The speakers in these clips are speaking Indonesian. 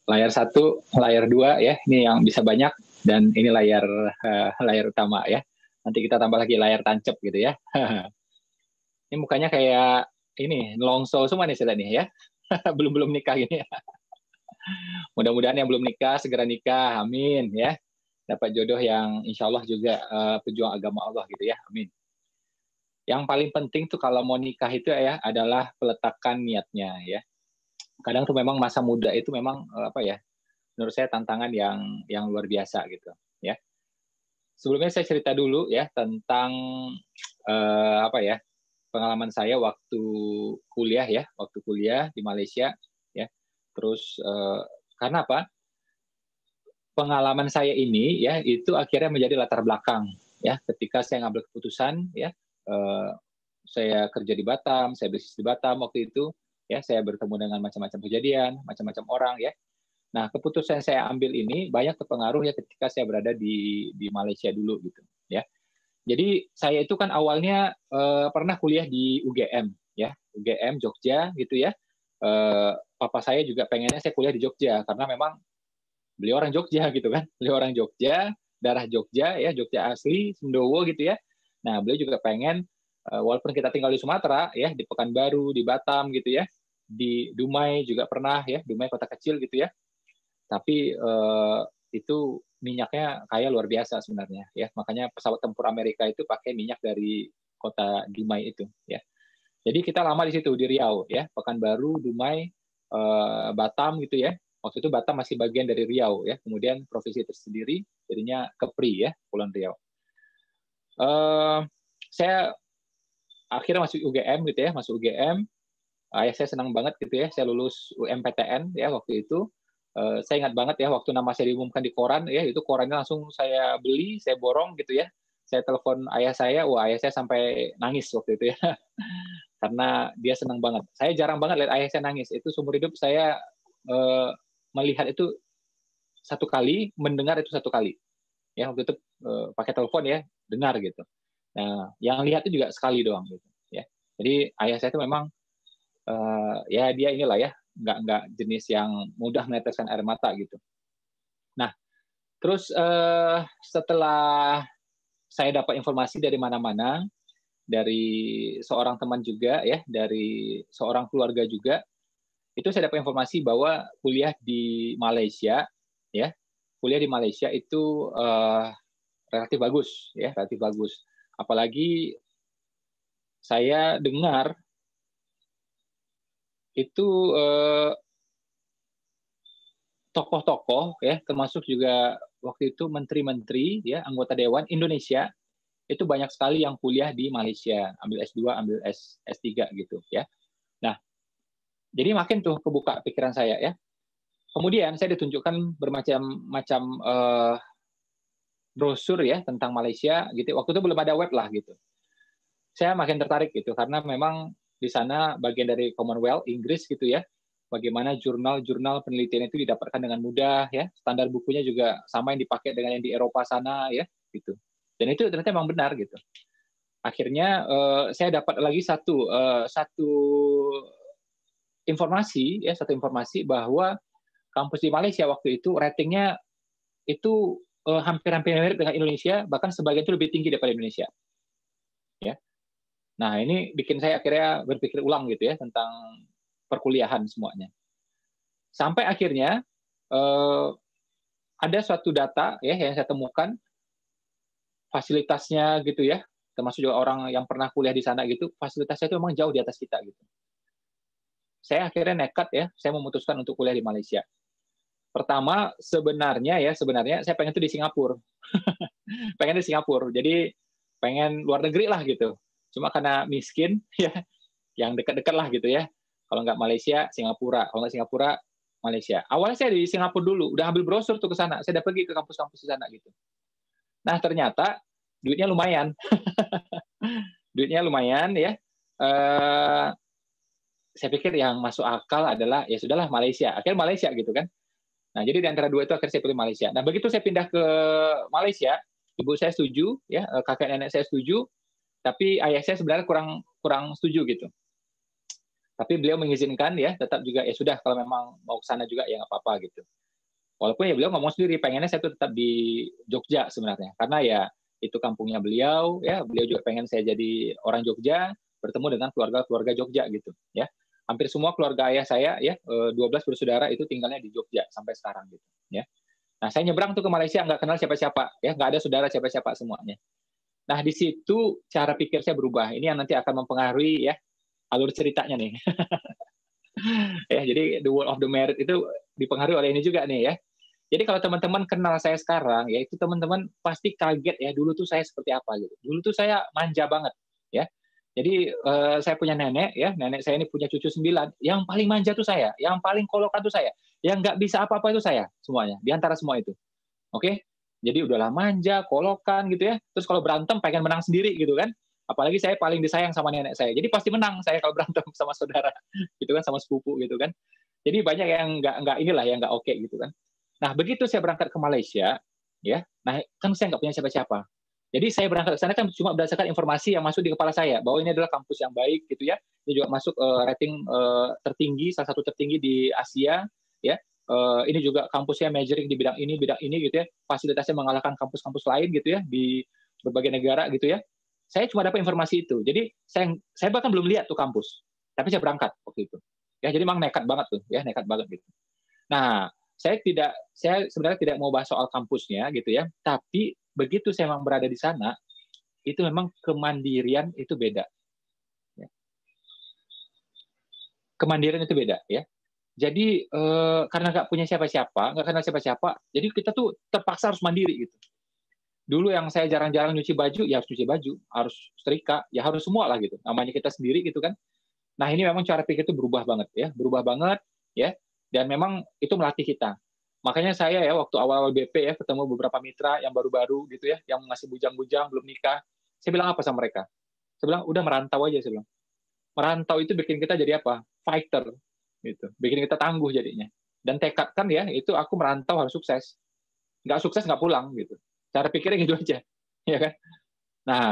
layar satu, layar dua ya, ini yang bisa banyak, dan ini layar utama ya. Nanti kita tambah lagi layar tancap gitu ya. Ini mukanya kayak ini longso semua nih saya nih ya. belum belum nikah ini. Mudah-mudahan yang belum nikah segera nikah, amin ya. Dapat jodoh yang insya Allah juga pejuang agama Allah gitu ya, amin. Yang paling penting tuh kalau mau nikah itu ya adalah peletakan niatnya ya. Kadang tuh memang masa muda itu memang apa ya? Menurut saya tantangan yang luar biasa gitu ya. Sebelumnya saya cerita dulu ya tentang apa ya? Pengalaman saya waktu kuliah di Malaysia ya. Terus karena apa? Pengalaman saya ini ya itu akhirnya menjadi latar belakang ya ketika saya ngambil keputusan ya eh, saya kerja di Batam, saya bisnis di Batam waktu itu ya saya bertemu dengan macam-macam kejadian, macam-macam orang ya. Nah, keputusan saya ambil ini banyak terpengaruh ya ketika saya berada di Malaysia dulu gitu ya. Jadi saya itu kan awalnya pernah kuliah di UGM ya, UGM Jogja gitu ya. Papa saya juga pengennya saya kuliah di Jogja karena memang beliau orang Jogja gitu kan. Beliau orang Jogja, darah Jogja ya, Jogja asli, Sendowo gitu ya. Nah, beliau juga pengen walaupun kita tinggal di Sumatera ya, di Pekanbaru, di Batam gitu ya, di Dumai juga pernah ya, Dumai kota kecil gitu ya. Tapi itu minyaknya kaya luar biasa sebenarnya ya. Makanya pesawat tempur Amerika itu pakai minyak dari kota Dumai itu ya. Jadi kita lama di situ di Riau ya, Pekanbaru, Dumai, Batam gitu ya. Waktu itu Batam masih bagian dari Riau ya. Kemudian provinsi tersendiri jadinya Kepri ya, Kepulauan Riau. Saya akhirnya masuk UGM gitu ya, masuk UGM. Ayah saya senang banget gitu ya, saya lulus UMPTN ya waktu itu. Saya ingat banget ya waktu nama saya diumumkan di koran ya, itu korannya langsung saya beli, saya borong gitu ya. Saya telepon ayah saya, wah ayah saya sampai nangis waktu itu ya. Karena dia senang banget. Saya jarang banget lihat ayah saya nangis. Itu seumur hidup saya melihat itu satu kali, mendengar itu satu kali. Ya waktu itu pakai telepon ya, dengar gitu. Nah, yang lihat itu juga sekali doang gitu. Ya, jadi ayah saya itu memang ya dia inilah ya, nggak jenis yang mudah meneteskan air mata gitu. Nah, terus setelah saya dapat informasi dari mana-mana, dari seorang teman juga ya, dari seorang keluarga juga, itu saya dapat informasi bahwa kuliah di Malaysia ya, kuliah di Malaysia itu relatif bagus ya, relatif bagus. Apalagi saya dengar itu tokoh-tokoh ya, termasuk juga waktu itu menteri-menteri ya, anggota dewan Indonesia itu banyak sekali yang kuliah di Malaysia, ambil S2, ambil S3 gitu ya. Nah, jadi makin tuh kebuka pikiran saya ya. Kemudian saya ditunjukkan bermacam-macam brosur ya tentang Malaysia gitu. Waktu itu belum ada web lah gitu. Saya makin tertarik gitu karena memang di sana bagian dari Commonwealth Inggris gitu ya. Bagaimana jurnal-jurnal penelitian itu didapatkan dengan mudah ya. Standar bukunya juga sama yang dipakai dengan yang di Eropa sana ya gitu. Dan itu ternyata memang benar gitu. Akhirnya saya dapat lagi satu informasi ya, satu informasi bahwa kampus di Malaysia waktu itu ratingnya itu hampir-hampir mirip dengan Indonesia, bahkan sebagian itu lebih tinggi daripada Indonesia. Ya. Nah, ini bikin saya akhirnya berpikir ulang gitu ya tentang perkuliahan semuanya. Sampai akhirnya ada suatu data ya yang saya temukan fasilitasnya gitu ya, termasuk juga orang yang pernah kuliah di sana gitu, fasilitasnya itu memang jauh di atas kita gitu. Saya akhirnya nekat ya, saya memutuskan untuk kuliah di Malaysia. Pertama sebenarnya saya pengen tuh di Singapura. Pengen di Singapura. Jadi pengen luar negeri lah gitu. Cuma karena miskin ya, yang dekat-dekat lah gitu ya. Kalau nggak Malaysia, Singapura. Kalau nggak Singapura, Malaysia. Awalnya saya di Singapura dulu, udah ambil brosur tuh ke sana. Saya udah pergi ke kampus-kampus di sana gitu. Nah ternyata duitnya lumayan. Duitnya lumayan ya. Saya pikir yang masuk akal adalah ya sudahlah Malaysia. Akhirnya Malaysia gitu kan. Nah, jadi di antara dua itu akhirnya saya pilih Malaysia. Nah, begitu saya pindah ke Malaysia, ibu saya setuju, ya, kakek nenek saya setuju, tapi ayah saya sebenarnya kurang setuju gitu. Tapi beliau mengizinkan ya, tetap juga ya sudah kalau memang mau ke sana juga ya nggak apa-apa gitu. Walaupun ya beliau ngomong sendiri pengennya saya tuh tetap di Jogja sebenarnya, karena ya itu kampungnya beliau, ya beliau juga pengen saya jadi orang Jogja, bertemu dengan keluarga-keluarga Jogja gitu, ya. Hampir semua keluarga ayah saya ya 12 bersaudara itu tinggalnya di Jogja sampai sekarang gitu, ya. Nah saya nyebrang tuh ke Malaysia nggak kenal siapa-siapa, ya nggak ada saudara siapa-siapa semuanya. Nah di situ cara pikir saya berubah. Ini yang nanti akan mempengaruhi ya alur ceritanya nih. Ya, jadi the world of the merit itu dipengaruhi oleh ini juga nih ya. Jadi kalau teman-teman kenal saya sekarang, ya itu teman-teman pasti kaget ya, dulu tuh saya seperti apa gitu. Dulu tuh saya manja banget, ya. Jadi saya punya nenek, ya, nenek saya ini punya cucu 9, yang paling manja tuh saya, yang paling kolokan tuh saya, yang nggak bisa apa-apa itu saya, semuanya, di antara semua itu. Oke? Jadi udahlah manja, kolokan gitu ya, terus kalau berantem pengen menang sendiri gitu kan. Apalagi saya paling disayang sama nenek saya, jadi pasti menang saya kalau berantem sama saudara, gitu kan, sama sepupu gitu kan. Jadi banyak yang nggak inilah, yang nggak oke gitu kan. Nah, begitu saya berangkat ke Malaysia, ya, nah kan saya nggak punya siapa-siapa. Jadi saya berangkat ke sana kan cuma berdasarkan informasi yang masuk di kepala saya, bahwa ini adalah kampus yang baik gitu ya. Ini juga masuk rating tertinggi, salah satu tertinggi di Asia, ya. Ini juga kampusnya majoring di bidang ini gitu ya. Fasilitasnya mengalahkan kampus-kampus lain gitu ya di berbagai negara gitu ya. Saya cuma dapat informasi itu. Jadi saya bahkan belum lihat tuh kampus, tapi saya berangkat waktu itu. Ya, jadi memang nekat banget tuh, ya nekat banget gitu. Nah, saya sebenarnya tidak mau bahas soal kampusnya gitu ya, tapi begitu saya memang berada di sana, itu memang kemandirian itu beda. Ya. Kemandirian itu beda ya. Jadi karena nggak punya siapa-siapa, nggak kenal siapa-siapa, jadi kita tuh terpaksa harus mandiri gitu. Dulu yang saya jarang-jarang nyuci baju, ya harus cuci baju, harus setrika, ya harus semua lah gitu. Namanya kita sendiri gitu kan. Nah ini memang cara pikir itu berubah banget ya, berubah banget ya, dan memang itu melatih kita. Makanya saya ya waktu awal-awal BP ya ketemu beberapa mitra yang baru-baru gitu ya, yang masih bujang-bujang belum nikah, saya bilang apa sama mereka? Saya bilang udah merantau aja, saya bilang. Merantau itu bikin kita jadi apa? Fighter gitu, bikin kita tangguh jadinya. Dan tekad kan ya itu aku merantau harus sukses, nggak sukses nggak pulang gitu. Cara pikirnya gitu aja, ya kan? Nah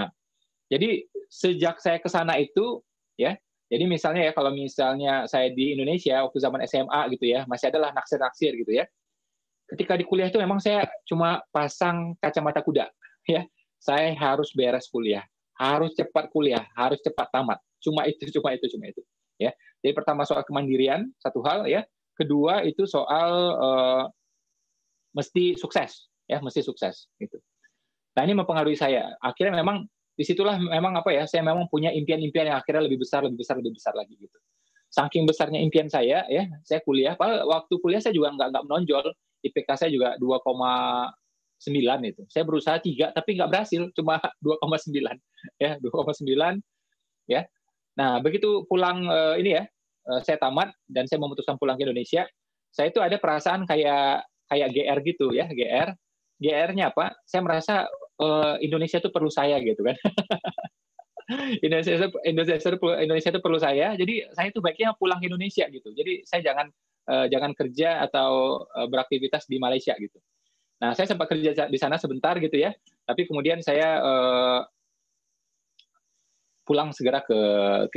jadi sejak saya ke sana itu ya, jadi misalnya ya kalau misalnya saya di Indonesia waktu zaman SMA gitu ya, masih adalah naksir-naksir gitu ya. Ketika di kuliah itu memang saya cuma pasang kacamata kuda ya. Saya harus beres kuliah, harus cepat kuliah, harus cepat tamat. Cuma itu, cuma itu, cuma itu. Ya. Jadi pertama soal kemandirian satu hal ya. Kedua itu soal mesti sukses ya, mesti sukses gitu. Nah ini mempengaruhi saya. Akhirnya memang disitulah memang apa ya, saya memang punya impian-impian yang akhirnya lebih besar, lebih besar, lebih besar lagi gitu. Saking besarnya impian saya ya, saya kuliah. Waktu kuliah saya juga nggak menonjol. IPK saya juga 2,9 itu. Saya berusaha 3 tapi nggak berhasil, cuma 2,9 ya, 2,9 ya. Nah begitu pulang ini ya, saya tamat dan saya memutuskan pulang ke Indonesia. Saya itu ada perasaan kayak kayak GR gitu ya, GR. GR-nya apa? Saya merasa Indonesia itu perlu saya gitu kan. Indonesia itu perlu saya. Jadi saya itu baiknya pulang ke Indonesia gitu. Jadi saya jangan kerja atau beraktivitas di Malaysia gitu. Nah, saya sempat kerja di sana sebentar gitu ya. Tapi kemudian saya pulang segera ke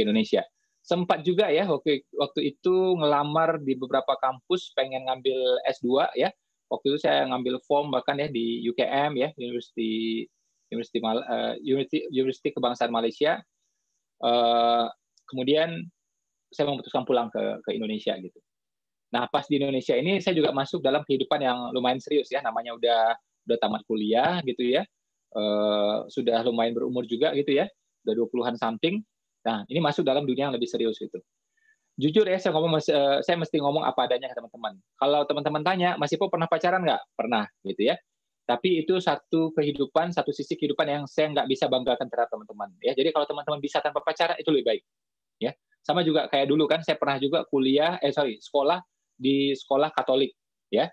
Indonesia. Sempat juga ya waktu itu ngelamar di beberapa kampus pengen ngambil S2 ya. Waktu itu saya ngambil form bahkan ya di UKM ya, University Kebangsaan Malaysia. Kemudian saya memutuskan pulang ke Indonesia gitu. Nah pas di Indonesia ini saya juga masuk dalam kehidupan yang lumayan serius ya, namanya udah tamat kuliah gitu ya, sudah lumayan berumur juga gitu ya, udah 20-an something. Nah ini masuk dalam dunia yang lebih serius gitu. Jujur ya saya mesti ngomong apa adanya ke teman-teman. Kalau teman-teman tanya, Mas Ipo pernah pacaran nggak? Pernah gitu ya. Tapi itu satu kehidupan, satu sisi kehidupan yang saya nggak bisa banggakan terhadap teman-teman. Ya, jadi kalau teman-teman bisa tanpa pacaran itu lebih baik. Ya, sama juga kayak dulu kan, saya pernah juga sekolah di sekolah Katolik. Ya,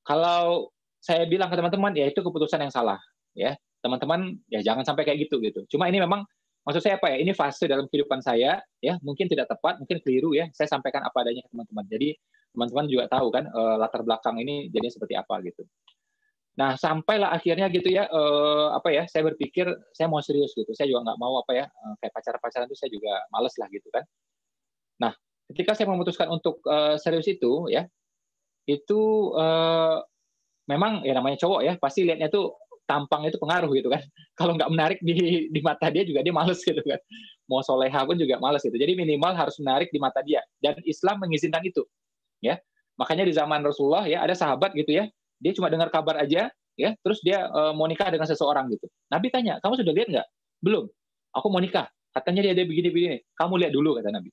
kalau saya bilang ke teman-teman, ya itu keputusan yang salah. Ya, teman-teman ya jangan sampai kayak gitu gitu. Cuma ini memang maksud saya apa ya? Ini fase dalam kehidupan saya, ya mungkin tidak tepat, mungkin keliru ya. Saya sampaikan apa adanya ke teman-teman. Jadi teman-teman juga tahu kan latar belakang ini jadinya seperti apa gitu. Nah, sampailah akhirnya gitu ya, apa ya, saya berpikir saya mau serius gitu. Saya juga nggak mau apa ya, kayak pacaran-pacaran itu saya juga males lah gitu kan. Nah, ketika saya memutuskan untuk serius itu ya, itu memang ya namanya cowok ya, pasti lihatnya tuh tampang itu pengaruh gitu kan. Kalau nggak menarik di mata dia juga dia males gitu kan. Mau soleha pun juga males gitu. Jadi minimal harus menarik di mata dia. Dan Islam mengizinkan itu. Ya, makanya di zaman Rasulullah ya ada sahabat gitu ya, dia cuma dengar kabar aja ya, terus dia mau nikah dengan seseorang gitu. Nabi tanya, kamu sudah lihat nggak? Belum. Aku mau nikah. Katanya dia begini-begini. Kamu lihat dulu kata Nabi.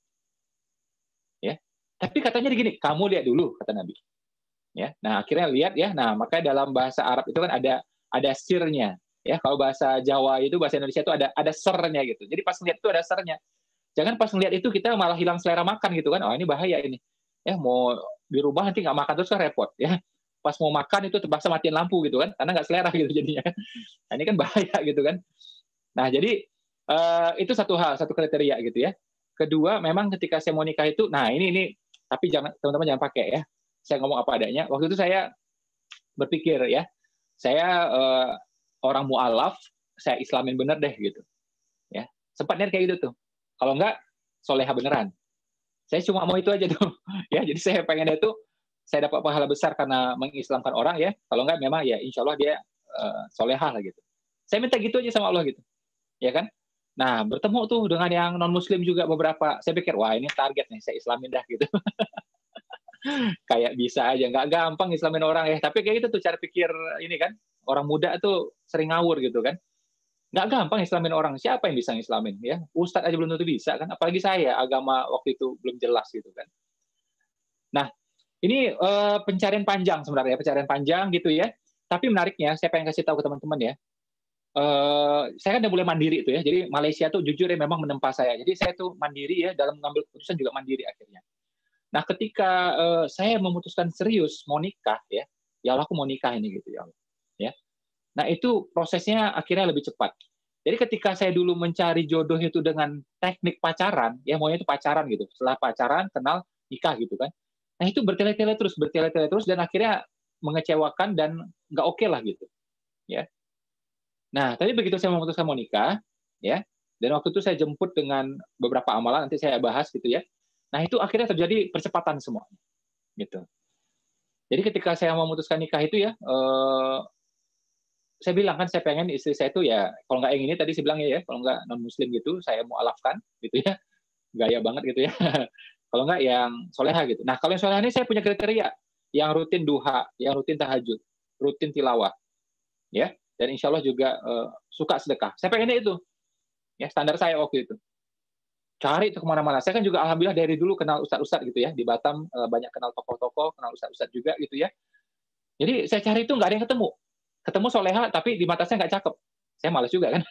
Ya. Tapi katanya begini, kamu lihat dulu kata Nabi. Ya. Nah, akhirnya lihat ya. Nah, makanya dalam bahasa Arab itu kan ada sirnya. Ya, kalau bahasa Jawa itu bahasa Indonesia itu ada sernya gitu. Jadi pas lihat itu ada sernya. Jangan pas ngeliat itu kita malah hilang selera makan gitu kan. Oh, ini bahaya ini. Ya, mau di rumah nanti nggak makan terus kan repot ya. Pas mau makan itu terpaksa matiin lampu gitu kan, karena nggak selera gitu jadinya. Nah, ini kan bahaya gitu kan. Nah, jadi itu satu hal, satu kriteria gitu ya. Kedua, memang ketika saya mau nikah itu, nah ini tapi jangan teman-teman jangan pakai ya. Saya ngomong apa adanya. Waktu itu saya berpikir ya, saya orang mualaf, saya islamin bener deh gitu. Ya, sempat niat kayak gitu tuh. Kalau enggak, soleha beneran. Saya cuma mau itu aja tuh. Ya, jadi saya pengen itu saya dapat pahala besar karena mengislamkan orang ya. Kalau enggak memang ya insya Allah dia solehah lah gitu. Saya minta gitu aja sama Allah gitu. Ya kan? Nah, bertemu tuh dengan yang non muslim juga beberapa. Saya pikir, wah ini target nih, saya islamin dah gitu. Kayak bisa aja, nggak gampang islamin orang ya. Tapi kayak gitu tuh cara pikir ini kan. Orang muda tuh sering ngawur gitu kan. Nggak gampang islamin orang. Siapa yang bisa islamin ya? Ustadz aja belum tentu bisa kan. Apalagi saya, agama waktu itu belum jelas gitu kan. Nah, ini pencarian panjang sebenarnya, pencarian panjang gitu ya. Tapi menariknya, saya pengen kasih tahu ke teman-teman ya. Saya kan udah mulai mandiri itu ya. Jadi Malaysia tuh jujur ya memang menempa saya. Jadi saya tuh mandiri ya dalam mengambil keputusan juga mandiri akhirnya. Nah, ketika saya memutuskan serius mau nikah ya Allah aku mau nikah ini gitu ya Allah. Ya. Nah, itu prosesnya akhirnya lebih cepat. Jadi ketika saya dulu mencari jodoh itu dengan teknik pacaran, ya maunya itu pacaran gitu. Setelah pacaran, kenal, nikah gitu kan. Nah, itu bertele-tele terus, dan akhirnya mengecewakan dan nggak oke lah gitu. Ya. Nah, tapi begitu saya memutuskan mau nikah, ya, dan waktu itu saya jemput dengan beberapa amalan, nanti saya bahas gitu ya. Nah, itu akhirnya terjadi percepatan semua, gitu. Jadi ketika saya memutuskan nikah itu ya, saya bilang kan saya pengen istri saya itu ya, kalau nggak yang ini tadi saya bilang ya, kalau nggak non muslim gitu, saya mau alafkan gitu ya, gaya banget gitu ya. Kalau nggak yang soleha gitu. Nah kalau yang soleha ini saya punya kriteria, yang rutin duha, yang rutin tahajud, rutin tilawah, ya, dan insya Allah juga suka sedekah. Saya pengennya itu, ya standar saya waktu itu. Cari itu kemana-mana. Saya kan juga alhamdulillah dari dulu kenal ustadz-ustadz gitu ya, di Batam banyak kenal tokoh-tokoh, kenal ustadz-ustadz juga gitu ya. Jadi saya cari itu nggak ada yang ketemu. Ketemu soleha tapi di mata saya nggak cakep. Saya malas juga kan.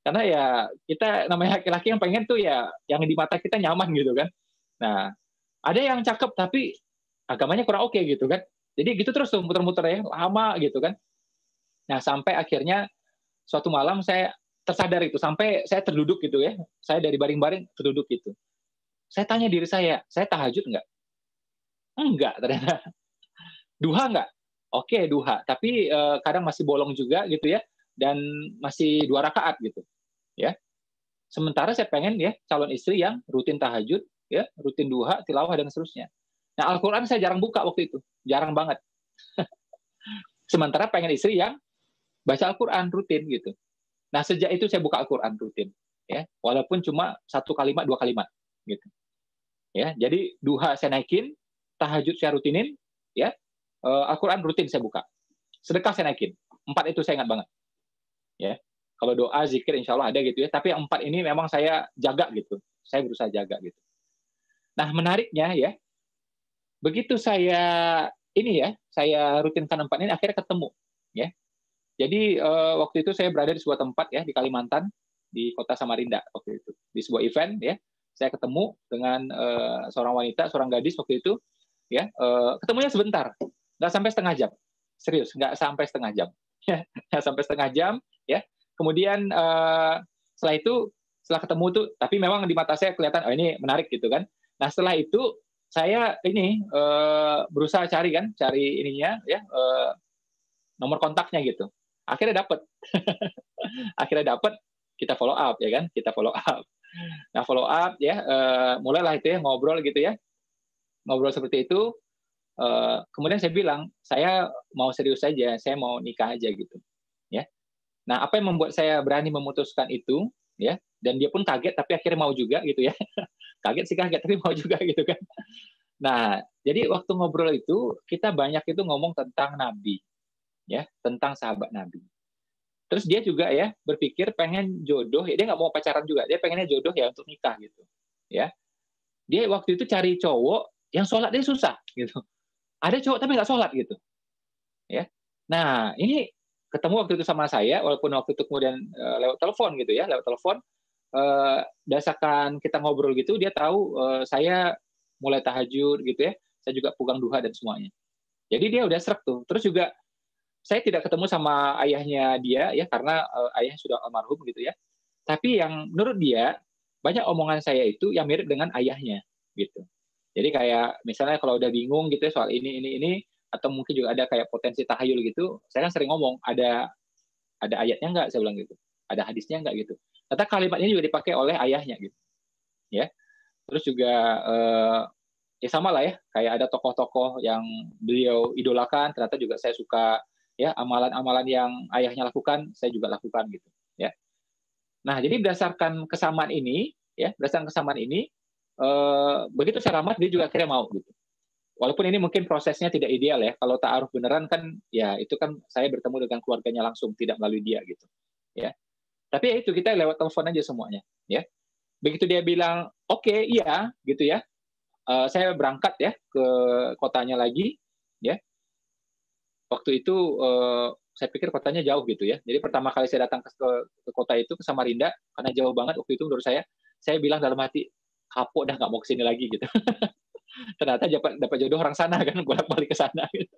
Karena ya kita namanya laki-laki yang pengen tuh ya yang di mata kita nyaman gitu kan. Nah, ada yang cakep tapi agamanya kurang oke gitu kan. Jadi gitu terus tuh muter-muter ya, lama gitu kan. Nah, sampai akhirnya suatu malam saya tersadar itu, sampai saya terduduk gitu ya. Saya dari baring-baring terduduk gitu. Saya tanya diri saya tahajud nggak? Enggak ternyata. Duha nggak? Oke, duha. Tapi kadang masih bolong juga gitu ya. Dan masih 2 rakaat gitu. Ya. Sementara saya pengen ya calon istri yang rutin tahajud, ya, rutin duha, tilawah dan seterusnya. Nah, Al-Quran saya jarang buka waktu itu, jarang banget. Sementara pengen istri yang baca Al-Quran rutin gitu. Nah, sejak itu saya buka Al-Quran rutin, ya, walaupun cuma 1 kalimat, 2 kalimat, gitu. Ya, jadi duha saya naikin, tahajud saya rutinin, ya, Al-Quran rutin saya buka, sedekah saya naikin, 4 itu saya ingat banget, ya. Kalau doa, zikir, insya Allah ada gitu ya. Tapi yang 4 ini memang saya jaga gitu. Saya berusaha jaga gitu. Nah, menariknya ya, begitu saya ini ya, saya rutinkan 4 ini akhirnya ketemu. Ya. Jadi waktu itu saya berada di sebuah tempat ya di Kalimantan, di kota Samarinda waktu itu, di sebuah event ya. Saya ketemu dengan seorang wanita, seorang gadis waktu itu, ya. Ketemunya sebentar, nggak sampai setengah jam. Serius, nggak sampai setengah jam. Nggak sampai setengah jam, ya. Kemudian setelah itu, setelah ketemu tuh, tapi memang di mata saya kelihatan, oh ini menarik gitu kan. Nah setelah itu saya ini berusaha cari ininya, ya nomor kontaknya gitu. Akhirnya dapat, akhirnya dapat, kita follow up ya kan, kita follow up. Nah, follow up ya, mulailah itu ya ngobrol gitu ya. Ngobrol seperti itu, kemudian saya bilang, "Saya mau serius saja, saya mau nikah aja," gitu, ya. Nah, apa yang membuat saya berani memutuskan itu, ya, dan dia pun kaget tapi akhirnya mau juga gitu ya. Kaget sih kaget, tapi mau juga gitu kan. Nah, jadi waktu ngobrol itu, kita banyak itu ngomong tentang Nabi, ya, tentang sahabat Nabi. Terus dia juga ya berpikir pengen jodoh, ya dia nggak mau pacaran juga, dia pengennya jodoh ya untuk nikah gitu, ya. Dia waktu itu cari cowok yang sholat dia susah gitu. Ada cowok tapi nggak sholat gitu, ya. Nah, ini ketemu waktu itu sama saya, walaupun waktu itu kemudian lewat telepon gitu ya, lewat telepon. Berdasarkan kita ngobrol gitu, dia tahu saya mulai tahajud gitu ya, saya juga pegang duha dan semuanya. Jadi dia udah sreg tuh. Terus juga saya tidak ketemu sama ayahnya dia ya, karena ayahnya sudah almarhum gitu ya. Tapi yang menurut dia, banyak omongan saya itu yang mirip dengan ayahnya gitu. Jadi kayak misalnya kalau udah bingung gitu ya soal ini, atau mungkin juga ada kayak potensi tahayul gitu, saya kan sering ngomong, ada ayatnya nggak? Saya bilang gitu. Ada hadisnya nggak gitu. Ternyata kalimat ini juga dipakai oleh ayahnya gitu, ya. Terus juga ya sama lah ya, kayak ada tokoh-tokoh yang beliau idolakan, ternyata juga saya suka ya amalan-amalan yang ayahnya lakukan, saya juga lakukan gitu, ya. Nah, jadi berdasarkan kesamaan ini, ya, berdasarkan kesamaan ini, begitu saya lamar dia juga akhirnya mau gitu. Walaupun ini mungkin prosesnya tidak ideal ya, kalau ta'aruf beneran kan, ya itu kan saya bertemu dengan keluarganya langsung, tidak melalui dia gitu, ya. Tapi ya itu kita lewat telepon aja semuanya, ya. Begitu dia bilang, oke, iya, gitu ya. Saya berangkat ya ke kotanya lagi, ya. Waktu itu saya pikir kotanya jauh gitu ya. Jadi pertama kali saya datang ke kota itu ke Samarinda, karena jauh banget waktu itu menurut saya bilang dalam hati, kapok dah nggak mau kesini lagi gitu. Ternyata dapat jodoh orang sana kan, bolak-balik ke sana. Gitu.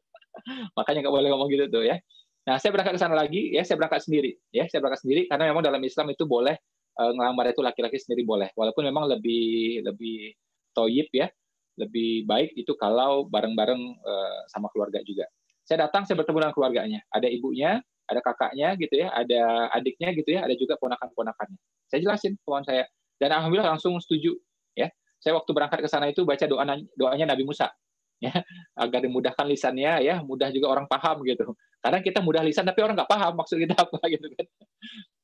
Makanya nggak boleh ngomong gitu tuh ya. Nah, saya berangkat ke sana lagi, ya saya berangkat sendiri, ya saya berangkat sendiri karena memang dalam Islam itu boleh ngelamar itu laki-laki sendiri boleh, walaupun memang lebih lebih toyib ya, lebih baik itu kalau bareng-bareng sama keluarga juga. Saya datang, saya bertemu dengan keluarganya, ada ibunya, ada kakaknya gitu ya, ada adiknya gitu ya, ada juga ponakan-ponakannya. Saya jelasin kemauan saya, dan alhamdulillah langsung setuju, ya. Saya waktu berangkat ke sana itu baca doanya Nabi Musa, ya, agar dimudahkan lisannya ya, mudah juga orang paham gitu. Kadang kita mudah lisan tapi orang nggak paham maksud kita apa gitu kan.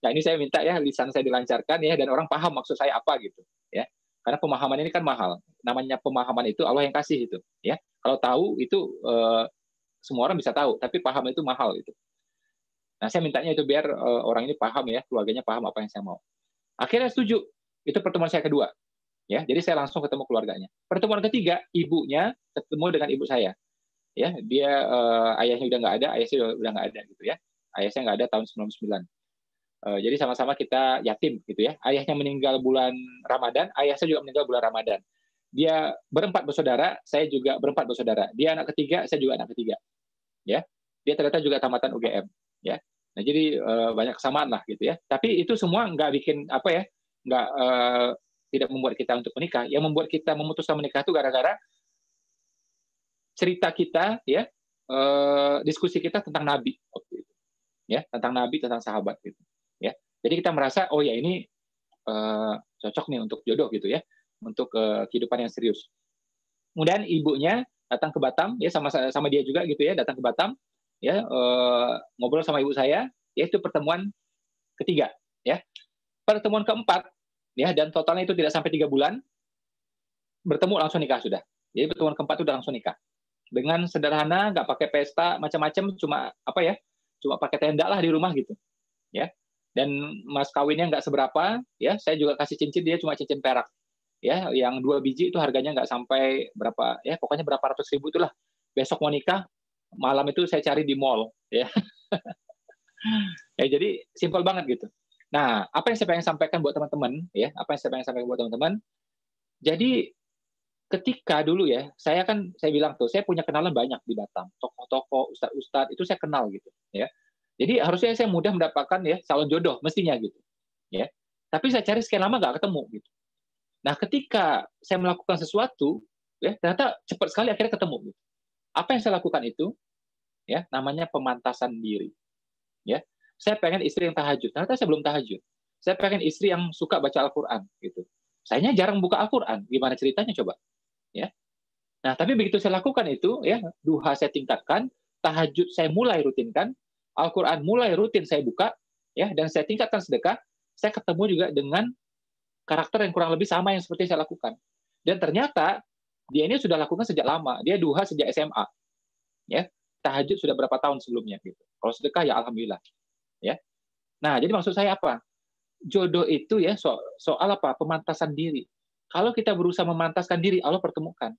Nah, ini saya minta ya lisan saya dilancarkan ya dan orang paham maksud saya apa gitu ya. Karena pemahaman ini kan mahal. Namanya pemahaman itu Allah yang kasih itu ya. Kalau tahu itu semua orang bisa tahu, tapi paham itu mahal itu. Nah, saya mintanya itu biar orang ini paham ya, keluarganya paham apa yang saya mau. Akhirnya setuju. Itu pertemuan saya kedua. Ya, jadi saya langsung ketemu keluarganya. Pertemuan ketiga, ibunya ketemu dengan ibu saya. Ya, dia ayahnya udah nggak ada, ayah saya udah nggak ada gitu ya. Ayah saya nggak ada tahun 99. Jadi sama-sama kita yatim gitu ya. Ayahnya meninggal bulan Ramadan, ayah saya juga meninggal bulan Ramadan. Dia berempat bersaudara, saya juga berempat bersaudara. Dia anak ketiga, saya juga anak ketiga. Ya, dia ternyata juga tamatan UGM. Ya, nah jadi banyak kesamaan lah gitu ya. Tapi itu semua nggak bikin apa ya, nggak tidak membuat kita untuk menikah. Yang membuat kita memutuskan menikah itu gara-gara cerita kita ya, diskusi kita tentang Nabi waktu itu. Ya, tentang Nabi, tentang sahabat gitu. Ya. Jadi kita merasa oh ya ini cocok nih untuk jodoh gitu ya, untuk kehidupan yang serius. Kemudian ibunya datang ke Batam ya sama dia juga gitu ya, datang ke Batam ya, ngobrol sama ibu saya, yaitu pertemuan ketiga ya. Pertemuan keempat ya, dan totalnya itu tidak sampai 3 bulan, bertemu langsung nikah sudah. Jadi pertemuan keempat itu udah langsung nikah. Dengan sederhana, nggak pakai pesta macam-macam, cuma apa ya, cuma pakai tenda lah di rumah gitu, ya. Dan mas kawinnya nggak seberapa, ya. Saya juga kasih cincin, dia cuma cincin perak, ya. Yang 2 biji itu harganya nggak sampai berapa, ya. Pokoknya berapa ratus ribu itulah. Besok mau nikah, malam itu saya cari di mall, ya. Ya jadi simpel banget gitu. Nah, apa yang saya pengen sampaikan buat teman-teman, ya. Apa yang saya pengen sampaikan buat teman-teman. Jadi ketika dulu ya, saya bilang tuh, saya punya kenalan banyak di Batam, tokoh-tokoh, ustadz-ustadz itu saya kenal gitu, ya. Jadi harusnya saya mudah mendapatkan ya calon jodoh mestinya gitu, ya. Tapi saya cari sekian lama nggak ketemu gitu. Nah, ketika saya melakukan sesuatu, ya ternyata cepat sekali akhirnya ketemu. Gitu. Apa yang saya lakukan itu, ya namanya pemantasan diri, ya. Saya pengen istri yang tahajud, ternyata saya belum tahajud. Saya pengen istri yang suka baca Al-Quran gitu. Sayanya jarang buka Al-Quran. Gimana ceritanya coba? Ya. Nah, tapi begitu saya lakukan itu, ya, duha saya tingkatkan, tahajud saya mulai rutinkan, Al-Quran mulai rutin saya buka, ya, dan saya tingkatkan sedekah, saya ketemu juga dengan karakter yang kurang lebih sama yang seperti saya lakukan. Dan ternyata dia ini sudah lakukan sejak lama. Dia duha sejak SMA, ya. Tahajud sudah berapa tahun sebelumnya gitu. Kalau sedekah ya alhamdulillah, ya. Nah, jadi maksud saya apa? Jodoh itu ya soal apa? Pemantasan diri. Kalau kita berusaha memantaskan diri, Allah pertemukan.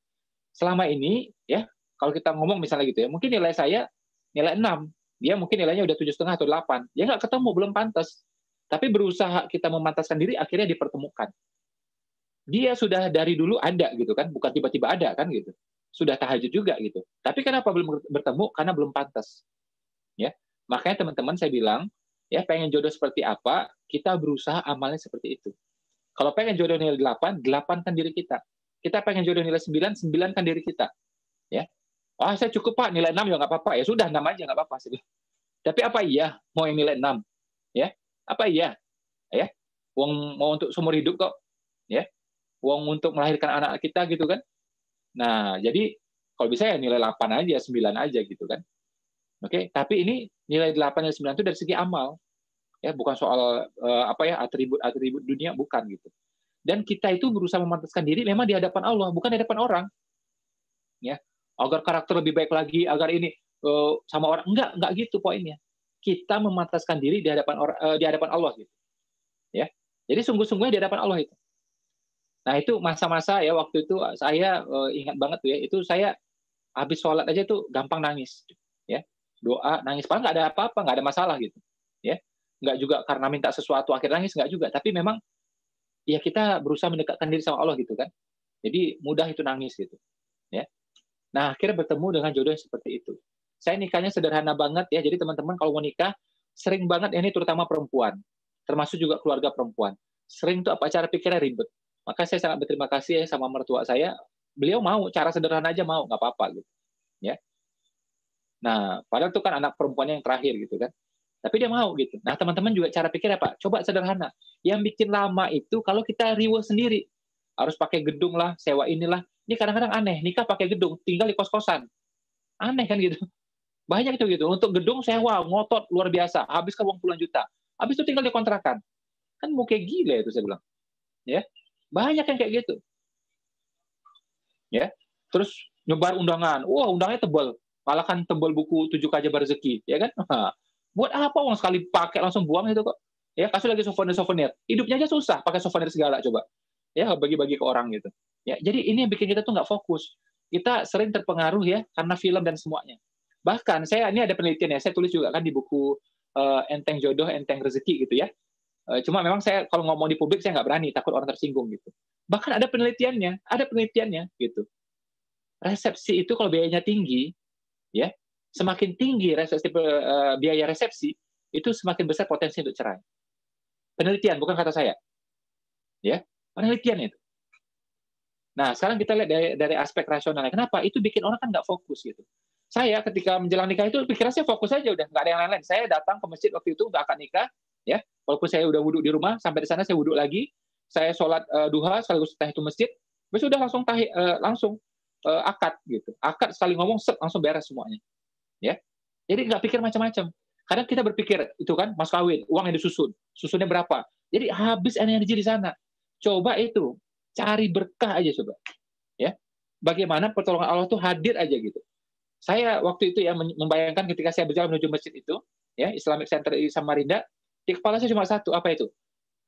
Selama ini ya, kalau kita ngomong misalnya gitu ya, mungkin nilai saya nilai 6, dia mungkin nilainya udah 7,5 atau 8. Ya nggak ketemu, belum pantas. Tapi berusaha kita memantaskan diri, akhirnya dipertemukan. Dia sudah dari dulu ada gitu kan, bukan tiba-tiba ada kan gitu. Sudah tahajud juga gitu. Tapi kenapa belum bertemu? Karena belum pantas. Ya. Makanya teman-teman saya bilang, ya pengen jodoh seperti apa, kita berusaha amalnya seperti itu. Kalau pengen jodoh nilai 8, 8 kan diri kita. Kita pengen jodoh nilai 9, 9 kan diri kita. Ya. Oh, saya cukup Pak, nilai 6 ya nggak apa-apa. Ya sudah, 6 aja nggak apa-apa. Tapi apa iya mau yang nilai 6? Ya. Apa iya? Ya. Uang mau untuk seumur hidup kok. Ya. Uang untuk melahirkan anak kita gitu kan. Nah, jadi kalau bisa ya nilai 8 aja, 9 aja gitu kan. Oke, tapi ini nilai 8 dan 9 itu dari segi amal. Ya, bukan soal atribut-atribut dunia, bukan gitu. Dan kita itu berusaha memantaskan diri memang di hadapan Allah, bukan di hadapan orang. Ya, agar karakter lebih baik lagi, agar ini sama orang enggak gitu poinnya. Kita memantaskan diri di hadapan di hadapan Allah gitu. Ya. Jadi sungguh-sungguhnya di hadapan Allah itu. Nah, itu masa-masa ya waktu itu saya ingat banget tuh ya, itu saya habis sholat aja tuh gampang nangis ya. Doa nangis, padahal nggak ada apa-apa, nggak ada masalah gitu. Ya. Nggak juga karena minta sesuatu akhir nangis, nggak juga, tapi memang ya kita berusaha mendekatkan diri sama Allah gitu kan. Jadi mudah itu nangis gitu. Ya. Nah, akhirnya bertemu dengan jodoh yang seperti itu. Saya nikahnya sederhana banget ya. Jadi teman-teman kalau mau nikah, sering banget ya, ini terutama perempuan, termasuk juga keluarga perempuan. Sering tuh apa cara pikirnya ribet. Maka saya sangat berterima kasih ya sama mertua saya. Beliau mau cara sederhana aja mau, nggak apa-apa gitu. Ya. Nah, padahal itu kan anak perempuannya yang terakhir gitu kan. Tapi dia mau gitu. Nah, teman-teman juga cara pikir apa? Coba sederhana. Yang bikin lama itu kalau kita riweh sendiri. Harus pakai gedung lah, sewa inilah. Ini kadang-kadang aneh, nikah pakai gedung, tinggal di kos-kosan. Aneh kan gitu. Banyak itu gitu. Untuk gedung sewa, ngotot luar biasa. Habis ke uang puluhan juta. Habis itu tinggal di kontrakan. Kan mau kayak gila itu saya bilang. Ya. Banyak yang kayak gitu. Ya. Terus nyebar undangan. Wah, undangannya tebal. Malah kan tebal buku 7 kajian rezeki, ya kan? Buat apa uang sekali pakai langsung buang itu kok? Ya, kasih lagi souvenir-souvenir. Hidupnya aja susah pakai souvenir segala coba. Ya, bagi-bagi ke orang gitu. Ya, jadi ini yang bikin kita tuh nggak fokus. Kita sering terpengaruh ya karena film dan semuanya. Bahkan saya ini ada penelitian ya, saya tulis juga kan di buku Enteng Jodoh, Enteng Rezeki gitu ya. Cuma memang saya kalau ngomong di publik saya nggak berani, takut orang tersinggung gitu. Bahkan ada penelitiannya gitu. Resepsi itu kalau biayanya tinggi, ya, semakin tinggi biaya resepsi, itu semakin besar potensi untuk cerai. Penelitian, bukan kata saya. Ya, penelitian itu. Nah, sekarang kita lihat dari aspek rasionalnya. Kenapa? Itu bikin orang kan nggak fokus gitu. Saya ketika menjelang nikah itu pikiran saya fokus aja udah, nggak ada yang lain-lain. Saya datang ke masjid waktu itu untuk akad nikah, ya. Walaupun saya udah wudhu di rumah, sampai di sana saya wudhu lagi, saya sholat duha sekaligus tahiyatul masjid, terus udah langsung akad gitu. Akad sekali ngomong langsung beres semuanya. Ya. Jadi nggak pikir macam-macam. Kadang kita berpikir itu kan mas kawin, uang yang disusun, susunnya berapa. Jadi habis energi di sana. Coba itu cari berkah aja coba. Ya. Bagaimana pertolongan Allah tuh hadir aja gitu. Saya waktu itu ya membayangkan ketika saya berjalan menuju masjid itu, ya Islamic Center di Samarinda, di kepala saya cuma satu, apa itu?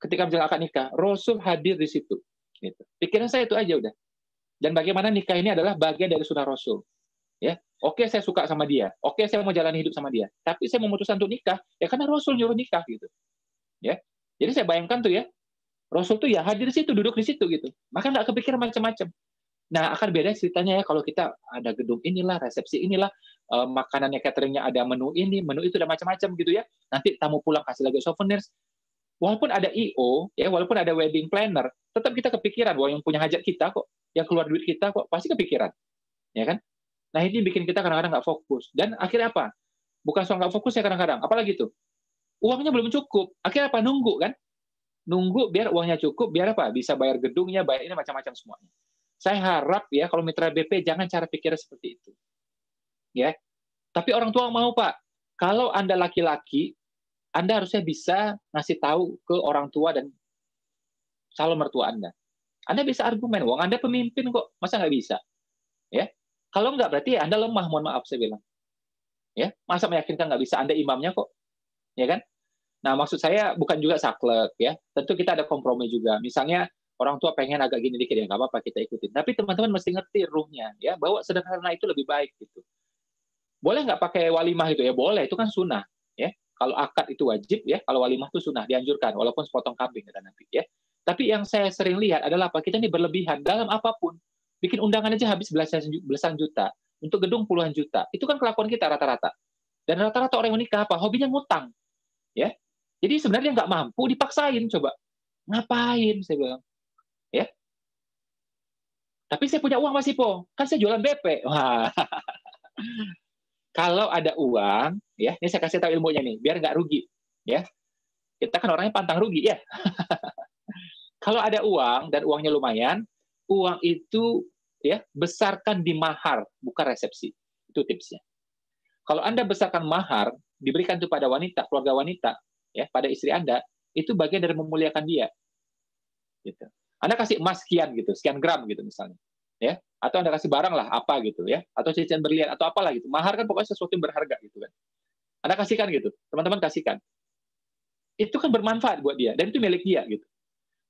Ketika menjelang akad nikah, Rasul hadir di situ. Gitu. Pikiran saya itu aja udah. Dan bagaimana nikah ini adalah bagian dari sunnah Rasul. Ya, oke saya suka sama dia, oke saya mau jalani hidup sama dia, tapi saya memutuskan untuk nikah ya karena Rasul nyuruh nikah gitu. Ya, jadi saya bayangkan tuh ya, Rasul tuh ya hadir di situ, duduk di situ gitu. Maka nggak kepikiran macam-macam. Nah, akan beda ceritanya ya kalau kita ada gedung inilah, resepsi inilah, makanannya cateringnya ada menu ini, menu itu ada macam-macam gitu ya. Nanti tamu pulang kasih lagi souvenir. Walaupun ada IO, ya walaupun ada wedding planner, tetap kita kepikiran bahwa yang punya hajat kita kok, yang keluar duit kita kok, pasti kepikiran, ya kan? Nah ini bikin kita kadang-kadang nggak fokus. Dan akhirnya apa? Bukan soal nggak fokus ya kadang-kadang. Apalagi tuh? Uangnya belum cukup. Akhirnya apa? Nunggu kan? nunggu biar uangnya cukup, biar apa? Bisa bayar gedungnya, bayar ini macam-macam semuanya. Saya harap ya kalau mitra BP jangan cara pikirnya seperti itu. Ya. Tapi orang tua mau, Pak. Kalau Anda laki-laki, Anda harusnya bisa ngasih tahu ke orang tua dan calon mertua Anda. Anda bisa argumen, wong Anda pemimpin kok, masa nggak bisa? Ya. Kalau nggak berarti Anda lemah, mohon maaf saya bilang. Ya, masa meyakinkan nggak bisa, Anda imamnya kok. Ya kan? Nah, maksud saya bukan juga saklek ya. Tentu kita ada kompromi juga. Misalnya orang tua pengen agak gini dikit ya, nggak apa-apa kita ikutin. Tapi teman-teman mesti ngerti ruhnya ya, bahwa sederhana itu lebih baik gitu. Boleh nggak pakai walimah gitu ya? Boleh, itu kan sunnah ya. Kalau akad itu wajib ya, kalau walimah itu sunnah dianjurkan walaupun sepotong kambing kata Nabi ya. Tapi yang saya sering lihat adalah apa? Kita ini berlebihan dalam apapun. Bikin undangan aja habis belasan juta, untuk gedung puluhan juta. Itu kan kelakuan kita rata-rata. Dan rata-rata orang yang menikah apa? Hobinya ngutang. Ya. Jadi sebenarnya nggak mampu dipaksain coba. Ngapain saya bilang. Ya. Tapi saya punya uang masih po. Kan saya jualan BP. Wah. Kalau ada uang, ya, ini saya kasih tahu ilmunya nih, biar nggak rugi, ya. Kita kan orangnya pantang rugi, ya. Kalau ada uang dan uangnya lumayan, uang itu ya besarkan di mahar, bukan resepsi. Itu tipsnya. Kalau Anda besarkan mahar, diberikan itu pada wanita, keluarga wanita, ya, pada istri Anda, itu bagian dari memuliakan dia. Gitu. Anda kasih emas sekian gitu, sekian gram gitu misalnya. Ya, atau Anda kasih barang lah apa gitu ya, atau cincin berlian atau apalah gitu. Mahar kan pokoknya sesuatu yang berharga gitu kan. Anda kasihkan gitu, teman-teman kasihkan. Itu kan bermanfaat buat dia dan itu milik dia gitu.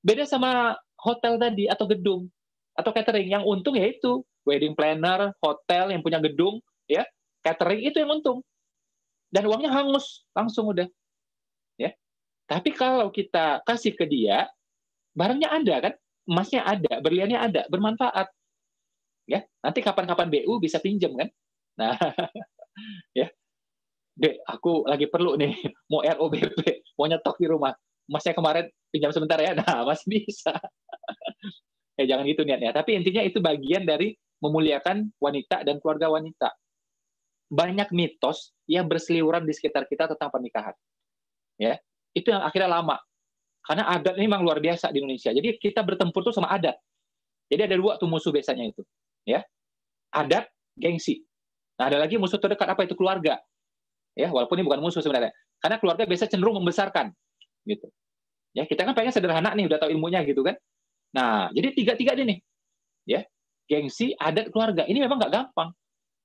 Beda sama hotel tadi atau gedung atau catering, yang untung ya itu wedding planner, hotel yang punya gedung ya, catering itu yang untung. Dan uangnya hangus langsung udah. Ya. Tapi kalau kita kasih ke dia, barangnya ada kan? Emasnya ada, berliannya ada, bermanfaat. Ya, nanti kapan-kapan BU bisa pinjam kan? Nah, ya, Dek, aku lagi perlu nih, mau ROBP, mau nyetok di rumah. Masnya kemarin pinjam sebentar ya, nah masih bisa. Ya jangan gitu niatnya. Tapi intinya itu bagian dari memuliakan wanita dan keluarga wanita. Banyak mitos yang berseliweran di sekitar kita tentang pernikahan. Ya, itu yang akhirnya lama. Karena adat ini memang luar biasa di Indonesia. Jadi kita bertempur tuh sama adat. Jadi ada dua tuh musuh biasanya itu. Ya, adat, gengsi. Nah, ada lagi musuh terdekat apa itu? Keluarga. Ya, walaupun ini bukan musuh sebenarnya. Karena keluarga biasa cenderung membesarkan, gitu. Ya, kita kan pengen sederhana nih, udah tahu ilmunya gitu kan. Nah, jadi tiga-tiga nih, ya, gengsi, adat, keluarga. Ini memang nggak gampang.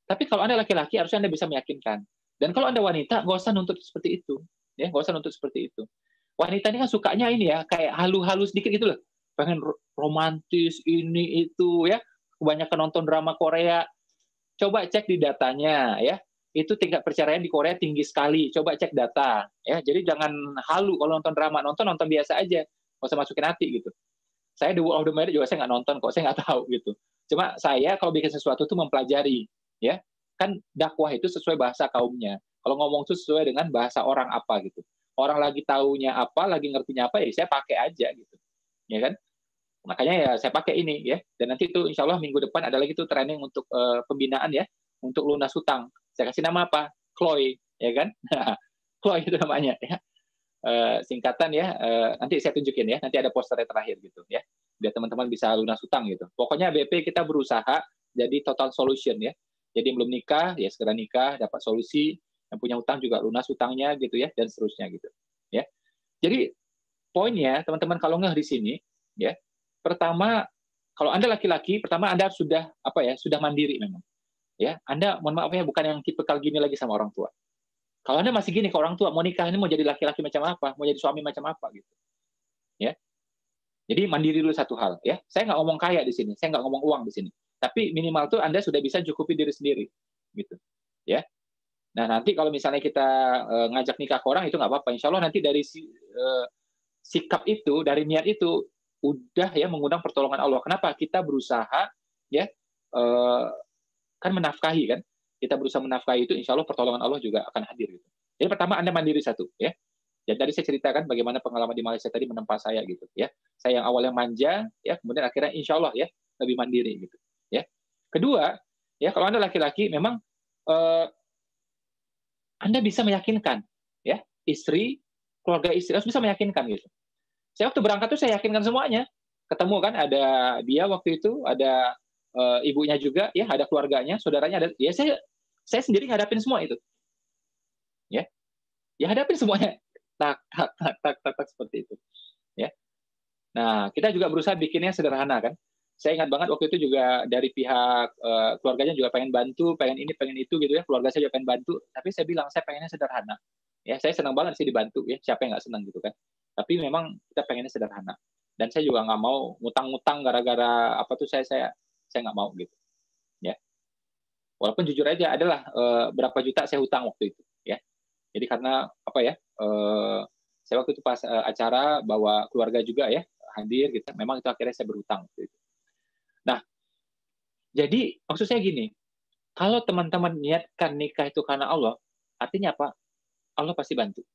Tapi kalau Anda laki-laki, harusnya Anda bisa meyakinkan. Dan kalau Anda wanita, nggak usah nuntut seperti itu. Ya, nggak usah nuntut seperti itu. Wanita ini kan sukanya ini ya, kayak halu-halu sedikit gitu loh. Pengen romantis, ini, itu, ya. Kebanyakan nonton drama Korea. Coba cek di datanya, ya. Itu tingkat perceraian di Korea tinggi sekali. Coba cek data, ya. Jadi jangan halu kalau nonton drama, nonton biasa aja, nggak usah masukin hati gitu. Saya The Wall of the Married juga saya nggak nonton kok, saya nggak tahu gitu. Cuma saya kalau bikin sesuatu itu mempelajari, ya. Kan dakwah itu sesuai bahasa kaumnya. Kalau ngomong itu sesuai dengan bahasa orang apa gitu. Orang lagi taunya apa, lagi ngertinya apa, ya saya pakai aja gitu, ya kan. Makanya ya saya pakai ini ya. Dan nanti itu insya Allah minggu depan ada lagi tuh training untuk pembinaan ya, untuk lunas hutang. Saya kasih nama apa? Chloe, ya kan? Chloe itu namanya ya. Singkatan ya. Nanti saya tunjukin ya. Nanti ada posternya terakhir gitu ya. Biar teman-teman bisa lunas hutang gitu. Pokoknya BP kita berusaha jadi total solution ya. Jadi yang belum nikah ya segera nikah, dapat solusi. Yang punya hutang juga lunas hutangnya gitu ya, dan seterusnya gitu. Ya. Jadi poinnya teman-teman kalau ngeh di sini ya. Pertama, kalau Anda laki-laki, pertama Anda sudah sudah mandiri memang. Ya, Anda mohon maaf ya bukan yang tipikal gini lagi sama orang tua. Kalau Anda masih gini ke orang tua, mau nikah ini mau jadi laki-laki macam apa, mau jadi suami macam apa gitu. Ya. Jadi mandiri dulu satu hal ya. Saya nggak ngomong kaya di sini, saya nggak ngomong uang di sini. Tapi minimal tuh Anda sudah bisa cukupi diri sendiri gitu. Ya. Nah, nanti kalau misalnya kita ngajak nikah ke orang itu nggak apa-apa. Insya Allah nanti dari sikap itu, dari niat itu udah ya mengundang pertolongan Allah. Kenapa? Kita berusaha ya kan menafkahi kan. Kita berusaha menafkahi itu, insya Allah pertolongan Allah juga akan hadir gitu. Jadi pertama Anda mandiri satu ya. Jadi tadi saya ceritakan bagaimana pengalaman di Malaysia tadi menempa saya gitu ya. Saya yang awalnya manja ya, kemudian akhirnya insya Allah ya lebih mandiri gitu ya. Kedua ya, kalau Anda laki-laki memang Anda bisa meyakinkan ya istri, keluarga istri harus bisa meyakinkan gitu. Saya waktu berangkat tuh saya yakinkan semuanya. Ketemu kan ada dia waktu itu, ada ibunya juga, ya ada keluarganya, saudaranya ada. Ya saya sendiri ngadapin semua itu, ya, ya hadapin semuanya. Tak tak tak tak tak, tak seperti itu, ya. Nah kita juga berusaha bikinnya sederhana kan. Saya ingat banget waktu itu juga dari pihak keluarganya juga pengen bantu, pengen ini, pengen itu gitu ya. Keluarga saya juga pengen bantu, tapi saya bilang saya pengennya sederhana. Ya saya senang banget sih dibantu ya. Siapa yang nggak senang gitu kan? Tapi memang kita pengennya sederhana. Dan saya juga nggak mau ngutang-ngutang gara-gara apa tuh saya nggak mau gitu. Ya. Walaupun jujur aja adalah berapa juta saya hutang waktu itu. Ya. Jadi karena apa ya? Saya waktu itu pas acara bawa keluarga juga ya hadir gitu. Memang itu akhirnya saya berhutang. Gitu. Nah, jadi maksud saya gini, kalau teman-teman niatkan nikah itu karena Allah, artinya apa? Allah pasti bantu.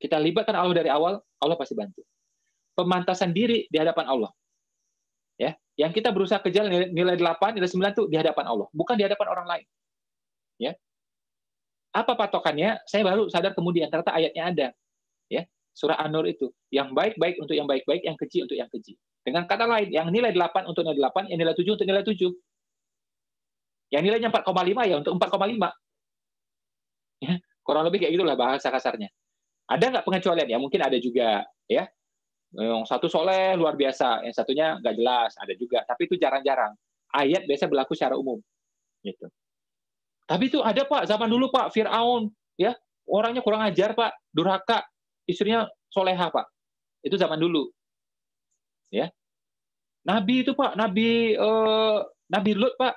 Kita libatkan Allah dari awal, Allah pasti bantu. Pemantasan diri di hadapan Allah. Ya, yang kita berusaha kejar nilai 8, nilai 9 itu di hadapan Allah, bukan di hadapan orang lain. Ya. Apa patokannya? Saya baru sadar kemudian ternyata ayatnya ada. Ya. Surah An-Nur itu, yang baik-baik untuk yang baik-baik, yang keji untuk yang keji. Dengan kata lain, yang nilai 8 untuk nilai 8, yang nilai 7 untuk nilai 7. Yang nilainya 4,5 ya untuk 4,5. Ya, kurang lebih kayak gitulah bahasa kasarnya. Ada nggak pengecualian? Ya mungkin ada juga, ya. Yang satu soleh luar biasa, yang satunya nggak jelas, ada juga. Tapi itu jarang-jarang. Ayat biasa berlaku secara umum, gitu. Tapi itu ada Pak, zaman dulu Pak, Fir'aun, ya orangnya kurang ajar Pak, durhaka, istrinya soleha Pak. Itu zaman dulu, ya. Nabi itu Pak, Nabi Lut Pak,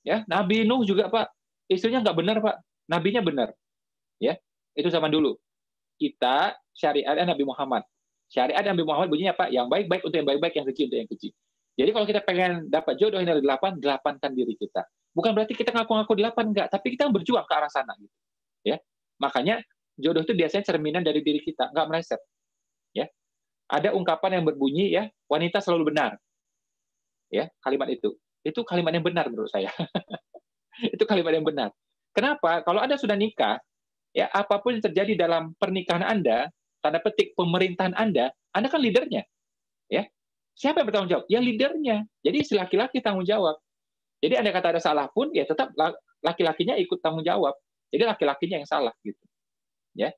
ya. Nabi Nuh juga Pak, istrinya nggak benar Pak, nabinya benar, ya. Itu zaman dulu. Kita syariat Nabi Muhammad. Syariat Nabi Muhammad bunyinya apa? Yang baik-baik untuk yang baik-baik, yang keji untuk yang keji. Jadi kalau kita pengen dapat jodoh yang dari 8, delapankan diri kita. Bukan berarti kita ngaku-ngaku 8, enggak. Tapi kita berjuang ke arah sana. Gitu. Ya. Makanya jodoh itu biasanya cerminan dari diri kita, enggak meleset. Ya. Ada ungkapan yang berbunyi, ya, wanita selalu benar. Ya, kalimat itu. Itu kalimat yang benar menurut saya. Itu kalimat yang benar. Kenapa? Kalau Anda sudah nikah, ya apapun yang terjadi dalam pernikahan Anda, tanda petik pemerintahan Anda kan leadernya, ya. Siapa yang bertanggung jawab? Ya leadernya. Jadi si laki-laki tanggung jawab. Jadi Anda kata ada salah pun, ya tetap laki-lakinya ikut tanggung jawab. Jadi laki-lakinya yang salah, gitu. Ya.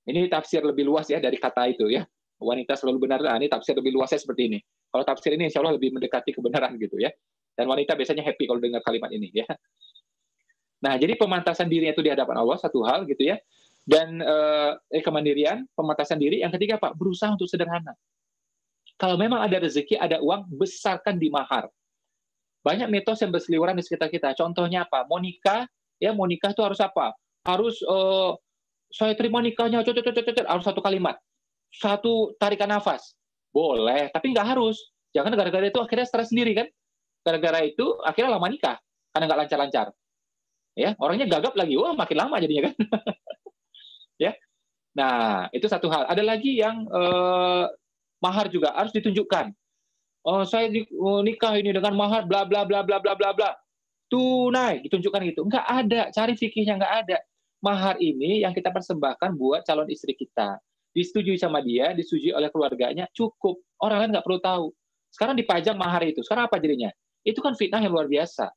Ini tafsir lebih luas ya dari kata itu ya. Wanita selalu benar. Nah, ini tafsir lebih luasnya seperti ini. Kalau tafsir ini insya Allah lebih mendekati kebenaran gitu ya. Dan wanita biasanya happy kalau dengar kalimat ini ya. Nah, jadi pemantasan dirinya itu di hadapan Allah satu hal gitu ya. Dan kemandirian, pemantasan diri. Yang ketiga Pak, berusaha untuk sederhana. Kalau memang ada rezeki, ada uang, besarkan di mahar. Banyak mitos yang berseliweran di sekitar kita. Contohnya apa? Mau nikah, ya mau nikah itu harus apa? Harus saya terima nikahnya, harus satu kalimat. Satu tarikan nafas. Boleh, tapi nggak harus. Jangan gara-gara itu akhirnya stres sendiri kan. Gara-gara itu akhirnya lama nikah. Karena nggak lancar-lancar. Ya, orangnya gagap lagi. Wah, makin lama jadinya kan. Ya. Nah, itu satu hal. Ada lagi yang mahar juga harus ditunjukkan. Oh, saya nikah ini dengan mahar bla bla bla bla bla bla bla. Tunai ditunjukkan gitu. Enggak ada, cari fikihnya enggak ada. Mahar ini yang kita persembahkan buat calon istri kita. Disetujui sama dia, disetujui oleh keluarganya, cukup. Orang lain nggak perlu tahu. Sekarang dipajang mahar itu. Sekarang apa jadinya? Itu kan fitnah yang luar biasa.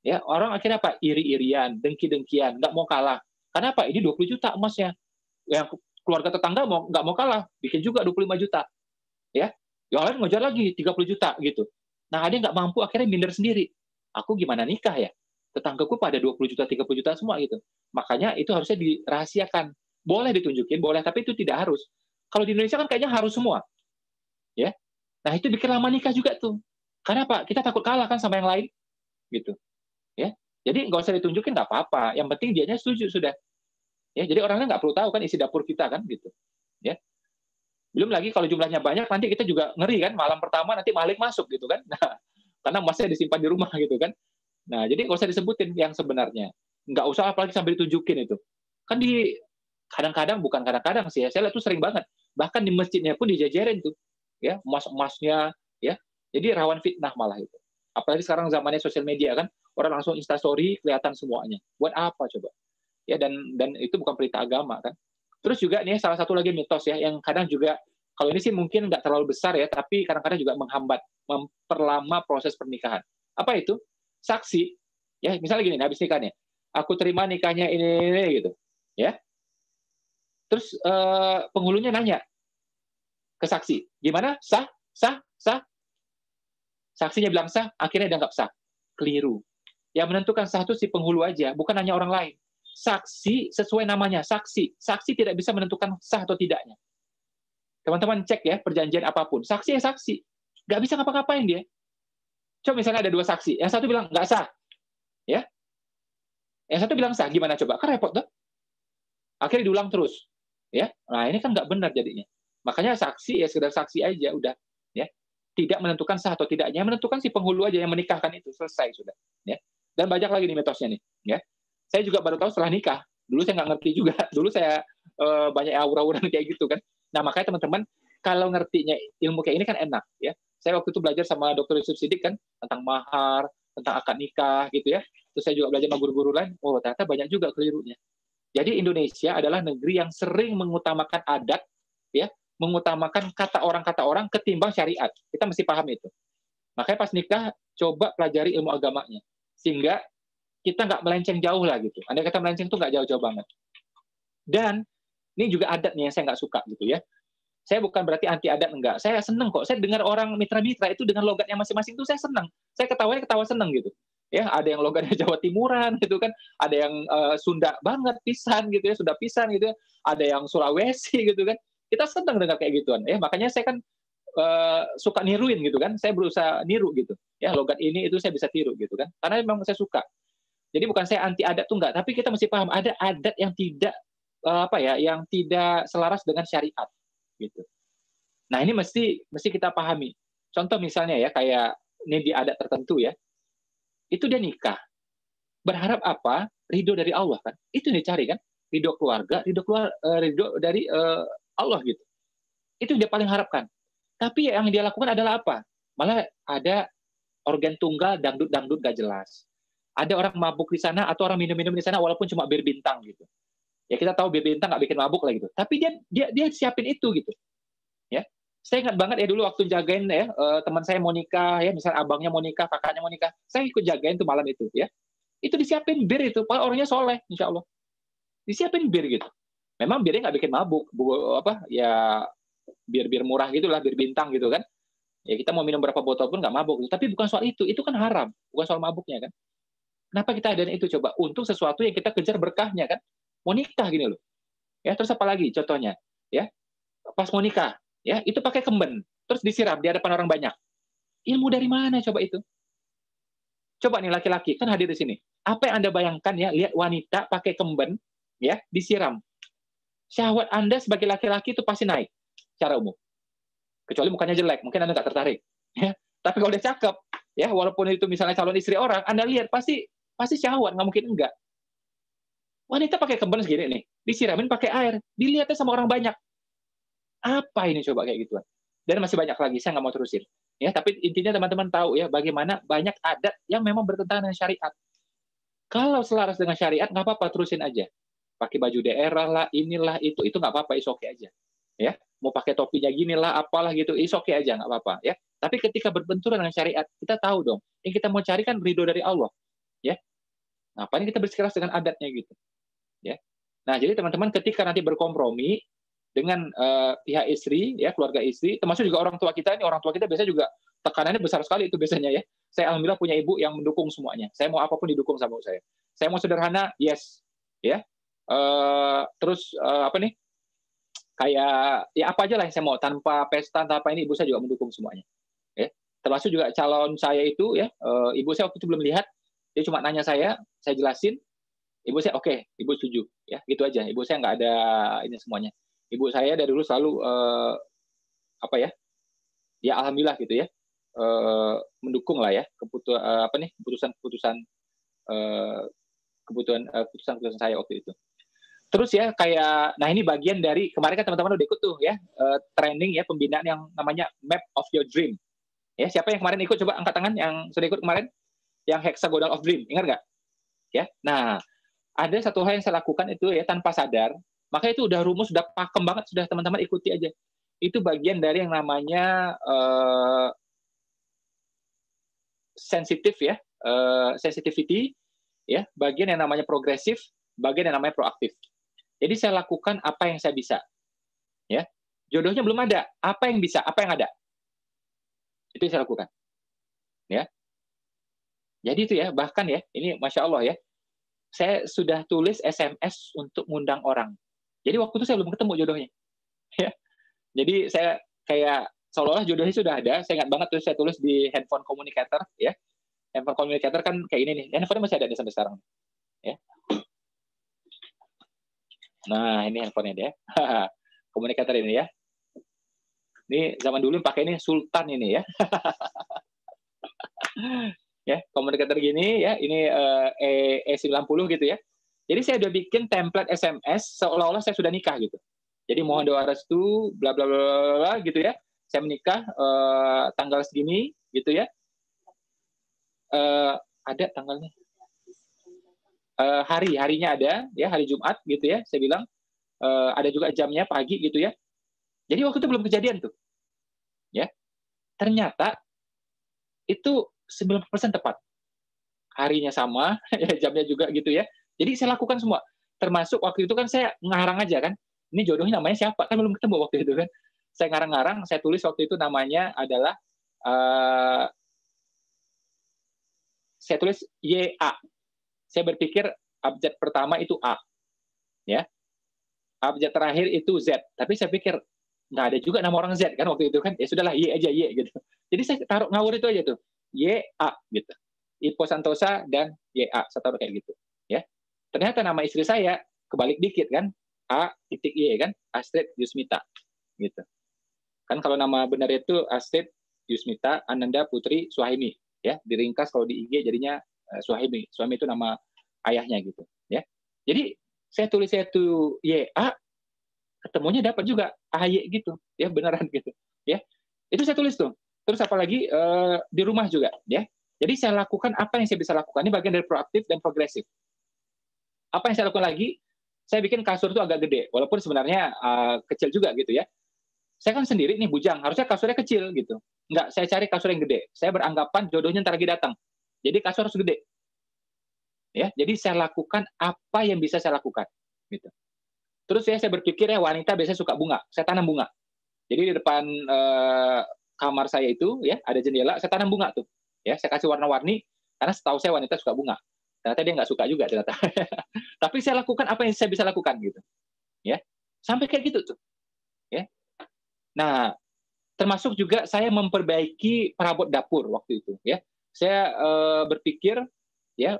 Ya, orang akhirnya apa? Iri-irian, dengki-dengkian, nggak mau kalah. Karena apa? Ini 20 juta emasnya. Yang keluarga tetangga nggak mau kalah, bikin juga 25 juta. Ya, yang lain ngejar lagi 30 juta gitu. Nah, ada yang nggak mampu akhirnya minder sendiri. Aku gimana nikah ya? Tetanggaku pada 20 juta, 30 juta semua gitu. Makanya itu harusnya dirahasiakan. Boleh ditunjukin, boleh, tapi itu tidak harus. Kalau di Indonesia kan kayaknya harus semua. Ya. Nah, itu bikin lama nikah juga tuh. Karena apa? Kita takut kalah kan sama yang lain. Gitu. Ya. Jadi nggak usah ditunjukin nggak apa-apa. Yang penting dianya setuju sudah. Ya, jadi orangnya nggak perlu tahu kan isi dapur kita kan gitu. Ya. Belum lagi kalau jumlahnya banyak, nanti kita juga ngeri kan, malam pertama nanti maling masuk gitu kan. Nah, karena emasnya disimpan di rumah gitu kan. Nah, jadi nggak usah disebutin yang sebenarnya. Nggak usah apalagi sambil ditunjukin itu. Kan kadang-kadang, bukan kadang-kadang sih ya, saya lihat tuh sering banget. Bahkan di masjidnya pun dijajarin tuh. Ya, emas-emasnya, ya. Jadi rawan fitnah malah itu. Apalagi sekarang zamannya sosial media kan, orang langsung instastory, kelihatan semuanya. Buat apa coba? Ya, dan itu bukan perintah agama kan. Terus juga nih salah satu lagi mitos ya yang kadang juga Kalau ini sih mungkin nggak terlalu besar ya, tapi kadang-kadang juga menghambat, memperlama proses pernikahan. Apa itu? Saksi. Ya, misalnya gini, habis nikah nih, aku terima nikahnya ini gitu. Ya. Terus penghulunya nanya ke saksi, gimana? Sah? Sah? Sah? Saksinya bilang sah, akhirnya dianggap sah. Keliru. Yang menentukan sah itu si penghulu aja, bukan hanya orang lain. Saksi sesuai namanya, saksi. Saksi tidak bisa menentukan sah atau tidaknya. Teman-teman cek ya, perjanjian apapun. Saksi ya saksi. Nggak bisa ngapa-ngapain dia. Coba misalnya ada dua saksi, yang satu bilang nggak sah, ya. Yang satu bilang sah, gimana coba? Kan repot tuh. Akhirnya diulang terus, ya. Nah ini kan nggak benar jadinya. Makanya saksi ya sekedar saksi aja, udah, ya. Tidak menentukan sah atau tidaknya, menentukan si penghulu aja yang menikahkan itu, selesai sudah, ya. Dan banyak lagi nih mitosnya nih, ya. Saya juga baru tahu setelah nikah. Dulu saya nggak ngerti juga. Dulu saya banyak aura-auran kayak gitu kan. Nah makanya teman-teman kalau ngertinya ilmu kayak ini kan enak, ya. Saya waktu itu belajar sama Dr. Yusuf Siddiq kan tentang mahar, tentang akad nikah gitu ya. Terus saya juga belajar sama guru-guru lain. Oh ternyata banyak juga kelirunya. Jadi Indonesia adalah negeri yang sering mengutamakan adat, ya, mengutamakan kata orang ketimbang syariat. Kita mesti paham itu. Makanya pas nikah coba pelajari ilmu agamanya, sehingga kita nggak melenceng jauh lah gitu. Andai kata melenceng tuh nggak jauh-jauh banget. Dan ini juga adat nih yang saya nggak suka gitu ya. Saya bukan berarti anti adat, enggak. Saya seneng kok. Saya dengar orang mitra-mitra itu dengan logatnya masing-masing itu saya seneng. Saya ketawanya ketawa seneng gitu. Ya, ada yang logatnya Jawa Timuran gitu kan, ada yang Sunda banget pisan gitu ya, Sunda pisan gitu ya, ada yang Sulawesi gitu kan. Kita seneng dengar kayak gituan. Ya, makanya saya kan suka niruin gitu kan. Saya berusaha niru gitu. Ya, logat ini itu saya bisa tiru gitu kan. Karena memang saya suka. Jadi bukan saya anti adat tuh enggak, tapi kita mesti paham ada adat yang tidak yang tidak selaras dengan syariat gitu. Nah, ini mesti kita pahami. Contoh misalnya ya kayak ini di adat tertentu ya. Itu dia nikah. Berharap apa? Ridho dari Allah kan. Itu yang dicari kan. Ridho keluarga, ridho dari Allah gitu. Itu yang dia paling harapkan. Tapi yang dia lakukan adalah apa? Malah ada organ tunggal dangdut-dangdut gak jelas. Ada orang mabuk di sana atau orang minum-minum di sana walaupun cuma bir bintang gitu. Ya kita tahu bir bintang nggak bikin mabuk lah gitu. Tapi dia siapin itu gitu. Ya. Saya ingat banget ya dulu waktu jagain ya teman saya mau nikah ya, misal abangnya mau nikah, kakaknya mau nikah, saya ikut jagain tuh malam itu ya. Itu disiapin bir itu, orangnya soleh, insya Allah. Disiapin bir gitu. Memang birnya nggak bikin mabuk, ya bir-bir murah gitulah, bir bintang gitu kan. Ya kita mau minum berapa botol pun nggak mabuk. Tapi bukan soal itu kan haram, bukan soal mabuknya kan. Kenapa kita adain itu coba? Untuk sesuatu yang kita kejar berkahnya kan. Mau nikah gini loh. Ya, terus apa lagi contohnya? Ya, pas mau nikah, ya, itu pakai kemben, terus disiram di hadapan orang banyak. Ilmu dari mana coba itu? Coba nih laki-laki, kan hadir di sini. Apa yang Anda bayangkan ya, lihat wanita pakai kemben, ya, disiram. Syahwat Anda sebagai laki-laki itu pasti naik secara umum. Kecuali mukanya jelek, mungkin Anda nggak tertarik. Ya. Tapi kalau dia cakep, ya, walaupun itu misalnya calon istri orang, Anda lihat pasti syahwat, nggak mungkin enggak. Wanita pakai kemben segini nih, disiramin pakai air, dilihatnya sama orang banyak. Apa ini coba kayak gituan? Dan masih banyak lagi, saya nggak mau terusin. Ya, tapi intinya teman-teman tahu ya bagaimana banyak adat yang memang bertentangan dengan syariat. Kalau selaras dengan syariat nggak apa-apa, terusin aja. Pakai baju daerah lah, inilah itu nggak apa-apa, is oke aja. Ya, mau pakai topinya gini lah, apalah gitu, is oke aja, nggak apa-apa. Ya, tapi ketika berbenturan dengan syariat, kita tahu dong, yang kita mau cari kan ridho dari Allah. Ya, ngapain kita bersikeras dengan adatnya gitu. Ya, nah jadi teman-teman ketika nanti berkompromi dengan pihak istri, ya keluarga istri, termasuk juga orang tua kita. Ini orang tua kita biasanya juga tekanannya besar sekali itu biasanya ya. Saya alhamdulillah punya ibu yang mendukung semuanya. Saya mau apapun didukung sama saya. Saya mau sederhana, yes, ya. Terus apa nih? Kayak ya apa aja lah yang saya mau, tanpa pesta, tanpa ini ibu saya juga mendukung semuanya. Ya. Termasuk juga calon saya itu ya, ibu saya waktu itu belum lihat, dia cuma nanya saya jelasin, ibu saya oke, ibu setuju, ya gitu aja. Ibu saya nggak ada ini semuanya. Ibu saya dari dulu selalu ya alhamdulillah gitu ya, mendukung lah ya keputusan keputusan saya waktu itu. Terus ya kayak, nah ini bagian dari kemarin kan teman-teman udah ikut tuh ya training ya pembinaan yang namanya Map of Your Dream. Ya siapa yang kemarin ikut, coba angkat tangan yang sudah ikut kemarin, yang Hexagonal of Dream, ingat nggak? Ya, nah ada satu hal yang saya lakukan itu ya tanpa sadar, maka itu udah rumus, udah pakem banget, sudah teman-teman ikuti aja. itu bagian dari yang namanya sensitif ya, sensitivity ya, bagian yang namanya progresif, bagian yang namanya proaktif. Jadi saya lakukan apa yang saya bisa, ya. Jodohnya belum ada, apa yang bisa, apa yang ada, itu yang saya lakukan, ya. Jadi itu ya, bahkan ya, ini masya Allah ya, saya sudah tulis SMS untuk ngundang orang. Jadi waktu itu saya belum ketemu jodohnya, ya. Jadi saya kayak seolah-olah jodohnya sudah ada. Saya ingat banget tuh saya tulis di handphone communicator, ya. Handphone communicator kan kayak ini nih, handphone masih ada sampai sekarang, ya. Nah ini handphonenya dia, communicator ini ya. Ini zaman dulu pakai ini Sultan ini ya. Ya, komunikator gini ya, ini E90 gitu ya. Jadi saya udah bikin template SMS seolah-olah saya sudah nikah gitu. Jadi mohon doa restu, bla bla bla bla gitu ya. Saya menikah tanggal segini gitu ya. Ada tanggalnya. Harinya ada ya, hari Jumat gitu ya. Saya bilang ada juga jamnya pagi gitu ya. Jadi waktu itu belum kejadian tuh. Ya. Ternyata itu 90% tepat. Harinya sama, jamnya juga gitu ya. Jadi saya lakukan semua. Termasuk waktu itu kan saya ngarang aja kan. Ini jodohnya namanya siapa? Kan belum ketemu waktu itu kan. Saya ngarang-ngarang, saya tulis waktu itu namanya adalah saya tulis YA. Saya berpikir abjad pertama itu A. Ya. Abjad terakhir itu Z. Tapi saya pikir nggak ada juga nama orang Z kan waktu itu kan. Ya sudahlah Y aja Y gitu. Jadi saya taruh ngawur itu aja tuh. YA gitu. Ipo Santosa dan YA, saya taruh kayak gitu, ya. Ternyata nama istri saya kebalik dikit kan, A titik Y kan, Astrid Yusmita, gitu. Kan kalau nama benar itu Astrid Yusmita Ananda Putri Suhaimi, ya. Diringkas kalau di IG jadinya Suhaimi. Suhaimi itu nama ayahnya gitu, ya. Jadi saya tulis itu YA, ketemunya dapat juga AY gitu, ya beneran gitu, ya. Itu saya tulis tuh. Terus apalagi di rumah juga, ya. Jadi saya lakukan apa yang saya bisa lakukan. Ini bagian dari proaktif dan progresif. Apa yang saya lakukan lagi? Saya bikin kasur itu agak gede, walaupun sebenarnya kecil juga gitu ya. Saya kan sendiri nih bujang, harusnya kasurnya kecil gitu. Enggak, saya cari kasur yang gede. Saya beranggapan jodohnya ntar lagi datang. Jadi kasur harus gede. Ya, jadi saya lakukan apa yang bisa saya lakukan. Gitu. Terus ya saya berpikir ya wanita biasanya suka bunga. Saya tanam bunga. Jadi di depan kamar saya itu ya ada jendela, saya tanam bunga tuh. Ya, saya kasih warna-warni karena setahu saya wanita suka bunga. Ternyata dia nggak suka juga ternyata. Tapi saya lakukan apa yang saya bisa lakukan gitu. Ya. Sampai kayak gitu tuh. Ya. Nah, termasuk juga saya memperbaiki perabot dapur waktu itu ya. Saya berpikir ya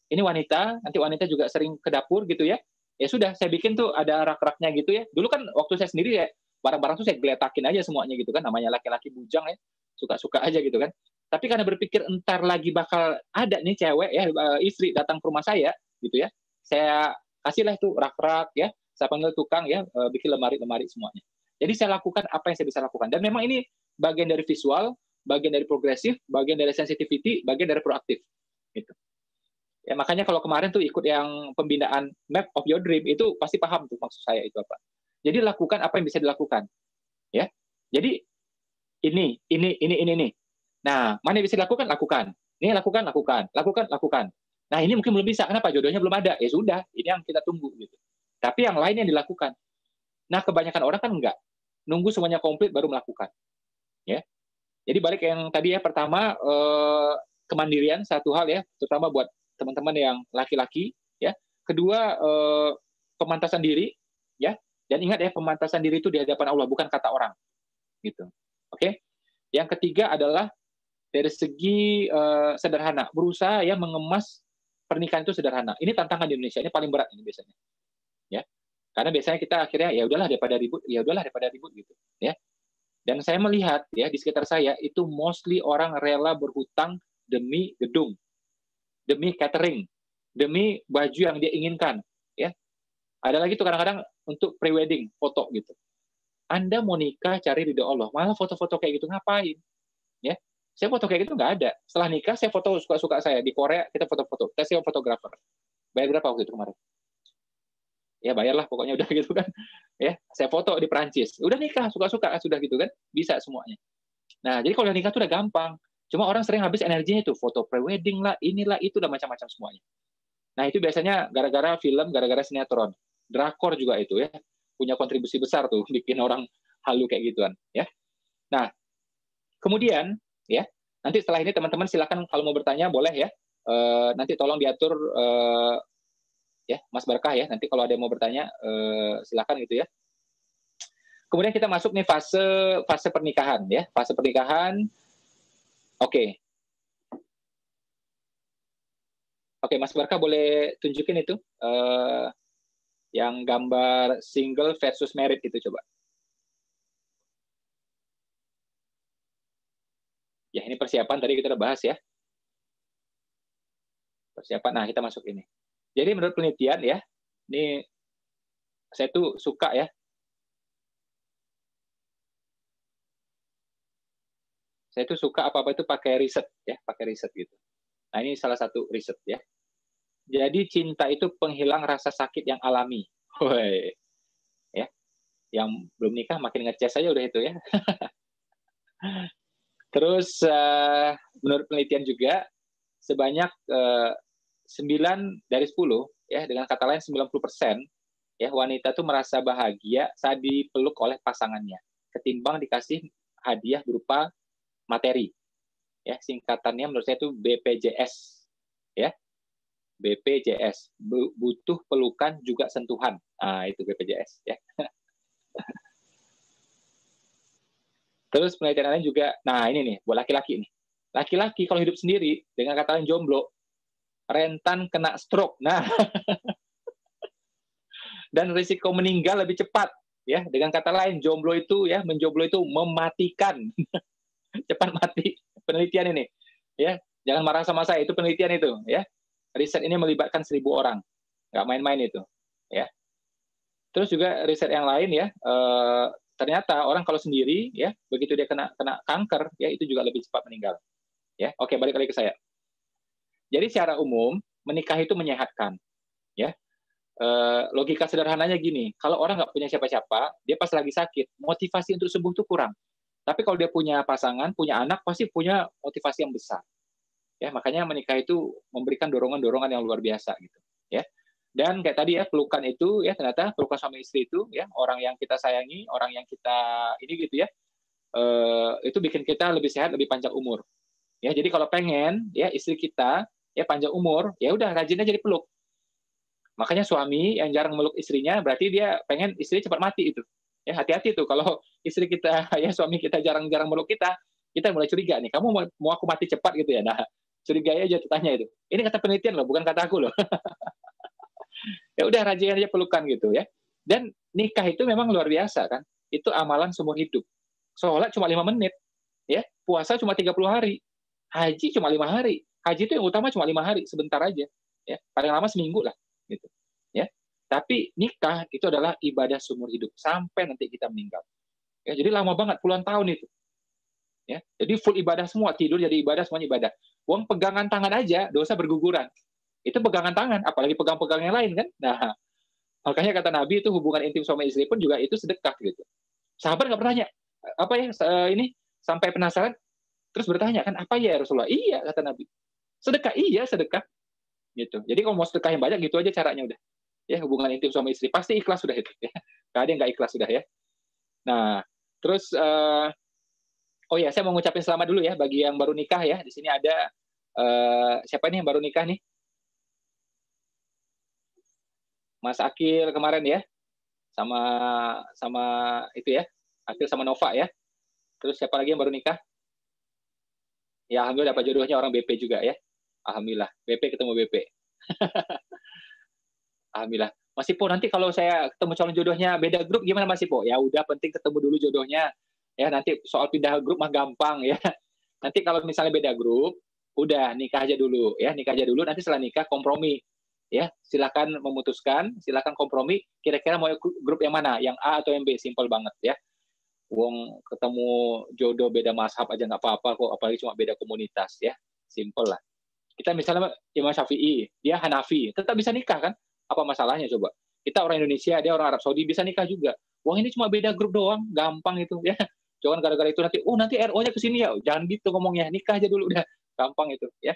ini wanita, nanti wanita juga sering ke dapur gitu ya. Ya sudah, saya bikin tuh ada rak-raknya gitu ya. Dulu kan waktu saya sendiri ya barang-barang tuh saya geletakin aja semuanya gitu kan, namanya laki-laki bujang ya, suka-suka aja gitu kan. Tapi karena berpikir entar lagi bakal ada nih cewek ya, istri datang ke rumah saya gitu ya, saya kasihlah itu rak-rak ya, saya panggil tukang ya, bikin lemari-lemari semuanya. Jadi saya lakukan apa yang saya bisa lakukan. Dan memang ini bagian dari visual, bagian dari progresif, bagian dari sensitivity, bagian dari proaktif. Gitu. Ya makanya kalau kemarin tuh ikut yang pembinaan Map of Your Dream itu pasti paham tuh maksud saya itu apa. Jadi lakukan apa yang bisa dilakukan, ya. Jadi ini. Nah, mana yang bisa dilakukan? Lakukan. Ini lakukan. Nah, ini mungkin belum bisa. Kenapa? Jodohnya belum ada. Ya sudah, ini yang kita tunggu gitu. Tapi yang lain yang dilakukan. Nah, kebanyakan orang kan enggak. Nunggu semuanya komplit baru melakukan. Ya. Jadi balik yang tadi ya, pertama kemandirian satu hal ya, terutama buat teman-teman yang laki-laki ya. Kedua pemantasan diri ya. Dan ingat ya, pemantasan diri itu di hadapan Allah, bukan kata orang. Gitu. Oke. Yang ketiga adalah dari segi sederhana, berusaha ya mengemas pernikahan itu sederhana. Ini tantangan di Indonesia, ini paling berat ini biasanya. Ya. Karena biasanya kita akhirnya ya udahlah daripada ribut gitu, ya. Dan saya melihat ya di sekitar saya itu mostly orang rela berhutang demi gedung, demi catering, demi baju yang dia inginkan, ya. Ada lagi tuh kadang-kadang untuk pre-wedding foto gitu. Anda mau nikah cari ridho Allah, malah foto-foto kayak gitu ngapain? Ya, saya foto kayak gitu nggak ada. Setelah nikah saya foto suka-suka saya di Korea, kita foto-foto. Kita sewa fotografer. Bayar berapa waktu itu kemarin? ya bayarlah pokoknya udah gitu kan. Ya, saya foto di Perancis, udah nikah, suka-suka sudah gitu kan, bisa semuanya. Nah, jadi kalau udah nikah tuh udah gampang. Cuma orang sering habis energinya itu foto pre-wedding lah, inilah itu udah macam-macam semuanya. Nah, itu biasanya gara-gara film, gara-gara sinetron. Drakor juga itu ya, punya kontribusi besar tuh bikin orang halu kayak gituan ya. Nah, kemudian ya, nanti setelah ini teman-teman silakan kalau mau bertanya boleh ya. Nanti tolong diatur ya Mas Barkah ya. Nanti kalau ada yang mau bertanya silakan gitu ya. Kemudian kita masuk nih fase pernikahan ya. Fase pernikahan. Oke. Oke, Mas Barkah boleh tunjukin itu yang gambar single versus married itu coba. Ya, ini persiapan tadi kita udah bahas ya. Persiapan. Nah, kita masuk ini. Jadi menurut penelitian ya, ini saya tuh suka ya. Saya tuh suka apa-apa itu pakai riset ya, pakai riset gitu. Nah, ini salah satu riset ya. Jadi cinta itu penghilang rasa sakit yang alami. Woi. Ya. Yang belum nikah makin ngeces aja udah itu ya. Terus menurut penelitian juga sebanyak 9 dari 10 ya, dengan kata lain 90% ya wanita tuh merasa bahagia saat dipeluk oleh pasangannya ketimbang dikasih hadiah berupa materi. Ya, singkatannya menurut saya itu BPJS ya. BPJS, butuh pelukan juga sentuhan. Nah, itu BPJS ya. Terus penelitian lain juga, nah ini nih, buat laki-laki nih. Laki-laki kalau hidup sendiri, dengan kata lain jomblo, rentan kena stroke. Nah, dan risiko meninggal lebih cepat. Ya, dengan kata lain, jomblo itu ya, menjomblo itu mematikan. Cepat mati. Penelitian ini. Ya, jangan marah sama saya, itu penelitian itu. Ya, riset ini melibatkan 1.000 orang. Nggak main-main itu. Ya. Terus juga riset yang lain ya, ternyata orang kalau sendiri ya begitu dia kena kanker ya itu juga lebih cepat meninggal ya. Oke, balik lagi ke saya. Jadi secara umum menikah itu menyehatkan ya. Logika sederhananya gini, kalau orang nggak punya siapa-siapa, dia pas lagi sakit motivasi untuk sembuh tuh kurang. Tapi kalau dia punya pasangan, punya anak, pasti punya motivasi yang besar ya. Makanya menikah itu memberikan dorongan-dorongan yang luar biasa gitu ya. Dan kayak tadi ya, pelukan itu ya, ternyata pelukan suami istri itu ya, orang yang kita sayangi, orang yang kita ini gitu ya, itu bikin kita lebih sehat, lebih panjang umur. Ya, jadi kalau pengen ya istri kita ya panjang umur, ya udah rajin aja dipeluk. Makanya suami yang jarang meluk istrinya berarti dia pengen istri cepat mati itu. Ya, hati-hati tuh kalau istri kita ya suami kita jarang-jarang meluk kita mulai curiga nih, kamu mau aku mati cepat gitu ya. Nah, curiga aja tanya itu. Ini kata penelitian loh, bukan kata aku loh. Ya udah rajin aja pelukan gitu ya. Dan nikah itu memang luar biasa kan. Itu amalan seumur hidup. Sholat cuma 5 menit, ya. Puasa cuma 30 hari. Haji cuma 5 hari. Haji itu yang utama cuma 5 hari, sebentar aja. Ya, paling lama seminggu lah gitu. Ya. Tapi nikah itu adalah ibadah seumur hidup sampai nanti kita meninggal. Ya, jadi lama banget, puluhan tahun itu. Ya. Jadi full ibadah semua, tidur jadi ibadah, semuanya ibadah. Uang pegangan tangan aja dosa berguguran. Itu pegangan tangan, apalagi pegang-pegang yang lain kan. Nah, makanya kata Nabi itu hubungan intim suami istri pun juga itu sedekah gitu. Sahabat nggak bertanya, apa ya ini sampai penasaran, terus bertanya kan apa ya Rasulullah? Iya kata Nabi, sedekah iya sedekah gitu. Jadi kalau mau sedekah yang banyak gitu aja caranya udah. Ya hubungan intim suami istri pasti ikhlas sudah itu. Ya. Gak ada yang nggak ikhlas sudah ya. Nah terus oh ya saya mau ngucapin selamat dulu ya bagi yang baru nikah ya. Di sini ada siapa nih yang baru nikah nih? Mas Akil kemarin ya, sama sama itu ya, Akil sama Nova ya. Terus siapa lagi yang baru nikah? Ya alhamdulillah dapat jodohnya orang BP juga ya. Alhamdulillah, BP ketemu BP. Alhamdulillah. Mas Ipo, nanti kalau saya ketemu calon jodohnya beda grup gimana Mas Ipo? Ya udah penting ketemu dulu jodohnya. Ya nanti soal pindah grup mah gampang ya. Nanti kalau misalnya beda grup, udah nikah aja dulu ya, nikah aja dulu nanti setelah nikah kompromi. Ya, silakan memutuskan, silakan kompromi kira-kira mau grup yang mana, yang A atau yang B, simple banget ya. Wong ketemu jodoh beda mazhab aja nggak apa-apa kok, apalagi cuma beda komunitas ya, simple lah. Kita misalnya Imam Syafi'i, dia Hanafi, tetap bisa nikah kan? Apa masalahnya coba? Kita orang Indonesia, dia orang Arab Saudi, bisa nikah juga. Wah, ini cuma beda grup doang, gampang itu ya. Jangan gara-gara itu nanti RO-nya ke sini ya. Jangan gitu ngomongnya, nikah aja dulu udah. Gampang itu ya.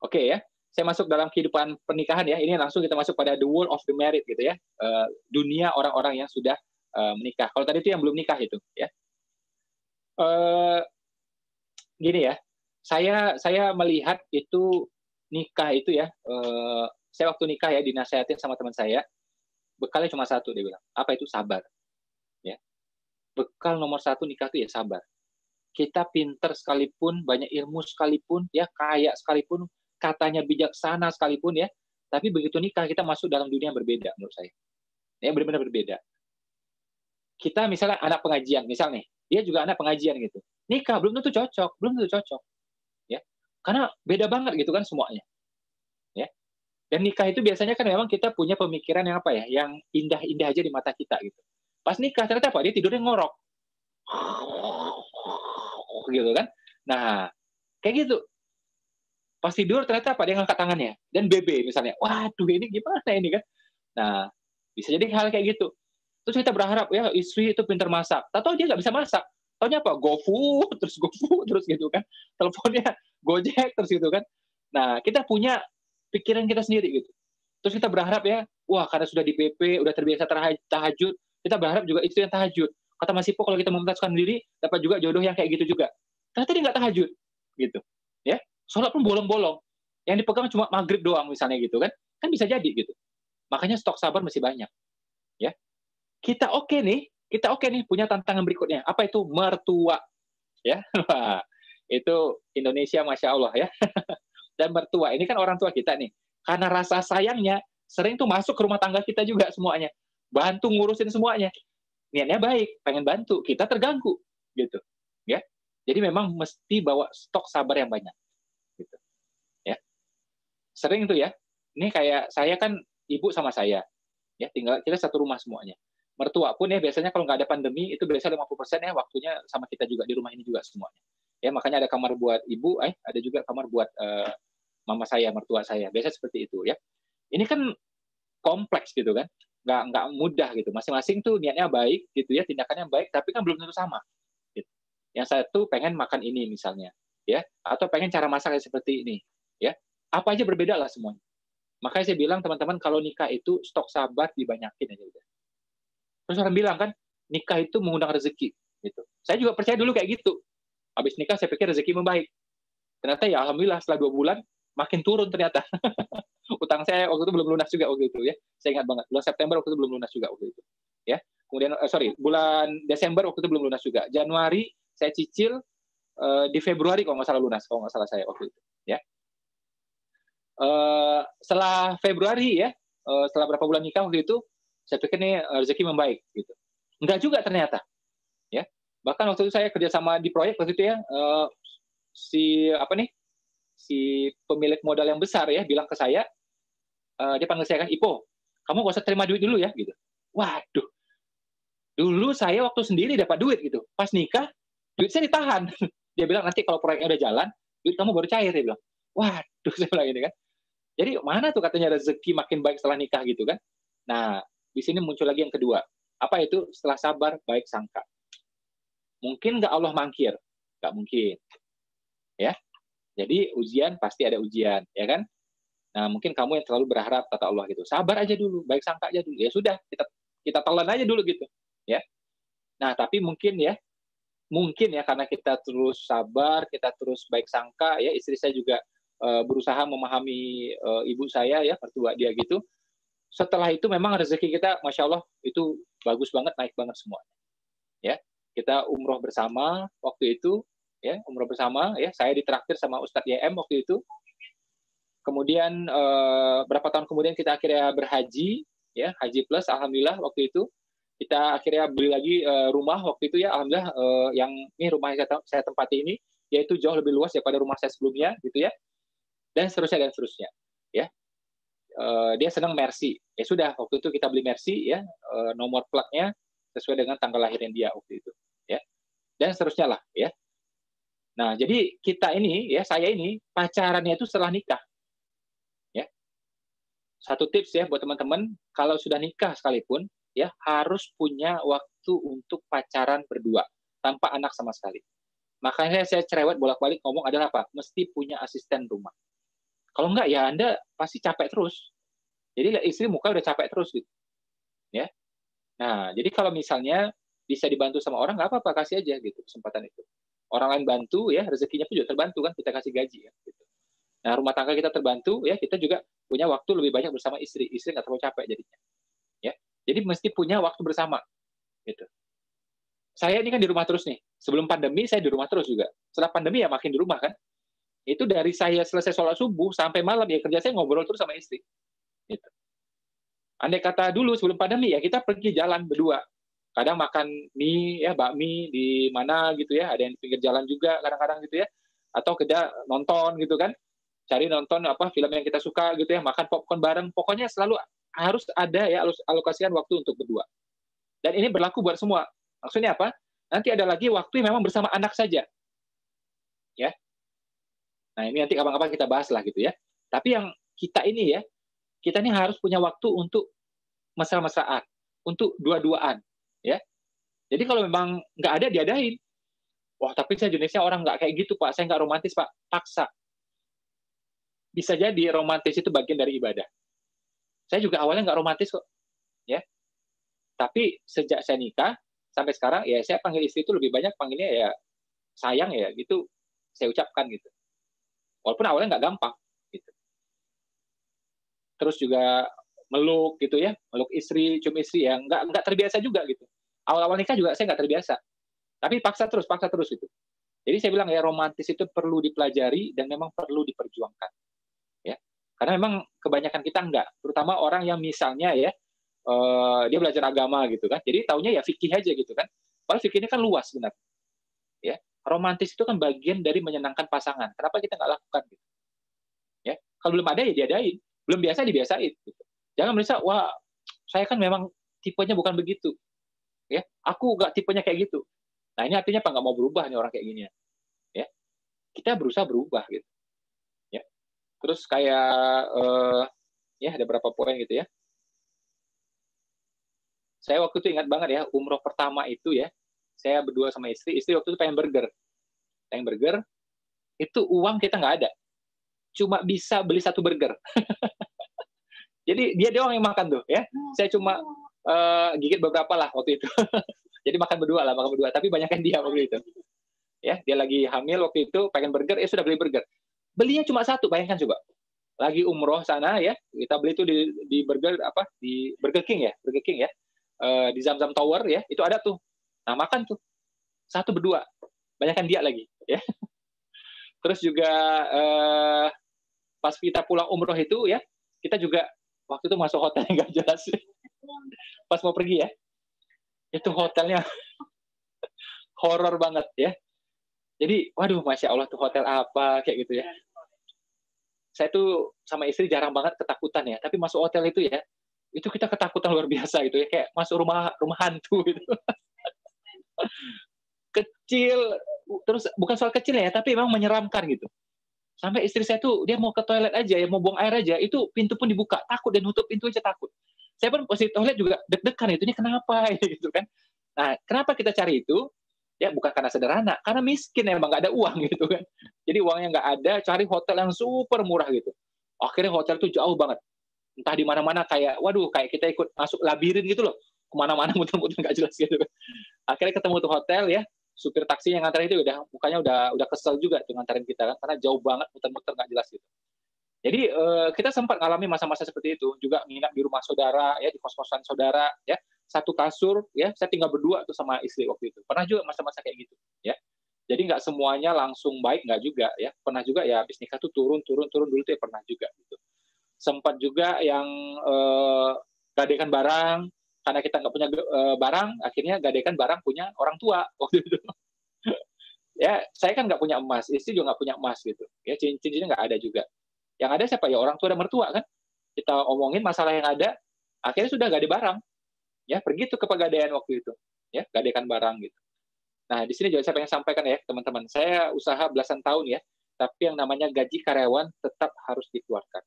Oke ya. Saya masuk dalam kehidupan pernikahan ya. Ini langsung kita masuk pada the world of the married gitu ya. Dunia orang-orang yang sudah menikah. Kalau tadi itu yang belum nikah itu ya. Gini ya. Saya melihat itu nikah itu ya. Saya waktu nikah ya dinasihatin sama teman saya. Bekalnya cuma satu, dia bilang. Apa itu? Sabar. Ya. Bekal nomor satu nikah itu ya sabar. Kita pinter sekalipun, banyak ilmu sekalipun, ya kaya sekalipun, katanya bijaksana sekalipun ya, tapi begitu nikah kita masuk dalam dunia yang berbeda menurut saya. Ya benar-benar berbeda. Kita misalnya anak pengajian, misal nih, dia juga anak pengajian gitu. Nikah belum tentu cocok, belum tentu cocok. Ya. Karena beda banget gitu kan semuanya. Ya. Dan nikah itu biasanya kan memang kita punya pemikiran yang apa ya, yang indah-indah aja di mata kita gitu. Pas nikah ternyata apa? Dia tidurnya ngorok. Gitu kan. Nah, kayak gitu. Pas tidur ternyata apa? Dia ngangkat tangannya. Dan BB misalnya. Waduh, ini gimana ini kan? Nah, bisa jadi hal kayak gitu. Terus kita berharap ya istri itu pintar masak. Tahu dia nggak bisa masak. Taunya apa? GoFood, terus gitu kan. Teleponnya Gojek, terus gitu kan. Nah, kita punya pikiran kita sendiri gitu. Terus kita berharap ya, wah karena sudah di PP, udah terbiasa tahajud, kita berharap juga istri yang tahajud. Kata Mas Ipo, kalau kita memutuskan diri, dapat juga jodoh yang kayak gitu juga. Ternyata dia nggak tahajud, gitu. Ya, sholat pun bolong-bolong. Yang dipegang cuma maghrib doang misalnya gitu kan. Kan bisa jadi gitu. Makanya stok sabar masih banyak. Ya, kita oke nih punya tantangan berikutnya. Apa itu? Mertua. Ya, itu Indonesia Masya Allah ya. Dan mertua, ini kan orang tua kita nih. Karena rasa sayangnya, sering tuh masuk ke rumah tangga kita juga semuanya. Bantu ngurusin semuanya. Niatnya baik, pengen bantu, kita terganggu. Gitu. Ya. Jadi memang mesti bawa stok sabar yang banyak. Gitu. Ya. Sering tuh ya. Ini kayak saya kan ibu sama saya. Ya, tinggal kita satu rumah semuanya. Mertua pun ya biasanya kalau nggak ada pandemi itu biasanya 50% ya waktunya sama kita juga di rumah ini juga semuanya. Ya, makanya ada kamar buat ibu, ada juga kamar buat mama saya, mertua saya. Biasa seperti itu ya. Ini kan kompleks gitu kan. Nggak mudah gitu. Masing-masing tuh niatnya baik gitu ya, tindakannya baik, tapi kan belum tentu sama. Gitu. Yang satu pengen makan ini misalnya, ya, atau pengen cara masaknya seperti ini, ya. Apa aja berbeda lah semuanya. Makanya saya bilang teman-teman kalau nikah itu stok sabar dibanyakin aja udah. Terus orang bilang kan nikah itu mengundang rezeki gitu. Saya juga percaya dulu kayak gitu. Habis nikah saya pikir rezeki membaik. Ternyata ya alhamdulillah setelah 2 bulan makin turun ternyata. Utang saya waktu itu belum lunas juga waktu itu ya. Saya ingat banget. Bulan September waktu itu belum lunas juga waktu itu. Ya. Kemudian bulan Desember waktu itu belum lunas juga. Januari saya cicil di Februari kalau nggak salah lunas, kalau nggak salah saya waktu itu. Ya. Setelah Februari ya, setelah berapa bulan nikah waktu itu, saya pikir nih rezeki membaik gitu. Enggak juga ternyata. Ya. Bahkan waktu itu saya kerjasama di proyek waktu itu ya, si pemilik modal yang besar ya bilang ke saya, dia panggil saya kan, Ipo, kamu gak usah terima duit dulu ya gitu. Waduh, dulu saya waktu sendiri dapat duit gitu, pas nikah duit saya ditahan. Dia bilang nanti kalau proyeknya udah jalan, duit kamu baru cair, dia bilang. Waduh, saya bilang ini kan. Jadi mana tuh katanya rezeki makin baik setelah nikah gitu kan. Nah, di sini muncul lagi yang kedua. Apa itu? Setelah sabar, baik sangka. Mungkin nggak Allah mangkir? Nggak mungkin. Ya, jadi ujian pasti ada ujian, ya kan? Nah, mungkin kamu yang terlalu berharap kata Allah gitu. Sabar aja dulu, baik sangka aja dulu. Ya sudah, kita telan aja dulu gitu, ya. Nah, tapi mungkin ya karena kita terus sabar, kita terus baik sangka ya, istri saya juga berusaha memahami ibu saya ya, mertua dia gitu. Setelah itu memang rezeki kita Masya Allah itu bagus banget, naik banget semua. Ya, kita umroh bersama waktu itu, ya, umroh bersama ya, saya ditraktir sama Ustadz YM waktu itu. Kemudian berapa tahun kemudian kita akhirnya berhaji, ya, haji plus, alhamdulillah waktu itu kita akhirnya beli lagi rumah waktu itu ya, alhamdulillah yang ini rumah yang saya tempati ini, yaitu jauh lebih luas daripada rumah saya sebelumnya, gitu ya, dan seterusnya, ya. Dia senang Mercy, ya sudah waktu itu kita beli Mercy, ya, nomor platnya sesuai dengan tanggal lahirnya dia waktu itu, ya, dan seterusnya lah, ya. Nah, jadi kita ini, ya, saya ini pacarannya itu setelah nikah. Ya. satu tips ya buat teman-teman, kalau sudah nikah sekalipun, ya harus punya waktu untuk pacaran berdua, tanpa anak sama sekali. Makanya saya cerewet bolak-balik ngomong adalah apa? Mesti punya asisten rumah. Kalau enggak, ya Anda pasti capek terus. Jadi istri muka udah capek terus gitu. Ya. Nah, jadi kalau misalnya bisa dibantu sama orang, nggak apa-apa, kasih aja gitu kesempatan itu. Orang lain bantu, ya rezekinya pun juga terbantu kan, kita kasih gaji ya. Gitu. Nah, rumah tangga kita terbantu, ya kita juga punya waktu lebih banyak bersama istri. Istri nggak terlalu capek jadinya. Ya, jadi mesti punya waktu bersama. Gitu. Saya ini kan di rumah terus nih. Sebelum pandemi saya di rumah terus juga. Setelah pandemi ya makin di rumah kan. Itu dari saya selesai sholat subuh sampai malam ya kerja saya ngobrol terus sama istri. Gitu. Andai kata dulu sebelum pandemi ya kita pergi jalan berdua. Kadang makan mie ya bakmi di mana gitu ya, ada yang di pinggir jalan juga kadang-kadang gitu ya. Atau kita nonton gitu kan. Cari nonton apa film yang kita suka gitu ya, makan popcorn bareng. Pokoknya selalu harus ada ya alokasikan waktu untuk berdua. Dan ini berlaku buat semua. Maksudnya apa? Nanti ada lagi waktu yang memang bersama anak saja. Ya. Nah, ini nanti kapan-kapan kita bahas lah gitu ya. Tapi yang kita ini ya, kita ini harus punya waktu untuk mesra-mesraan, untuk dua-duaan, ya. Jadi kalau memang nggak ada, diadain. Wah, tapi saya jenisnya orang nggak kayak gitu, Pak. Saya nggak romantis, Pak. Paksa. Bisa jadi romantis itu bagian dari ibadah. Saya juga awalnya nggak romantis kok, ya. Tapi sejak saya nikah, sampai sekarang, ya saya panggil istri itu lebih banyak panggilnya ya sayang ya, gitu. Saya ucapkan gitu. Walaupun awalnya nggak gampang, gitu. Terus juga meluk gitu ya, meluk istri, cium istri ya, nggak terbiasa juga gitu. Awal-awal nikah juga saya nggak terbiasa, tapi paksa terus gitu. Jadi saya bilang ya romantis itu perlu dipelajari dan memang perlu diperjuangkan, ya. Karena memang kebanyakan kita enggak, terutama orang yang misalnya ya dia belajar agama gitu kan, jadi taunya ya fikih aja gitu kan. Padahal fikih ini kan luas sebenarnya, ya. Romantis itu kan bagian dari menyenangkan pasangan. Kenapa kita nggak lakukan gitu? Ya, kalau belum ada ya diadain, belum biasa dibiasain. Gitu. Jangan merasa wah saya kan memang tipenya bukan begitu, ya. Aku nggak tipenya kayak gitu. Nah ini artinya apa nggak mau berubah nih orang kayak gini ya. Kita berusaha berubah gitu, ya. Terus kayak ya ada berapa poin gitu ya. Saya waktu itu ingat banget ya umroh pertama itu ya. Saya berdua sama istri waktu itu pengen burger, itu uang kita nggak ada, cuma bisa beli satu burger. Jadi dia doang yang makan tuh ya. Saya cuma gigit beberapa lah waktu itu. Jadi makan berdua, tapi banyakkan dia waktu itu. Ya, dia lagi hamil waktu itu, pengen burger, sudah beli burger. Belinya cuma satu, bayangkan coba. Lagi umroh sana ya, kita beli itu di burger apa? Di Burger King ya. Di Zamzam Tower ya, itu ada tuh. Nah, makan tuh. Satu berdua. Banyakkan dia lagi ya. Terus juga pas kita pulang umroh itu ya, kita juga waktu itu masuk hotel yang nggak jelas. Pas mau pergi ya, itu hotelnya horor banget ya. Jadi, waduh, Masya Allah tuh hotel apa, kayak gitu ya. Saya tuh sama istri jarang banget ketakutan ya, tapi masuk hotel itu ya, itu kita ketakutan luar biasa gitu ya, kayak masuk rumah hantu gitu. Kecil, terus bukan soal kecil ya, tapi memang menyeramkan gitu. Sampai istri saya tuh, dia mau ke toilet aja, ya mau buang air aja, itu pintu pun dibuka, takut dan nutup pintu aja takut. Saya pun posisi toilet juga deg-degan itu, ini kenapa gitu kan. Nah, kenapa kita cari itu? Ya bukan karena sederhana, karena miskin emang nggak ada uang gitu kan. Jadi uangnya nggak ada, cari hotel yang super murah gitu. Akhirnya hotel tuh jauh banget, entah di mana-mana kayak, waduh, kayak kita ikut masuk labirin gitu loh, kemana-mana muter-muter nggak jelas gitu kan. Akhirnya ketemu tuh hotel ya, supir taksi yang nganterin itu mukanya udah kesel juga tuh nganterin kita kan, karena jauh banget muter-muter nggak jelas gitu. Jadi kita sempat ngalami masa-masa seperti itu, juga nginap di rumah saudara ya, di kos-kosan saudara ya, satu kasur ya, saya tinggal berdua tuh sama istri waktu itu. Pernah juga masa-masa kayak gitu ya. Jadi nggak semuanya langsung baik, nggak juga ya. Pernah juga ya habis nikah tuh turun dulu tuh ya pernah juga gitu. Sempat juga yang gadekan barang, karena kita nggak punya barang, akhirnya gadekan barang punya orang tua waktu itu. Ya saya kan nggak punya emas, istri juga nggak punya emas gitu. Ya cincinnya nggak ada juga. Yang ada siapa ya, orang tua dan mertua kan. Kita omongin masalah yang ada, akhirnya sudah gak ada barang. Ya, pergi tuh ke pegadaian waktu itu. Ya, gadekan barang gitu. Nah, di sini juga saya pengen sampaikan ya, teman-teman. Saya usaha belasan tahun ya, tapi yang namanya gaji karyawan tetap harus dikeluarkan.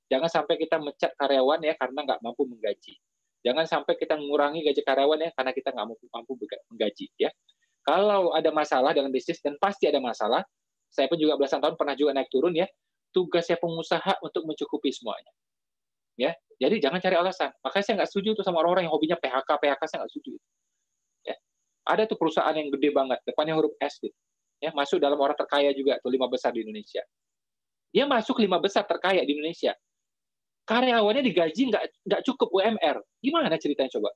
Jangan sampai kita mecat karyawan ya karena nggak mampu menggaji. Jangan sampai kita mengurangi gaji karyawan ya karena kita nggak mampu menggaji ya. Kalau ada masalah dengan bisnis, dan pasti ada masalah, saya pun juga belasan tahun pernah juga naik turun ya, tugasnya pengusaha untuk mencukupi semuanya. Ya, jadi jangan cari alasan. Makanya saya nggak setuju tuh sama orang-orang yang hobinya PHK, saya nggak setuju. Ya. Ada tuh perusahaan yang gede banget, depannya huruf S gitu. Ya, masuk dalam orang terkaya juga tuh 5 besar di Indonesia. Dia masuk 5 besar terkaya di Indonesia. Karyawannya digaji nggak cukup UMR. Gimana ceritanya coba?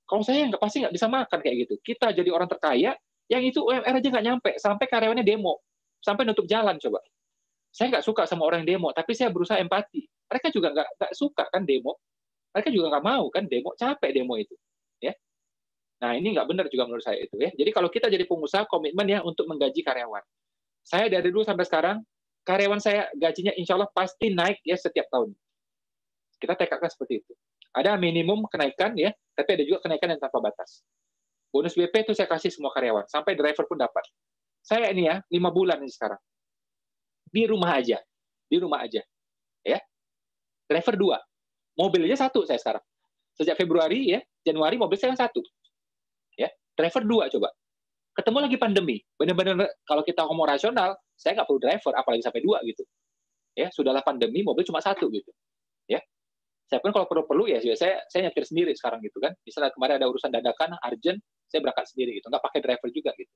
Kalau saya pasti nggak bisa makan kayak gitu. Kita jadi orang terkaya, yang itu UMR aja nggak nyampe, sampai karyawannya demo, sampai nutup jalan coba. Saya nggak suka sama orang demo, tapi saya berusaha empati. Mereka juga nggak suka kan demo. Mereka juga nggak mau kan demo, capek demo itu. Ya. Nah ini nggak benar juga menurut saya itu ya. Jadi kalau kita jadi pengusaha, komitmen ya untuk menggaji karyawan. Saya dari dulu sampai sekarang, karyawan saya gajinya insya Allah pasti naik ya setiap tahun. Kita tekadkan seperti itu. Ada minimum kenaikan ya, tapi ada juga kenaikan yang tanpa batas. Bonus BP itu saya kasih semua karyawan, sampai driver pun dapat. Saya ini ya, 5 bulan ini sekarang. Di rumah aja. Di rumah aja. Ya. Driver 2. Mobilnya 1 saya sekarang. Sejak Februari ya, Januari mobil saya 1. Ya. Driver 2 coba. Ketemu lagi pandemi. Benar-benar kalau kita ngomong rasional, saya nggak perlu driver, apalagi sampai 2 gitu. Ya, sudahlah pandemi, mobil cuma 1 gitu. Ya. Saya pun kalau perlu ya saya nyetir sendiri sekarang gitu kan. Misalnya kemarin ada urusan dadakan, urgent, saya berangkat sendiri gitu, nggak pakai driver juga gitu.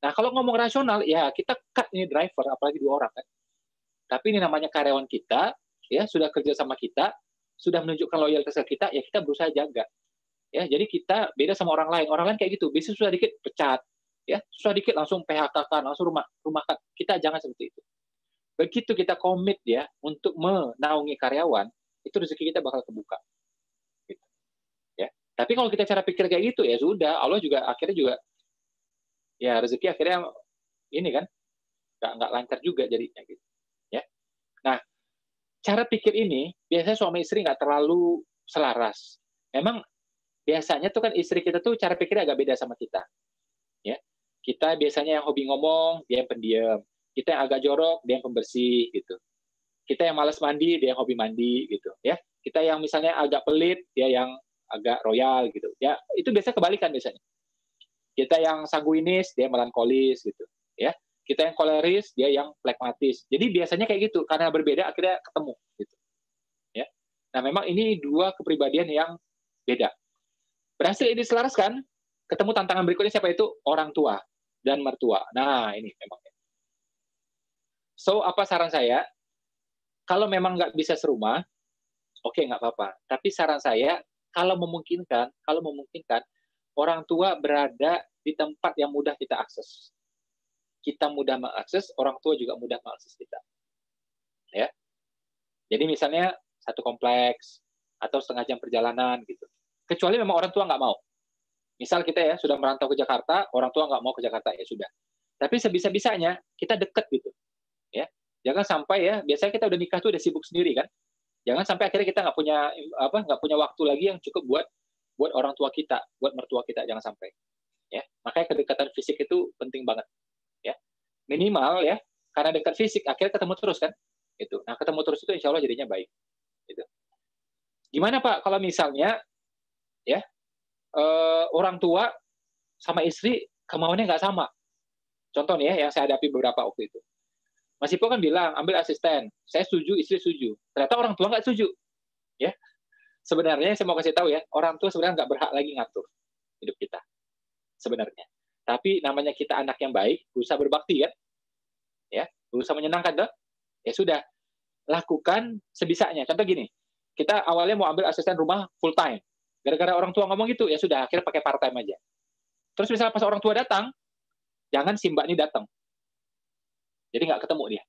Nah kalau ngomong rasional, ya kita cut ini driver, apalagi 2 orang kan. Tapi ini namanya karyawan kita, ya sudah kerja sama kita, sudah menunjukkan loyalitas ke kita, ya kita berusaha jaga. Ya jadi kita beda sama orang lain. Orang lain kayak gitu, bisnis susah dikit pecat, ya susah dikit langsung PHK-kan, langsung rumahkan. Kita jangan seperti itu. Begitu kita komit ya untuk menaungi karyawan, itu rezeki kita bakal kebuka. Gitu. Ya. Tapi kalau kita cara pikir kayak gitu, ya sudah, Allah juga akhirnya juga, ya rezeki akhirnya ini kan, nggak lancar juga jadinya. Gitu. Ya. Nah, cara pikir ini, biasanya suami istri nggak terlalu selaras. Memang biasanya tuh kan istri kita tuh cara pikirnya agak beda sama kita. Ya. Kita biasanya yang hobi ngomong, dia yang pendiam. Kita yang agak jorok, dia yang pembersih, gitu. Kita yang malas mandi, dia yang hobi mandi gitu ya. Kita yang misalnya agak pelit, dia yang agak royal gitu. Ya, itu biasanya kebalikan biasanya. Kita yang sanguinis, dia yang melankolis gitu ya. Kita yang koleris, dia yang flekmatis. Jadi biasanya kayak gitu, karena berbeda akhirnya ketemu gitu. Ya. Nah, memang ini 2 kepribadian yang beda. Berhasil ini diselaraskan, ketemu tantangan berikutnya siapa itu? Orang tua dan mertua. Nah, ini memang. So, apa saran saya? Kalau memang nggak bisa serumah, oke, nggak apa-apa. Tapi saran saya, kalau memungkinkan, orang tua berada di tempat yang mudah kita akses. Kita mudah mengakses, orang tua juga mudah mengakses kita. Ya. Jadi misalnya satu kompleks atau setengah jam perjalanan gitu. Kecuali memang orang tua nggak mau. Misal kita ya sudah merantau ke Jakarta, orang tua nggak mau ke Jakarta, ya sudah. Tapi sebisa-bisanya kita deket gitu. Ya. Jangan sampai ya, biasanya kita udah nikah tuh udah sibuk sendiri kan. Jangan sampai akhirnya kita nggak punya waktu lagi yang cukup buat orang tua kita, buat mertua kita, jangan sampai. Ya, makanya kedekatan fisik itu penting banget. Ya, minimal ya, karena dekat fisik akhirnya ketemu terus kan. Itu. Nah, ketemu terus itu insya Allah jadinya baik. Gitu. Gimana Pak kalau misalnya ya orang tua sama istri kemauannya nggak sama? Contoh nih ya, yang saya hadapi beberapa waktu itu. Mas Ipo kan bilang, ambil asisten. Saya setuju, istri setuju. Ternyata orang tua nggak setuju. Ya. Sebenarnya saya mau kasih tahu ya, orang tua sebenarnya nggak berhak lagi ngatur hidup kita. Sebenarnya. Tapi namanya kita anak yang baik, berusaha berbakti kan? Ya, berusaha menyenangkan dong. Ya sudah, lakukan sebisanya. Contoh gini, kita awalnya mau ambil asisten rumah full time. Gara-gara orang tua ngomong gitu, ya sudah, akhirnya pakai part time aja. Terus misalnya pas orang tua datang, jangan si mbak ini datang. Jadi nggak ketemu dia.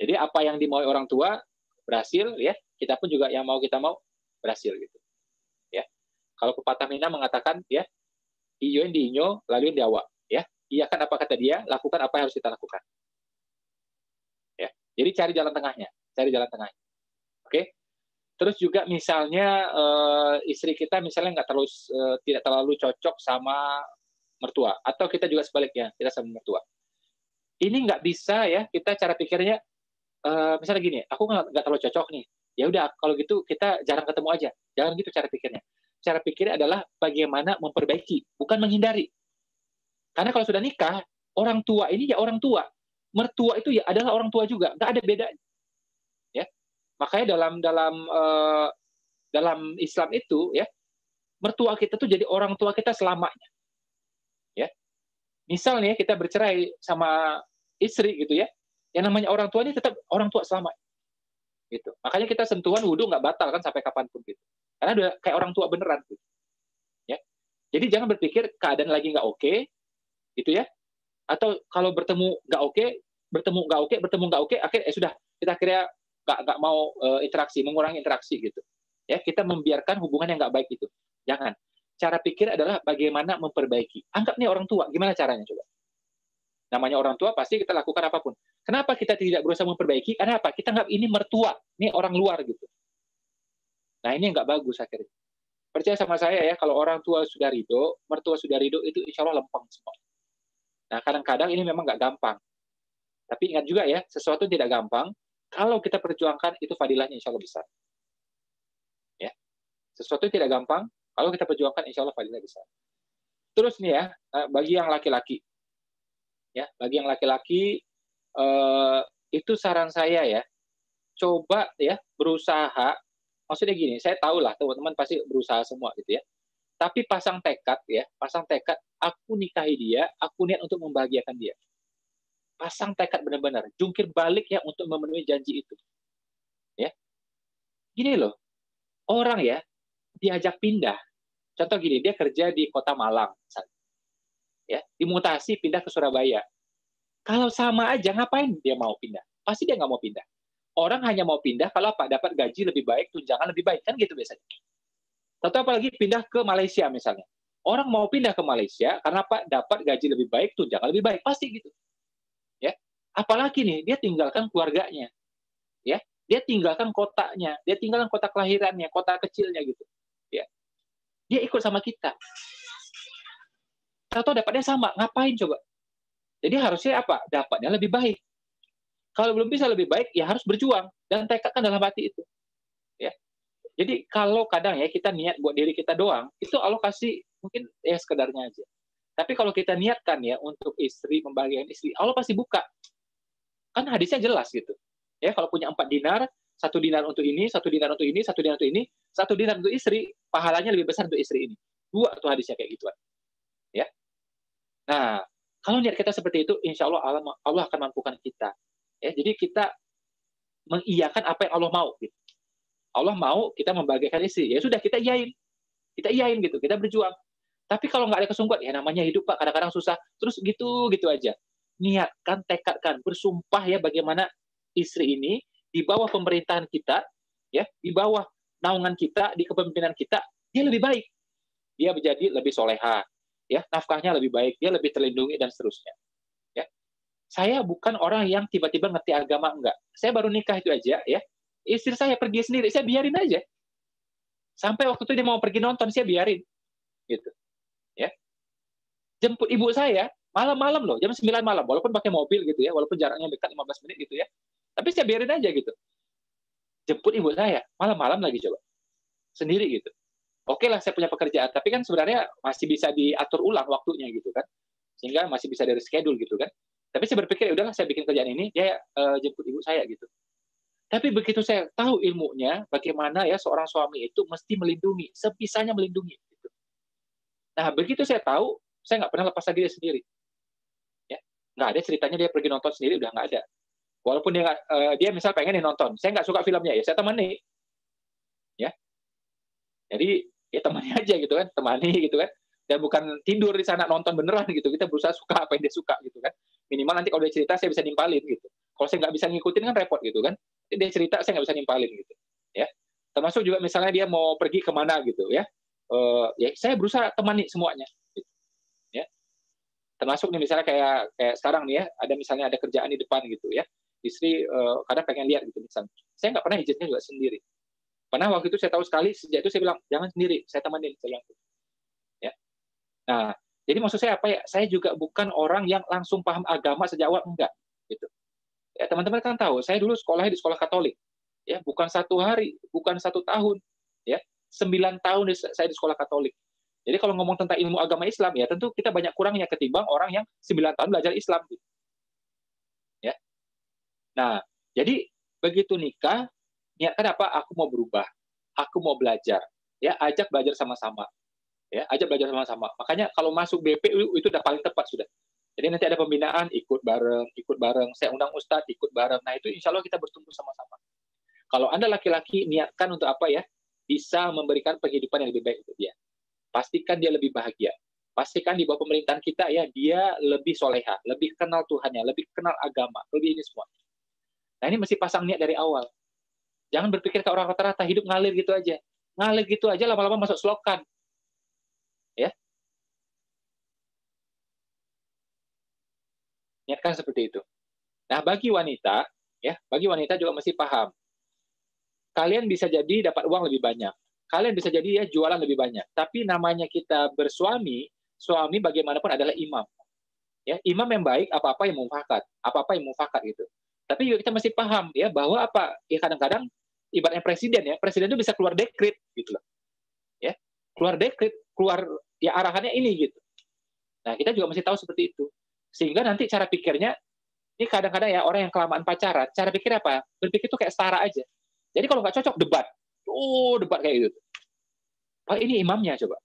Jadi apa yang dimau orang tua berhasil, ya kita pun juga yang kita mau berhasil gitu. Ya. Kalau pepatah Minang mengatakan ya, iyoin diinyo, lalu diawa. Ya, iya kan apa kata dia, lakukan apa yang harus kita lakukan. Ya. Jadi cari jalan tengahnya, Oke. Terus juga misalnya istri kita misalnya tidak terlalu cocok sama mertua, atau kita juga sebaliknya, kita sama mertua. Ini nggak bisa ya, kita cara pikirnya, misalnya gini, aku nggak terlalu cocok nih, Ya udah, kalau gitu kita jarang ketemu aja. Jangan gitu cara pikirnya. Cara pikirnya adalah bagaimana memperbaiki, bukan menghindari. Karena kalau sudah nikah, orang tua ini ya orang tua. Mertua itu ya adalah orang tua juga, nggak ada beda. Ya, makanya dalam Islam itu ya, mertua kita tuh jadi orang tua kita selamanya. Ya, misalnya kita bercerai sama istri gitu ya, yang namanya orang tua ini tetap orang tua selamanya. Gitu. Makanya kita sentuhan wudhu nggak batal kan sampai kapanpun gitu. Karena udah kayak orang tua beneran gitu. Ya. Jadi jangan berpikir keadaan lagi nggak oke, gitu ya. Atau kalau bertemu nggak oke, bertemu nggak oke, akhirnya sudah kita kira nggak mau interaksi, mengurangi interaksi gitu. Ya, kita membiarkan hubungan yang nggak baik itu. Jangan. Cara pikir adalah bagaimana memperbaiki. Anggap nih orang tua, gimana caranya coba? Namanya orang tua pasti kita lakukan apapun. Kenapa kita tidak berusaha memperbaiki? Karena apa? Kita anggap ini mertua, ini orang luar gitu. Nah ini nggak bagus akhirnya. Percaya sama saya ya, kalau orang tua sudah ridho, mertua sudah ridho, itu insya Allah lempeng semua. Nah kadang-kadang ini memang nggak gampang. Tapi ingat juga ya, sesuatu tidak gampang, kalau kita perjuangkan, itu fadilahnya insya Allah besar. Ya, sesuatu tidak gampang, kalau kita perjuangkan, insya Allah fadilahnya besar. Terus nih ya, bagi yang laki-laki, ya, bagi yang laki-laki, itu saran saya ya, coba ya berusaha. Maksudnya gini, saya tahu lah teman-teman pasti berusaha semua gitu ya. Tapi pasang tekad ya, pasang tekad, aku nikahi dia, aku niat untuk membahagiakan dia. Pasang tekad benar-benar, jungkir balik ya untuk memenuhi janji itu. Ya, gini loh, orang ya diajak pindah. Contoh gini, dia kerja di Kota Malang, misalnya. Ya, dimutasi pindah ke Surabaya. Kalau sama aja, ngapain dia mau pindah? Pasti dia nggak mau pindah. Orang hanya mau pindah kalau apa? Dapat gaji lebih baik, tunjangan lebih baik, kan gitu biasanya. Atau apalagi pindah ke Malaysia misalnya. Orang mau pindah ke Malaysia karena apa? Dapat gaji lebih baik, tunjangan lebih baik, pasti gitu. Ya. Apalagi nih, dia tinggalkan keluarganya. Ya. Dia tinggalkan kotanya, dia tinggalkan kota kelahirannya, kota kecilnya gitu. Ya. Dia ikut sama kita. Atau dapatnya sama, ngapain coba? Jadi harusnya apa? Dapatnya lebih baik. Kalau belum bisa lebih baik, ya harus berjuang dan tekadkan dalam hati itu. Ya. Jadi kalau kadang ya kita niat buat diri kita doang, itu Allah kasih mungkin ya sekedarnya aja. Tapi kalau kita niatkan ya untuk istri, membahagiakan istri, Allah pasti buka. Kan hadisnya jelas gitu. Ya kalau punya 4 dinar, 1 dinar untuk ini, 1 dinar untuk ini, 1 dinar untuk ini, 1 dinar untuk istri, pahalanya lebih besar untuk istri ini. 2 tuh hadisnya kayak gituan. Ya. Nah, kalau niat kita seperti itu, insya Allah Allah akan mampukan kita. Ya, jadi kita mengiyakan apa yang Allah mau. Gitu. Allah mau kita membahagiakan istri, ya sudah kita iyain gitu, kita berjuang. Tapi kalau nggak ada kesungguhan, ya namanya hidup Pak, kadang-kadang susah, terus gitu aja. Niatkan, tekadkan, bersumpah ya bagaimana istri ini di bawah pemerintahan kita, ya di bawah naungan kita, di kepemimpinan kita, dia lebih baik, dia menjadi lebih soleha, ya nafkahnya lebih baik, dia lebih terlindungi dan seterusnya. Ya, saya bukan orang yang tiba-tiba ngerti agama, enggak. Saya baru nikah itu aja, ya. Istri saya pergi sendiri, saya biarin aja. Sampai waktu itu dia mau pergi nonton, saya biarin. Gitu. Ya. Jemput ibu saya, malam-malam loh, jam 9 malam, walaupun pakai mobil gitu ya, walaupun jaraknya dekat 15 menit gitu ya. Tapi saya biarin aja gitu. Jemput ibu saya, malam-malam lagi coba. Sendiri gitu. Oke lah, saya punya pekerjaan, tapi kan sebenarnya masih bisa diatur ulang waktunya gitu kan. Sehingga masih bisa dari schedule gitu kan. Tapi saya berpikir, ya udahlah saya bikin kerjaan ini, dia jemput ibu saya gitu. Tapi begitu saya tahu ilmunya, bagaimana ya seorang suami itu mesti melindungi, sebisanya melindungi. Gitu. Nah, begitu saya tahu, saya nggak pernah lepas lagi dia sendiri. Ya, nggak ada ceritanya dia pergi nonton sendiri, udah nggak ada. Walaupun dia misal pengen nonton, saya nggak suka filmnya, ya saya temani. Ya, jadi ya temani aja gitu kan, temani gitu kan. Dan bukan tidur di sana nonton beneran gitu. Kita berusaha suka apa yang dia suka gitu kan. Minimal nanti kalau dia cerita saya bisa nimpalin gitu. Kalau saya nggak bisa ngikutin kan repot gitu kan. Dia cerita saya nggak bisa nimpalin gitu. Ya. Termasuk juga misalnya dia mau pergi kemana gitu ya. Ya saya berusaha temani semuanya. Gitu. Ya. Termasuk nih misalnya kayak sekarang nih ya, misalnya ada kerjaan di depan gitu ya. Istri kadang pengen lihat gitu misalnya. Saya nggak pernah izinnya juga sendiri. Pernah waktu itu saya tahu sekali, sejak itu saya bilang jangan sendiri, saya temenin, saya bilang. Ya. Nah, jadi maksud saya apa ya? Saya juga bukan orang yang langsung paham agama sejak awal, enggak gitu. Ya, teman-teman kan tahu, saya dulu sekolahnya di sekolah Katolik. Ya, bukan 1 hari, bukan 1 tahun, ya. 9 tahun saya di sekolah Katolik. Jadi kalau ngomong tentang ilmu agama Islam, ya tentu kita banyak kurangnya ketimbang orang yang 9 tahun belajar Islam, gitu. Ya. Nah, jadi begitu nikah, niatkan apa? Aku mau berubah, aku mau belajar, ya ajak belajar sama-sama, ya ajak belajar sama-sama. Makanya kalau masuk BP itu udah paling tepat sudah. Jadi nanti ada pembinaan, ikut bareng. Saya undang Ustadz, ikut bareng. Nah itu insya Allah kita bertumbuh sama-sama. Kalau Anda laki-laki, niatkan untuk apa ya? Bisa memberikan kehidupan yang lebih baik untuk dia. Pastikan dia lebih bahagia. Pastikan di bawah pemerintahan kita ya, dia lebih soleha, lebih kenal Tuhannya, lebih kenal agama, lebih ini semua. Nah ini mesti pasang niat dari awal. Jangan berpikir ke orang rata-rata, hidup ngalir gitu aja. Ngalir gitu aja lama-lama masuk selokan. Ya, niatkan seperti itu. Nah bagi wanita juga mesti paham. Kalian bisa jadi dapat uang lebih banyak. Kalian bisa jadi ya jualan lebih banyak. Tapi namanya kita bersuami, suami bagaimanapun adalah imam. Ya, imam yang baik apa-apa yang mufakat, apa-apa yang mufakat gitu. Tapi juga kita mesti paham ya bahwa apa ya kadang-kadang ibaratnya presiden itu bisa keluar dekret gitu loh. Ya, keluar dekret, keluar ya arahannya ini gitu. Nah, kita juga mesti tahu seperti itu. Sehingga nanti cara pikirnya ini kadang-kadang ya orang yang kelamaan pacaran, cara pikir apa? Berpikir tuh kayak setara aja. Jadi kalau nggak cocok debat. Oh, debat kayak gitu. Oh, ini imamnya coba.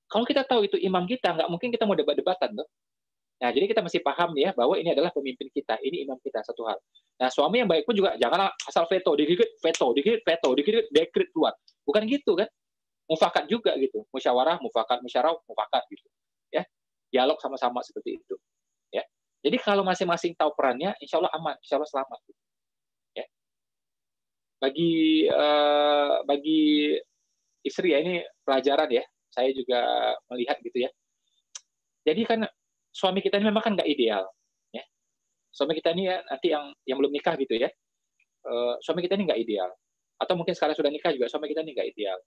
Kalau kita tahu itu imam kita, nggak mungkin kita mau debat-debatan tuh. Nah, jadi kita mesti paham ya bahwa ini adalah pemimpin kita, ini imam kita, satu hal. Nah, suami yang baik pun juga jangan asal veto, dikit dekret keluar. Bukan gitu kan? Mufakat juga gitu. Musyawarah, mufakat gitu. Ya. Dialog sama-sama seperti itu. Ya. Jadi kalau masing-masing tahu perannya, insya Allah aman, insya Allah selamat. Ya. Bagi istri ya ini pelajaran ya. Saya juga melihat gitu ya. Jadi kan suami kita ini memang kan nggak ideal. Ya. Suami kita ini ya nanti yang belum nikah gitu ya. Suami kita ini nggak ideal. Atau mungkin sekarang sudah nikah juga suami kita ini nggak ideal.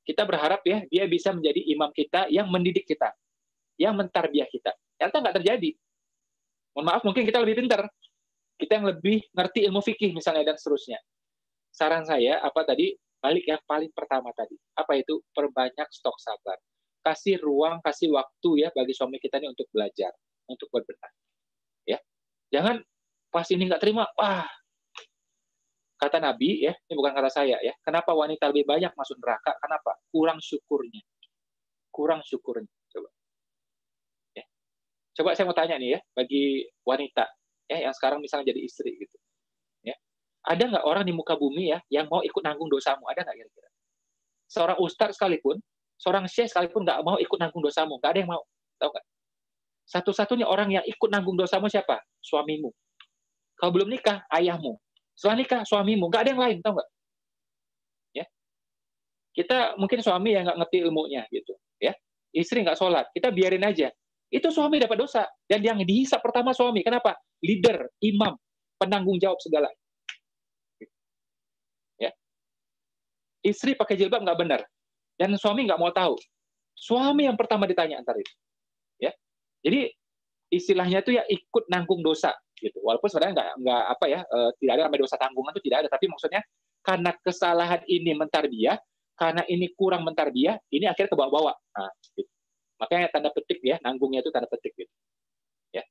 Kita berharap ya dia bisa menjadi imam kita yang mendidik kita, yang mentarbiah kita. Ternyata nggak terjadi. Mohon maaf, mungkin kita lebih pintar, kita yang lebih ngerti ilmu fikih misalnya dan seterusnya. Saran saya apa tadi? Balik yang paling pertama tadi. Apa itu? Perbanyak stok sabar. Kasih ruang, kasih waktu ya bagi suami kita ini untuk belajar, untuk berbenah. Ya, jangan pas ini nggak terima, wah, kata Nabi ya, ini bukan kata saya ya. Kenapa wanita lebih banyak masuk neraka? Kenapa? Kurang syukurnya. Kurang syukurnya. Coba. Ya. Coba saya mau tanya nih ya, bagi wanita ya yang sekarang misalnya jadi istri gitu. Ya. Ada nggak orang di muka bumi ya yang mau ikut nanggung dosamu? Ada nggak kira-kira? Seorang ustadz sekalipun, seorang syekh sekalipun nggak mau ikut nanggung dosamu. Nggak ada yang mau. Tahu nggak? Satu-satunya orang yang ikut nanggung dosamu siapa? Suamimu. Kalau belum nikah, ayahmu. Setelah nikah, suamimu. Nggak ada yang lain, tahu nggak? Ya. Kita mungkin suami yang nggak ngerti ilmunya gitu. Ya. Istri nggak sholat, kita biarin aja. Itu suami dapat dosa. Dan yang dihisap pertama suami. Kenapa? Leader, imam, penanggung jawab segala. Ya. Istri pakai jilbab nggak benar. Dan suami nggak mau tahu. Suami yang pertama ditanya antar itu. Ya. Jadi istilahnya itu ya ikut nanggung dosa gitu. Walaupun sebenarnya nggak apa ya tidak ada namanya dosa tanggungan itu tidak ada. Tapi maksudnya karena kesalahan ini mentarbiah, karena ini kurang mentarbiah, ini akhirnya ke bawah-bawah. Nah, gitu. Makanya tanda petik ya, nanggungnya itu tanda petik gitu. Ya.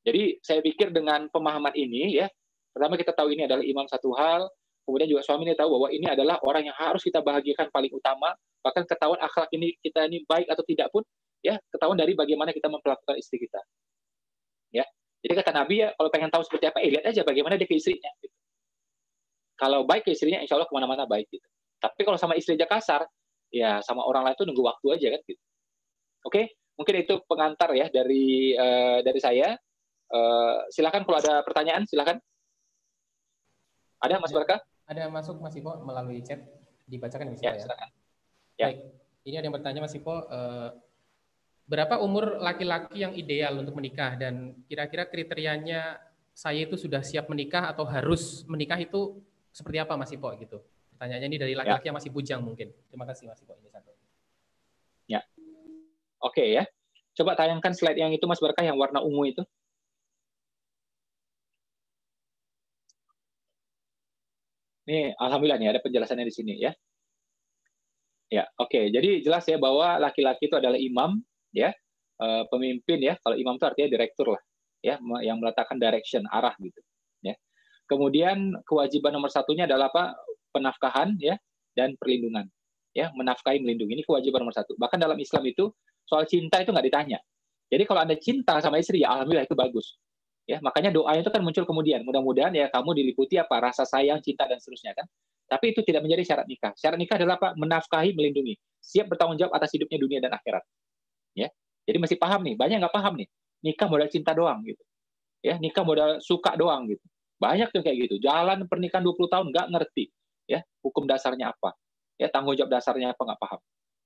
Jadi saya pikir dengan pemahaman ini ya, pertama kita tahu ini adalah imam satu hal, kemudian juga suami ini tahu bahwa ini adalah orang yang harus kita bahagiakan paling utama, bahkan ketahuan akhlak ini kita ini baik atau tidak pun ya ketahuan dari bagaimana kita memperlakukan istri kita. Ya. Jadi kata Nabi ya, kalau pengen tahu seperti apa, lihat aja bagaimana dia ke istrinya. Gitu. Kalau baik ke istrinya, insya Allah kemana-mana baik. Gitu. Tapi kalau sama istri aja kasar, ya sama orang lain itu nunggu waktu aja kan. Gitu. Oke, mungkin itu pengantar ya dari saya. Silakan kalau ada pertanyaan, silakan. Ada Mas Barka? Ada masuk Mas Ipo melalui chat, dibacakan Mas Ipo Ya, ya. silakan. Ya. Baik, ini ada yang bertanya Mas Ipo, berapa umur laki-laki yang ideal untuk menikah dan kira-kira kriterianya saya itu sudah siap menikah atau harus menikah itu seperti apa Mas Ipo gitu? Pertanyaannya ini dari laki-laki yang masih bujang mungkin. Terima kasih Mas Ipo, ini satu. Ya. Oke ya. Coba tayangkan slide yang itu Mas Barka yang warna ungu itu. Nih, alhamdulillah nih ada penjelasannya di sini ya. Ya, oke. Jadi jelas ya bahwa laki-laki itu adalah imam, ya, pemimpin ya. Kalau imam itu artinya direktur lah, ya, yang meletakkan direction, arah gitu. Ya. Kemudian kewajiban nomor satunya adalah apa? Penafkahan ya dan perlindungan. Ya, menafkahi, melindungi ini kewajiban nomor satu. Bahkan dalam Islam itu soal cinta itu nggak ditanya. Jadi kalau Anda cinta sama istri, ya alhamdulillah itu bagus. Ya, makanya doa itu kan muncul kemudian. Mudah-mudahan ya kamu diliputi apa rasa sayang, cinta dan seterusnya kan. Tapi itu tidak menjadi syarat nikah. Syarat nikah adalah apa? Menafkahi, melindungi. Siap bertanggung jawab atas hidupnya dunia dan akhirat. Ya. Jadi masih paham nih. Banyak nggak paham nih. Nikah modal cinta doang gitu. Ya, nikah modal suka doang gitu. Banyak tuh kayak gitu. Jalan pernikahan 20 tahun nggak ngerti. Ya, hukum dasarnya apa? Ya, tanggung jawab dasarnya apa nggak paham.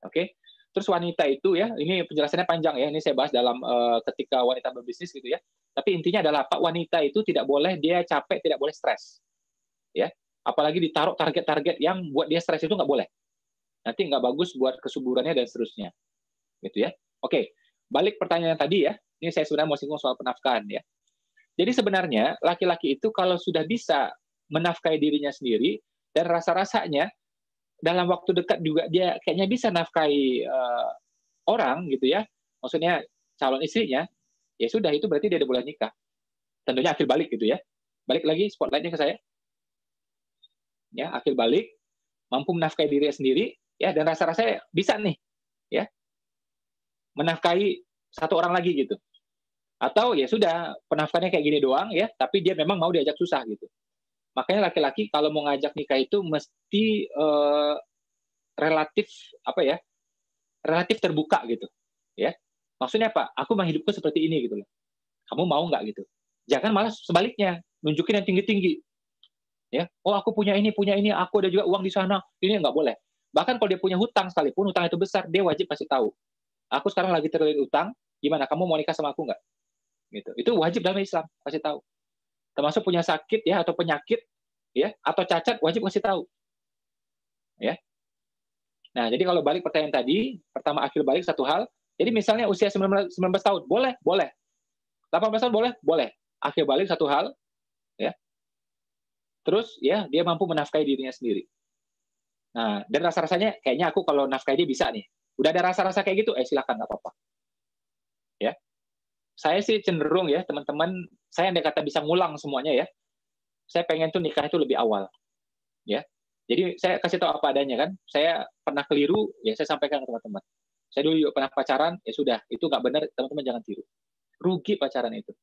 Oke. Terus wanita itu ya, ini penjelasannya panjang ya. Ini saya bahas dalam ketika wanita berbisnis gitu ya. Tapi intinya adalah Pak, wanita itu tidak boleh dia capek, tidak boleh stres. Ya, apalagi ditaruh target-target yang buat dia stres itu nggak boleh. Nanti nggak bagus buat kesuburannya dan seterusnya. Gitu ya. Oke, balik pertanyaan tadi ya. Ini saya sebenarnya mau singgung soal penafkahan ya. Jadi sebenarnya laki-laki itu kalau sudah bisa menafkahi dirinya sendiri dan rasa-rasanya dalam waktu dekat juga dia kayaknya bisa nafkahi orang gitu ya. Maksudnya calon istrinya, ya sudah itu berarti dia udah boleh nikah. Tentunya akhir balik gitu ya. Balik lagi spotlightnya ke saya. Ya, akhir balik mampu menafkahi dirinya sendiri ya dan rasa-rasanya bisa nih ya menafkahi satu orang lagi gitu. Atau ya sudah penafkahannya kayak gini doang ya, tapi dia memang mau diajak susah gitu. Makanya laki-laki kalau mau ngajak nikah itu mesti relatif apa ya? Relatif terbuka gitu. Ya. Maksudnya apa? Aku mau hidupku seperti ini gitu loh. Kamu mau nggak gitu? Jangan malah sebaliknya, nunjukin yang tinggi-tinggi. Ya, oh aku punya ini, aku ada juga uang di sana. Ini nggak boleh. Bahkan kalau dia punya hutang sekalipun, hutang itu besar, dia wajib kasih tahu. Aku sekarang lagi terlilit utang, gimana? Kamu mau nikah sama aku nggak? Gitu. Itu wajib dalam Islam, kasih tahu. Termasuk punya sakit ya atau penyakit ya atau cacat wajib kasih tahu. Ya. Nah, jadi kalau balik pertanyaan tadi, pertama akhir balik satu hal. Jadi misalnya usia 19 tahun, boleh, boleh. 18 tahun boleh, boleh. Akhir balik satu hal, ya. Terus ya dia mampu menafkahi dirinya sendiri. Nah, dan rasa-rasanya kayaknya aku kalau nafkahi dia bisa nih. Udah ada rasa-rasa kayak gitu, silakan nggak apa-apa. Ya. Saya sih cenderung ya, teman-teman, saya andai kata bisa ngulang semuanya ya. Saya pengen tuh nikah itu lebih awal. Ya. Jadi saya kasih tahu apa adanya kan. Saya pernah keliru, ya saya sampaikan ke teman-teman. Saya dulu juga pernah pacaran, ya sudah, itu nggak benar, teman-teman jangan tiru. Rugi pacaran itu.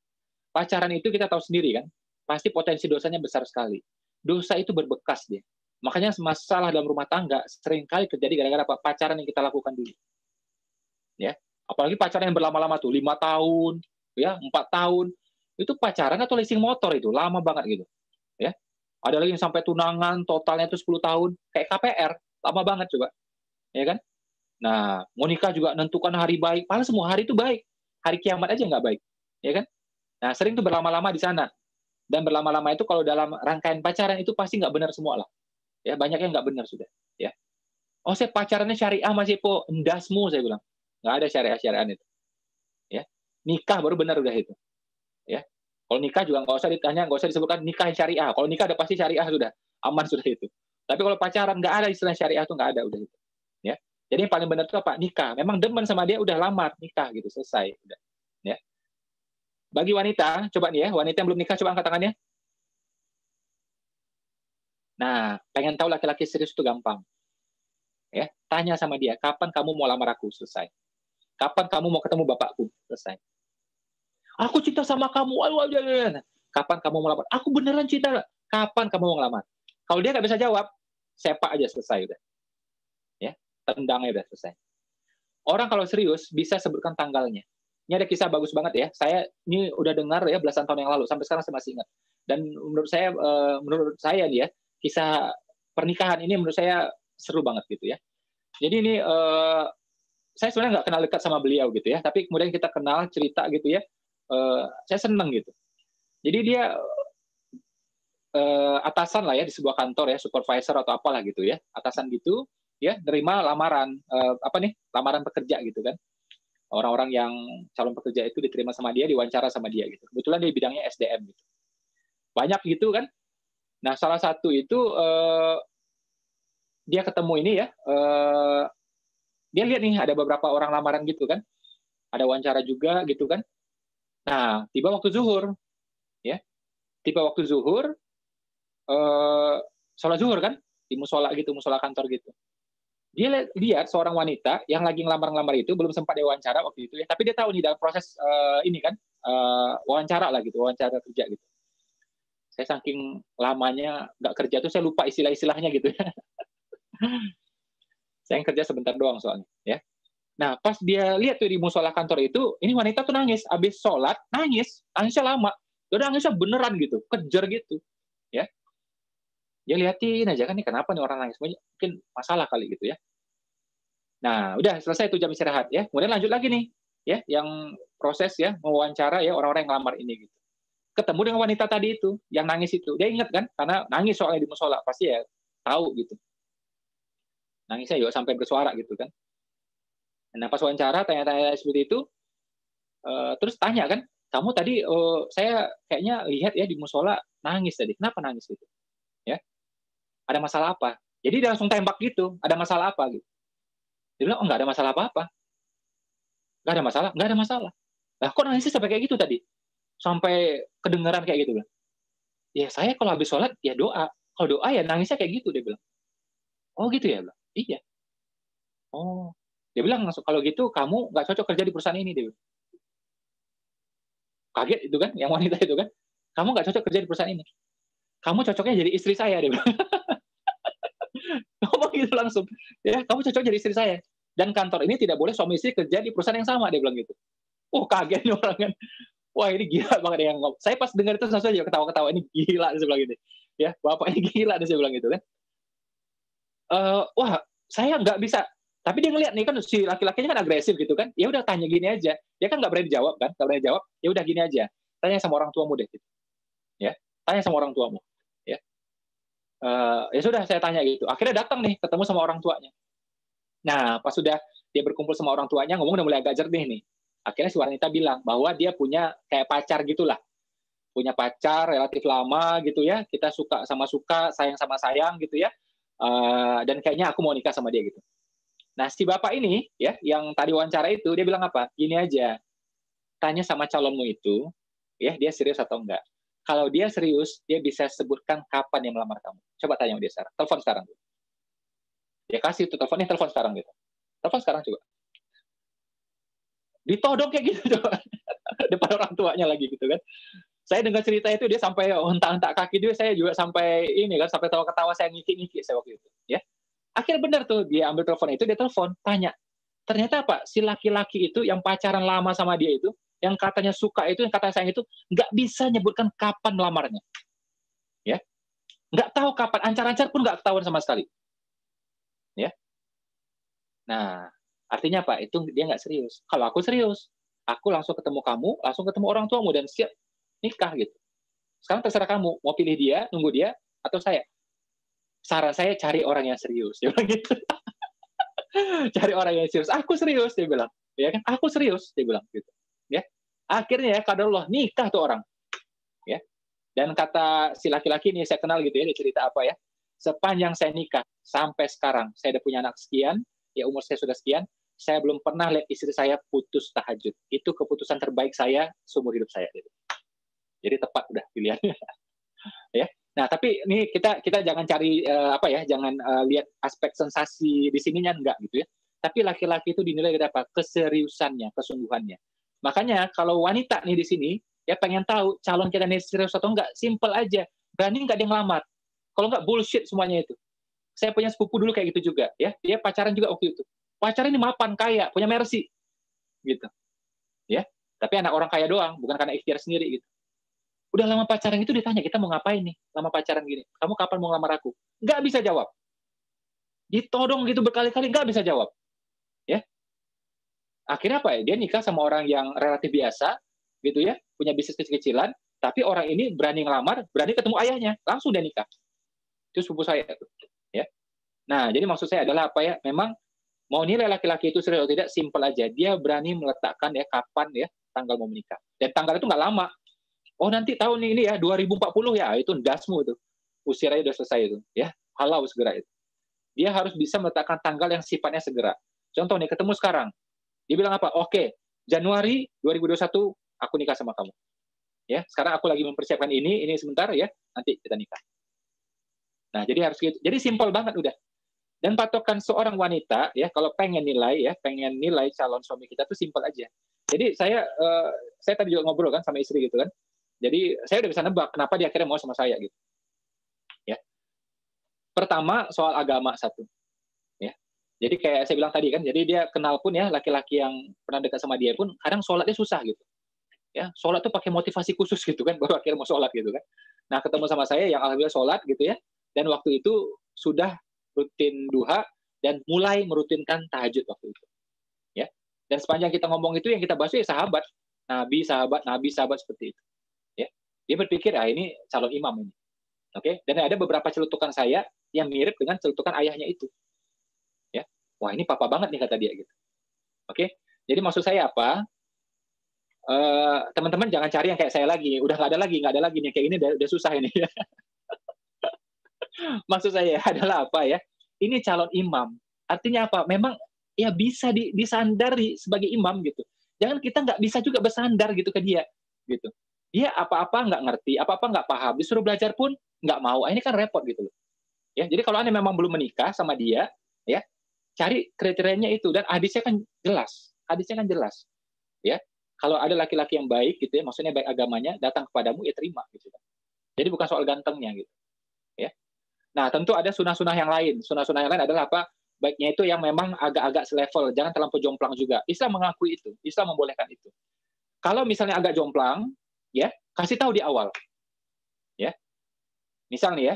Pacaran itu kita tahu sendiri kan, pasti potensi dosanya besar sekali. Dosa itu berbekas dia. Makanya masalah dalam rumah tangga seringkali terjadi gara-gara apa? Pacaran yang kita lakukan dulu. Ya, apalagi pacaran yang berlama-lama tuh 5 tahun, ya 4 tahun, itu pacaran atau leasing motor itu lama banget gitu. Ya, ada lagi yang sampai tunangan totalnya itu 10 tahun, kayak KPR, lama banget coba. Ya kan? Nah, mau nikah juga nentukan hari baik, padahal semua hari itu baik. Hari kiamat aja nggak baik. Ya kan? Nah, sering tuh berlama-lama di sana. Dan berlama-lama itu kalau dalam rangkaian pacaran itu pasti nggak benar semua lah. Ya, banyak yang nggak benar sudah. Ya. Oh, saya pacarannya syariah masih po, endasmu saya bilang. Nggak ada syariah-syariahan itu. Ya. Nikah baru benar udah itu. Ya. Kalau nikah juga nggak usah ditanya, nggak usah disebutkan nikah syariah. Kalau nikah udah pasti syariah sudah. Aman sudah itu. Tapi kalau pacaran nggak ada istilah syariah tuh nggak ada udah itu. Ya. Jadi yang paling benar itu apa? Nikah. Memang demen sama dia udah lamar nikah gitu selesai. Udah. Ya. Bagi wanita, coba nih ya, wanita yang belum nikah coba angkat tangannya. Nah, pengen tahu laki-laki serius itu gampang. Ya, tanya sama dia, kapan kamu mau lamar aku? Selesai. Kapan kamu mau ketemu bapakku? Selesai. Aku cinta sama kamu. Kapan kamu mau lamar? Aku beneran cinta. Kapan kamu mau ngelamar? Kalau dia nggak bisa jawab, sepak aja selesai udah. Ya, tendangnya udah selesai. Orang kalau serius bisa sebutkan tanggalnya. Ini ada kisah bagus banget ya. Saya ini udah dengar ya belasan tahun yang lalu. Sampai sekarang saya masih ingat. Dan menurut saya nih ya, kisah pernikahan ini menurut saya seru banget gitu ya. Jadi ini saya sebenarnya nggak kenal dekat sama beliau gitu ya, tapi kemudian kita kenal cerita gitu ya. Saya seneng gitu. Jadi dia atasan lah ya di sebuah kantor ya, supervisor atau apalah gitu ya, atasan gitu ya, nerima lamaran lamaran pekerja gitu kan. Orang-orang yang calon pekerja itu diterima sama dia, diwawancara sama dia gitu. Kebetulan dia bidangnya SDM gitu. Banyak gitu kan. Nah, salah satu itu dia ketemu ini ya, dia lihat nih ada beberapa orang lamaran gitu kan, ada wawancara juga gitu kan. Nah, tiba waktu zuhur, ya, tiba waktu zuhur, sholat zuhur kan, di musola gitu, musola kantor gitu. Dia lihat seorang wanita yang lagi ngelamar-ngelamar itu belum sempat diwawancara waktu itu ya, tapi dia tahu nih dalam proses ini kan wawancara lah gitu, wawancara kerja gitu. Saya saking lamanya nggak kerja tuh saya lupa istilah-istilahnya gitu ya. Saya yang kerja sebentar doang soalnya ya. Nah pas dia lihat tuh di musola kantor itu, ini wanita tuh nangis, abis sholat nangisnya lama, udah nangisnya beneran gitu, kejar gitu ya. Dia liatin aja kan nih kenapa nih orang nangis, mungkin masalah kali gitu ya. Nah, udah selesai tuh jam istirahat ya. Kemudian lanjut lagi nih, ya, yang proses ya mewawancara ya orang-orang yang ngelamar ini gitu. Ketemu dengan wanita tadi itu, yang nangis itu. Dia ingat kan, karena nangis soalnya di musola, pasti ya tahu gitu. Nangisnya juga sampai bersuara gitu kan. Nah, pas wawancara tanya-tanya seperti itu, terus tanya kan, kamu tadi saya kayaknya lihat ya di musola nangis tadi. Kenapa nangis gitu? Ya, ada masalah apa? Jadi dia langsung tembak gitu, ada masalah apa gitu. Dia bilang, oh nggak ada masalah apa-apa. Nggak ada masalah, nggak ada masalah. Lah kok nangisnya sampai kayak gitu tadi? Sampai kedengeran kayak gitu. Ya saya kalau habis sholat ya doa. Kalau doa ya nangisnya kayak gitu, dia bilang. Oh gitu ya? Bilang. Iya. Oh. Dia bilang langsung, kalau gitu kamu nggak cocok kerja di perusahaan ini, dia bilang. Kaget itu kan, yang wanita itu kan. Kamu nggak cocok kerja di perusahaan ini. Kamu cocoknya jadi istri saya, dia bilang. Ngomong gitu langsung. Ya, kamu cocok jadi istri saya. Dan kantor ini tidak boleh suami istri kerja di perusahaan yang sama, dia bilang gitu. Oh kaget nih orang kan. Wah ini gila banget yang ngomong. Saya pas dengar itu langsung aja ketawa-ketawa, ini gila, saya bilang gitu. Ya, bapak ini gila, saya bilang gitu kan. Wah, saya nggak bisa. Tapi dia ngeliat nih kan si laki-lakinya kan agresif gitu kan. Ya udah tanya gini aja. Dia kan nggak berani jawab kan, nggak berani jawab. Ya udah gini aja. Tanya sama orang tuamu deh. Gitu. Ya, tanya sama orang tuamu. Ya, ya sudah saya tanya gitu. Akhirnya datang nih ketemu sama orang tuanya. Nah, pas sudah dia berkumpul sama orang tuanya, ngomong udah mulai agak jernih nih. Akhirnya si wanita bilang bahwa dia punya kayak pacar gitulah. Punya pacar relatif lama gitu ya. Kita suka sama suka, sayang sama sayang gitu ya. Dan kayaknya aku mau nikah sama dia gitu. Nah, si bapak ini ya, yang tadi wawancara itu, dia bilang apa? Gini aja, tanya sama calonmu itu, ya, dia serius atau enggak. Kalau dia serius, dia bisa sebutkan kapan yang melamar kamu. Coba tanya sama dia sekarang. Telepon sekarang. Dia kasih itu teleponnya, telepon sekarang gitu. Telepon sekarang coba. Ditodong kayak gitu coba. Depan orang tuanya lagi gitu kan. Saya dengar cerita itu dia sampai hentak-hentak kaki dia, saya juga sampai ini kan, sampai tawa-ketawa, saya ngikik-ngikik saya waktu itu. Ya. Akhirnya benar tuh, dia ambil telepon itu, dia telepon, tanya. Ternyata apa? Si laki-laki itu yang pacaran lama sama dia itu, yang katanya suka itu, yang katanya sayang itu, nggak bisa nyebutkan kapan melamarnya. Ya. Nggak tahu kapan, ancar-ancar pun nggak ketahuan sama sekali. Ya. Nah, artinya apa? Itu dia nggak serius. Kalau aku serius, aku langsung ketemu kamu, langsung ketemu orang tuamu, dan siap nikah gitu. Sekarang terserah kamu, mau pilih dia, nunggu dia, atau saya. Saran saya cari orang yang serius, dia bilang gitu. Cari orang yang serius. Aku serius, dia bilang. Ya kan? Aku serius, dia bilang gitu. Ya. Akhirnya ya kadarullah nikah tuh orang. Ya. Dan kata si laki-laki ini saya kenal gitu ya, dia cerita apa ya? Sepanjang saya nikah sampai sekarang, saya udah punya anak sekian, ya umur saya sudah sekian, saya belum pernah lihat istri saya putus tahajud. Itu keputusan terbaik saya seumur hidup saya. Gitu. Jadi tepat udah pilihannya. Ya. Nah, tapi ini kita jangan cari apa ya, jangan lihat aspek sensasi di sininya enggak gitu ya. Tapi laki-laki itu dinilai dari apa? Keseriusannya, kesungguhannya. Makanya kalau wanita nih di sini ya pengen tahu calon kita ini serius atau enggak, simple aja. Berani enggak dia ngelamar? Kalau enggak bullshit semuanya itu. Saya punya sepupu dulu kayak gitu juga ya. Dia pacaran juga waktu itu. Pacaran ini mapan, kaya, punya Mercy gitu. Ya. Tapi anak orang kaya doang, bukan karena ikhtiar sendiri gitu. Udah lama pacaran itu ditanya, kita mau ngapain nih? Lama pacaran gini. Kamu kapan mau ngelamar aku? Nggak bisa jawab. Ditodong gitu berkali-kali, nggak bisa jawab. Ya. Akhirnya apa ya? Dia nikah sama orang yang relatif biasa, gitu ya, punya bisnis kecil-kecilan, tapi orang ini berani ngelamar, berani ketemu ayahnya, langsung dia nikah. Itu sepupu saya. Ya. Nah, jadi maksud saya adalah apa ya? Memang mau nilai laki-laki itu serius atau tidak, simpel aja. Dia berani meletakkan ya kapan ya tanggal mau menikah. Dan tanggal itu nggak lama. Oh nanti tahun ini ya 2040 ya itu dasmu itu. usir aja udah selesai itu, ya. Halau segera itu. Dia harus bisa meletakkan tanggal yang sifatnya segera. Contoh nih, ketemu sekarang. Dia bilang apa? Oke, Januari 2021 aku nikah sama kamu. Ya, sekarang aku lagi mempersiapkan ini sebentar ya, nanti kita nikah. Nah, jadi harus gitu. Jadi simpel banget udah. Dan patokan seorang wanita ya, kalau pengen nilai calon suami kita tuh simpel aja. Jadi saya tadi juga ngobrol kan sama istri gitu kan. Jadi saya udah bisa nebak kenapa dia akhirnya mau sama saya gitu. Ya. Pertama soal agama satu. Ya. Jadi kayak saya bilang tadi kan, jadi dia kenal pun ya laki-laki yang pernah dekat sama dia pun kadang sholatnya susah gitu. Ya, sholat tuh pakai motivasi khusus gitu kan, baru akhirnya mau sholat gitu kan. Nah, ketemu sama saya yang alhamdulillah sholat gitu ya, dan waktu itu sudah rutin duha dan mulai merutinkan tahajud waktu itu. Ya, dan sepanjang kita ngomong itu yang kita bahas ya sahabat, nabi, sahabat seperti itu. Ya, dia berpikir ini calon imam ini. Oke, dan ada beberapa celutukan saya yang mirip dengan celutukan ayahnya itu. Ya, wah ini papa banget nih kata dia gitu. Oke, jadi maksud saya apa? Teman-teman jangan cari yang kayak saya lagi, udah nggak ada lagi nih kayak ini udah susah ini. Maksud saya adalah apa ya? Ini calon imam, artinya apa? Memang ya bisa disandari sebagai imam gitu. Jangan kita nggak bisa juga bersandar gitu ke dia, gitu. Dia apa-apa nggak ngerti, apa-apa nggak paham, disuruh belajar pun nggak mau. Ini kan repot gitu loh. Ya, jadi kalau anda memang belum menikah sama dia, ya cari kriterianya itu dan hadisnya kan jelas, ya. Kalau ada laki-laki yang baik gitu ya, maksudnya baik agamanya, datang kepadamu ya terima gitu kan. Jadi bukan soal gantengnya gitu, ya. Nah, tentu ada sunah-sunah yang lain. Sunah-sunah yang lain adalah apa? Baiknya itu yang memang agak-agak selevel, jangan terlampau jomplang juga. Islam mengakui itu, Islam membolehkan itu. Kalau misalnya agak jomplang, ya, kasih tahu di awal. Ya. Misal nih ya,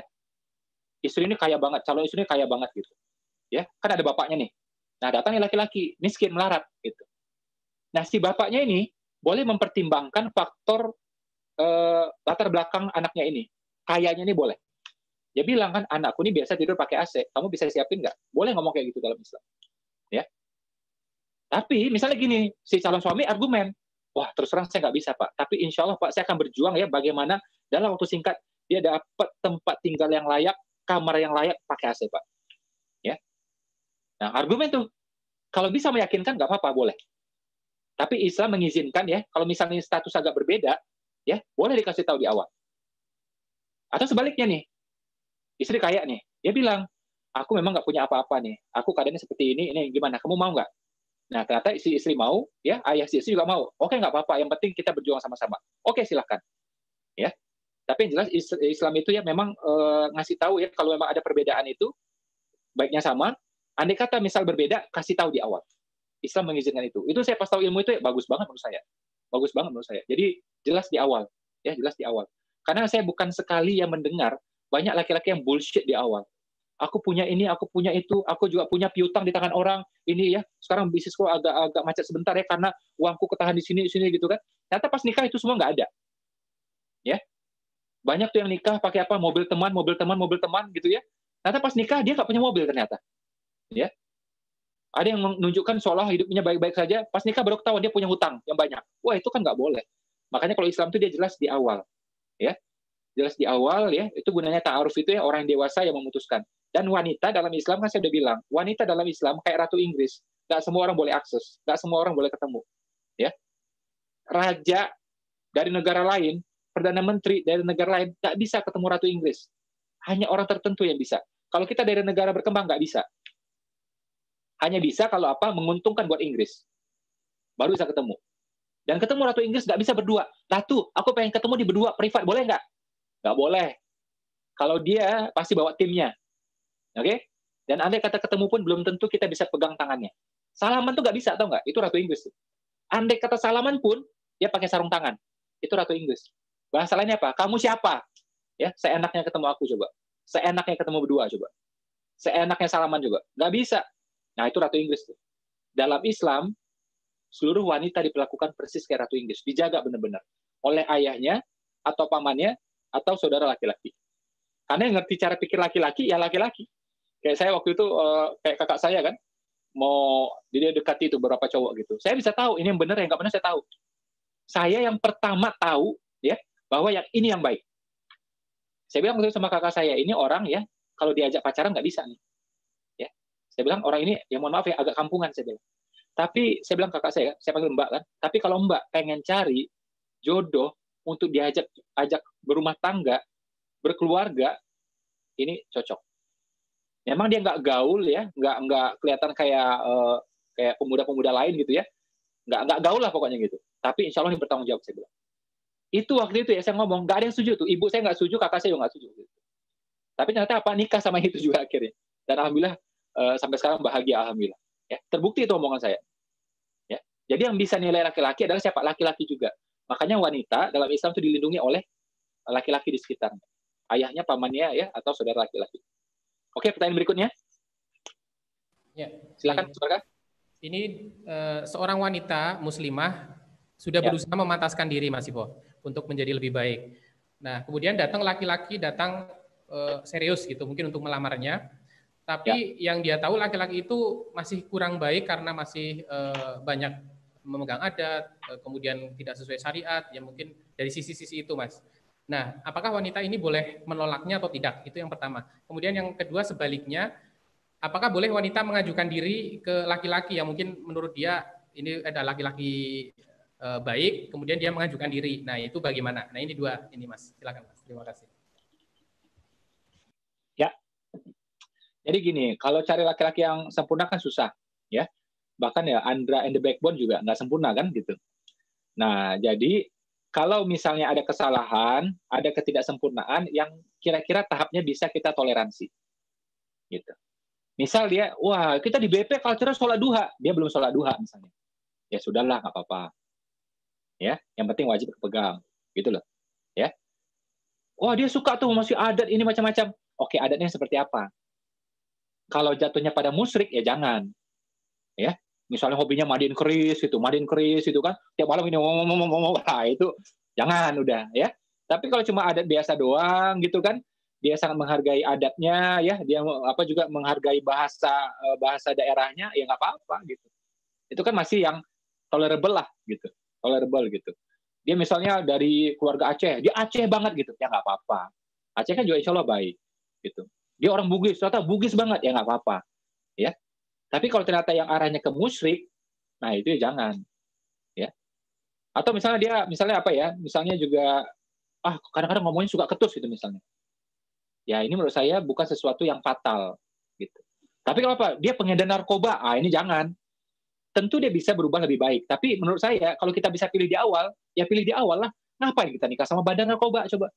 istri ini kaya banget, calon istri ini kaya banget gitu. Ya, kan ada bapaknya nih. Nah, datang nih laki-laki, miskin, melarat gitu. Nah, si bapaknya ini boleh mempertimbangkan faktor latar belakang anaknya ini. Kayaknya ini boleh. Dia bilang kan, anakku ini biasa tidur pakai AC, kamu bisa siapin nggak? Boleh ngomong kayak gitu dalam Islam. Ya. Tapi misalnya gini, si calon suami argumen, wah terus terang saya nggak bisa Pak, tapi insya Allah Pak saya akan berjuang ya bagaimana dalam waktu singkat dia dapat tempat tinggal yang layak, kamar yang layak pakai AC Pak. Ya. Nah argumen tuh, kalau bisa meyakinkan nggak apa-apa, boleh. Tapi Islam mengizinkan ya, kalau misalnya status agak berbeda, ya boleh dikasih tahu di awal. Atau sebaliknya nih, istri kaya nih, dia bilang, aku memang nggak punya apa-apa nih, aku keadaannya seperti ini gimana, kamu mau nggak? Nah ternyata istri mau, ya ayah si istri juga mau. Oke nggak apa-apa, yang penting kita berjuang sama-sama. Oke silahkan. Ya, tapi yang jelas Islam itu ya memang ngasih tahu ya kalau memang ada perbedaan itu, baiknya sama. Andai kata misal berbeda, kasih tahu di awal. Islam mengizinkan itu. Itu saya pas tahu ilmu itu ya bagus banget menurut saya. Bagus banget menurut saya. Jadi jelas di awal, ya jelas di awal. Karena saya bukan sekali yang mendengar banyak laki-laki yang bullshit di awal. Aku punya ini, aku punya itu, aku juga punya piutang di tangan orang. Ini ya, sekarang bisnisku agak macet sebentar ya karena uangku ketahan di sini gitu kan. Ternyata pas nikah itu semua nggak ada. Ya. Banyak tuh yang nikah pakai apa? Mobil teman gitu ya. Ternyata pas nikah dia nggak punya mobil ternyata. Ya. Ada yang menunjukkan seolah hidupnya baik-baik saja, pas nikah baru ketahuan dia punya hutang yang banyak. Wah, itu kan nggak boleh. Makanya kalau Islam itu dia jelas di awal. Ya. Jelas di awal ya, itu gunanya ta'aruf itu ya orang dewasa yang memutuskan. Dan wanita dalam Islam kan saya udah bilang, wanita dalam Islam kayak Ratu Inggris. Nggak semua orang boleh akses, nggak semua orang boleh ketemu. Ya. Raja dari negara lain, Perdana Menteri dari negara lain, nggak bisa ketemu Ratu Inggris. Hanya orang tertentu yang bisa. Kalau kita dari negara berkembang, nggak bisa. Hanya bisa kalau apa menguntungkan buat Inggris. Baru bisa ketemu. Dan ketemu Ratu Inggris nggak bisa berdua. Ratu, aku pengen ketemu di berdua, privat, boleh nggak? Nggak boleh. Kalau dia pasti bawa timnya. Oke? Dan andai kata ketemu pun belum tentu kita bisa pegang tangannya. Salaman tuh nggak bisa, tau nggak? Itu Ratu Inggris. Andai kata salaman pun, dia pakai sarung tangan. Itu Ratu Inggris. Bahasa lainnya apa? Kamu siapa? Ya, seenaknya ketemu aku coba. Seenaknya ketemu berdua coba. Seenaknya salaman juga. Nggak bisa. Nah, itu Ratu Inggris tuh. Dalam Islam, seluruh wanita diperlakukan persis kayak Ratu Inggris. Dijaga benar-benar. Oleh ayahnya, atau pamannya, atau saudara laki-laki. Karena yang ngerti cara pikir laki-laki, ya laki-laki. Kayak saya waktu itu, kayak kakak saya kan, mau dia dekati itu beberapa cowok gitu. Saya bisa tahu, ini yang benar, yang nggak benar saya tahu. Saya yang pertama tahu, ya, bahwa yang ini yang baik. Saya bilang waktu itu sama kakak saya, ini orang ya, kalau diajak pacaran nggak bisa nih. Ya. Saya bilang orang ini, ya mohon maaf ya, agak kampungan saya bilang. Tapi saya bilang kakak saya panggil Mbak kan. Tapi kalau Mbak pengen cari jodoh untuk ajak berumah tangga, berkeluarga, ini cocok. Memang dia nggak gaul ya, nggak kelihatan kayak pemuda-pemuda lain gitu ya, nggak gaul lah pokoknya gitu. Tapi insya Allah ini bertanggung jawab saya bilang. Itu waktu itu ya saya ngomong, nggak ada yang setuju tuh. Ibu saya nggak setuju, kakak saya juga nggak setuju. Gitu. Tapi ternyata apa, nikah sama itu juga akhirnya. Dan alhamdulillah sampai sekarang bahagia alhamdulillah. Ya, terbukti itu omongan saya. Ya. Jadi yang bisa nilai laki-laki adalah siapa? Laki-laki juga. Makanya wanita dalam Islam itu dilindungi oleh laki-laki di sekitarnya. Ayahnya, pamannya ya, atau saudara laki-laki. Oke, pertanyaan berikutnya. Ya, silakan. Ini seorang wanita muslimah sudah berusaha memantaskan diri Mas Ipo untuk menjadi lebih baik. Nah, kemudian datang laki-laki serius gitu, mungkin untuk melamarnya. Tapi yang dia tahu laki-laki itu masih kurang baik karena masih banyak memegang adat, kemudian tidak sesuai syariat, ya mungkin dari sisi-sisi itu, Mas. Nah, apakah wanita ini boleh menolaknya atau tidak? Itu yang pertama. Kemudian yang kedua sebaliknya, apakah boleh wanita mengajukan diri ke laki-laki yang mungkin menurut dia ini ada laki-laki baik, kemudian dia mengajukan diri. Nah, itu bagaimana? Nah, ini dua ini, Mas. Silakan, Mas. Terima kasih. Ya. Jadi gini, kalau cari laki-laki yang sempurna kan susah, ya. Bahkan ya Andra and the Backbone juga nggak sempurna kan gitu. Nah, jadi kalau misalnya ada kesalahan, ada ketidaksempurnaan yang kira-kira tahapnya bisa kita toleransi. Gitu. Misal dia, wah kita di BP culture sholat duha, dia belum sholat duha misalnya. Ya sudahlah, nggak apa-apa. Ya, yang penting wajib kepegang, gitu loh. Ya. Wah dia suka tuh masih adat ini macam-macam. Oke, adatnya seperti apa? Kalau jatuhnya pada musyrik ya jangan. Ya. Misalnya hobinya mandiin keris gitu kan, tiap malam ini ngomong, nah itu jangan udah ya. Tapi kalau cuma adat biasa doang gitu kan, dia sangat menghargai adatnya ya, dia juga menghargai bahasa daerahnya, ya nggak apa-apa gitu. Itu kan masih yang tolerable lah gitu, tolerable gitu. Dia misalnya dari keluarga Aceh, dia Aceh banget gitu, ya nggak apa-apa. Aceh kan juga insya Allah baik gitu. Dia orang Bugis, ternyata Bugis banget, ya nggak apa-apa ya. Tapi kalau ternyata yang arahnya ke musyrik, nah itu ya jangan, ya. Atau misalnya apa ya? Misalnya juga, kadang-kadang ngomongnya suka ketus gitu misalnya. Ya ini menurut saya bukan sesuatu yang fatal, gitu. Tapi kalau apa? Dia pengedar narkoba, ini jangan. Tentu dia bisa berubah lebih baik. Tapi menurut saya kalau kita bisa pilih di awal, ya pilih di awal lah. Ngapain kita nikah sama bandar narkoba coba?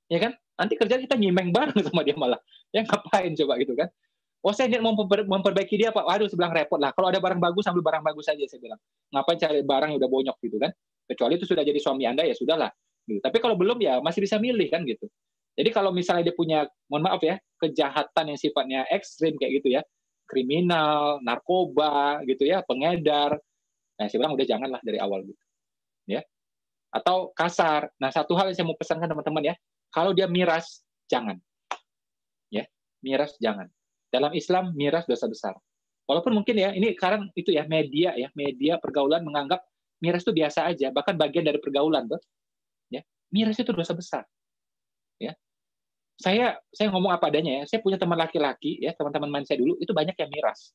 Ya kan? Nanti kerja kita nyimeng bareng sama dia malah. Ya ngapain coba gitu kan? Oh saya ingin memperbaiki dia Pak. Waduh sebelah repot lah. Kalau ada barang bagus ambil barang bagus saja saya bilang. Ngapain cari barang yang udah bonyok gitu kan? Kecuali itu sudah jadi suami Anda ya sudahlah. Gitu. Tapi kalau belum ya masih bisa milih kan gitu. Jadi kalau misalnya dia punya, mohon maaf ya, kejahatan yang sifatnya ekstrim kayak gitu ya, kriminal, narkoba gitu ya, pengedar, nah saya bilang udah janganlah dari awal gitu. Ya. Atau kasar. Nah satu hal yang saya mau pesankan teman-teman ya, kalau dia miras jangan. Ya, miras jangan. Dalam Islam miras dosa besar. Walaupun mungkin ya ini sekarang itu ya media pergaulan menganggap miras itu biasa aja, bahkan bagian dari pergaulan tuh. Ya, miras itu dosa besar. Ya. Saya ngomong apa adanya ya. Saya punya teman laki-laki ya, teman-teman main saya dulu itu banyak yang miras.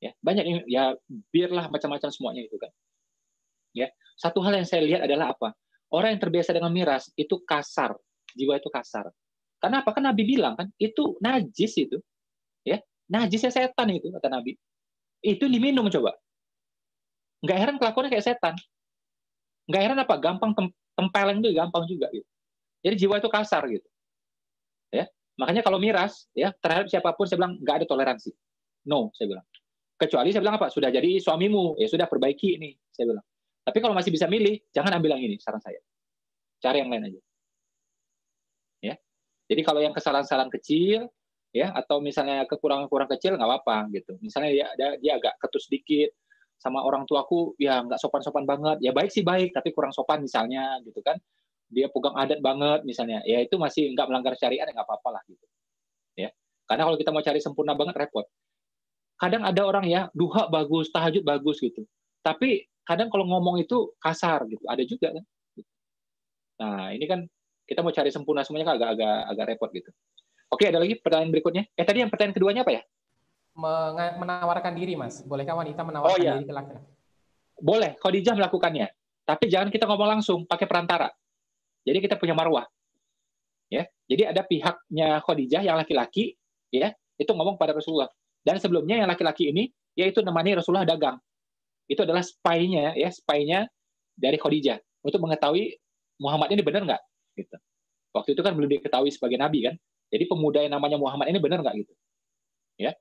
Ya, banyak ya bir lah macam-macam semuanya itu kan. Ya. Satu hal yang saya lihat adalah apa? Orang yang terbiasa dengan miras itu kasar, jiwa itu kasar. Karena apa? Kan Nabi bilang kan, itu najis itu. Ya, najisnya setan itu kata Nabi. Itu diminum coba. Nggak heran kelakuannya kayak setan. Nggak heran apa? Gampang tempeleng itu gampang juga gitu. Jadi jiwa itu kasar gitu. Ya, makanya kalau miras ya terhadap siapapun saya bilang nggak ada toleransi. No, saya bilang. Kecuali saya bilang apa? Sudah jadi suamimu, ya sudah perbaiki ini, saya bilang. Tapi kalau masih bisa milih, jangan ambil yang ini, saran saya. Cari yang lain aja. Ya. Jadi kalau yang kesalahan-kesalahan kecil, ya atau misalnya kekurangan-kekurangan kecil nggak apa-apa gitu. Misalnya dia agak ketus sedikit sama orang tuaku, ya nggak sopan-sopan banget. Ya baik sih baik, tapi kurang sopan misalnya gitu kan. Dia pegang adat banget misalnya, ya itu masih nggak melanggar syariat, ya nggak apa-apa lah gitu. Ya. Karena kalau kita mau cari sempurna banget repot. Kadang ada orang ya duha bagus, tahajud bagus gitu. Tapi kadang kalau ngomong itu kasar gitu, ada juga kan. Nah ini kan Kita mau cari sempurna semuanya kan agak repot gitu. Oke, ada lagi pertanyaan berikutnya. Tadi yang pertanyaan keduanya apa ya? Menawarkan diri, Mas. Bolehkah wanita Oh menawarkan ya, diri ke laki-laki? boleh. Khadijah melakukannya. Tapi jangan kita ngomong langsung, pakai perantara. Jadi kita punya marwah. Ya, jadi ada pihaknya Khadijah yang laki-laki, ya, itu ngomong pada Rasulullah. Dan sebelumnya yang laki-laki ini, yaitu nemani Rasulullah dagang. Itu adalah spy-nya, ya, spy-nya dari Khadijah untuk mengetahui Muhammad ini benar nggak, gitu. Waktu itu kan belum diketahui sebagai nabi kan. Jadi pemuda yang namanya Muhammad ini benar nggak gitu, ya?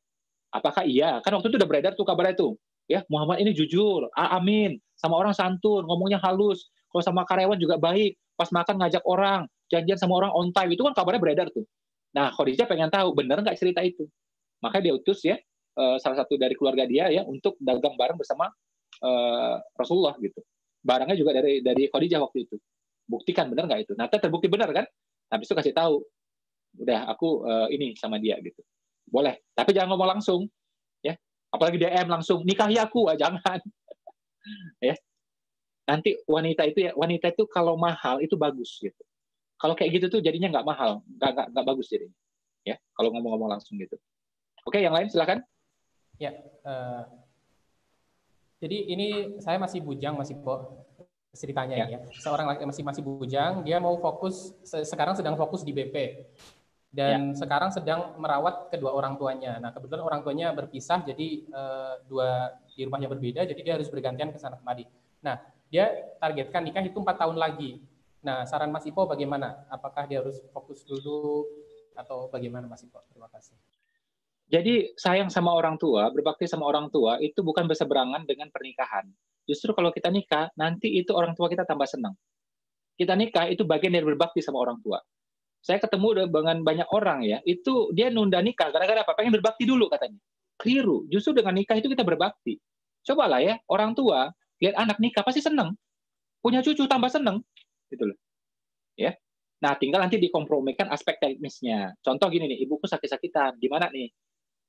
Apakah iya? Kan waktu itu udah beredar tuh kabarnya tuh, ya, Muhammad ini jujur, amin, sama orang santun, ngomongnya halus, kalau sama karyawan juga baik, pas makan ngajak orang, janjian sama orang on time, itu kan kabarnya beredar tuh. Nah, Khadijah pengen tahu benar nggak cerita itu. Makanya dia utus ya salah satu dari keluarga dia ya untuk dagang bareng bersama Rasulullah gitu. Barangnya juga dari Khadijah waktu itu. Buktikan benar nggak itu. Nah, terbukti benar kan? Habis itu kasih tahu, udah aku ini sama dia gitu. Boleh, tapi jangan ngomong langsung, ya. Apalagi DM langsung nikahi aku, jangan. Ya. Nanti wanita itu kalau mahal itu bagus gitu. Kalau kayak gitu tuh jadinya nggak mahal, nggak bagus jadinya. Ya, kalau ngomong-ngomong langsung gitu. Oke, yang lain silakan. Ya, jadi ini saya masih bujang, masih kok ceritanya Ya. ini ya. Seorang laki masih bujang, dia mau fokus, sekarang sedang fokus di BP. Dan sekarang sedang merawat kedua orang tuanya. Nah, kebetulan orang tuanya berpisah, jadi dua di rumahnya berbeda, jadi dia harus bergantian ke sana kemari. Nah, dia targetkan nikah itu 4 tahun lagi. Nah, saran Mas Ipo bagaimana? Apakah dia harus fokus dulu atau bagaimana Mas Ipo? Terima kasih. Jadi sayang sama orang tua, berbakti sama orang tua itu bukan berseberangan dengan pernikahan. Justru kalau kita nikah, nanti itu orang tua kita tambah senang. Kita nikah itu bagian dari berbakti sama orang tua. Saya ketemu dengan banyak orang ya, itu dia nunda nikah gara-gara apa? Pengen berbakti dulu katanya. Keliru. Justru dengan nikah itu kita berbakti. Cobalah ya, orang tua lihat anak nikah pasti senang. Punya cucu tambah senang. Gitu loh. Ya. Nah, tinggal nanti dikompromikan aspek teknisnya. Contoh gini nih, ibuku sakit-sakitan, gimana nih?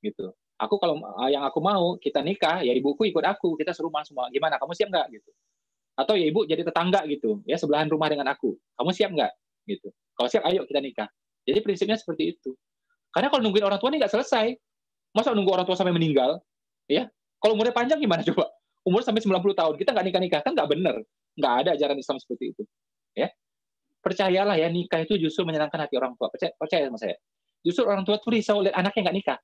Gitu. Aku kalau yang aku mau kita nikah, ya ibuku ikut aku, kita serumah semua. Gimana? Kamu siap nggak? Gitu. Atau ya ibu jadi tetangga gitu, ya sebelahan rumah dengan aku. Kamu siap nggak? Gitu. Kalau siap, ayo kita nikah. Jadi prinsipnya seperti itu. Karena kalau nungguin orang tua ini nggak selesai. Masa nunggu orang tua sampai meninggal? Ya. Kalau umurnya panjang gimana coba? Umur sampai 90 tahun, kita nggak nikah-nikah, kan nggak bener. Nggak ada ajaran Islam seperti itu. Ya. Percayalah ya, nikah itu justru menyenangkan hati orang tua. Percaya sama saya. Justru orang tua tuh risau lihat anaknya nggak nikah.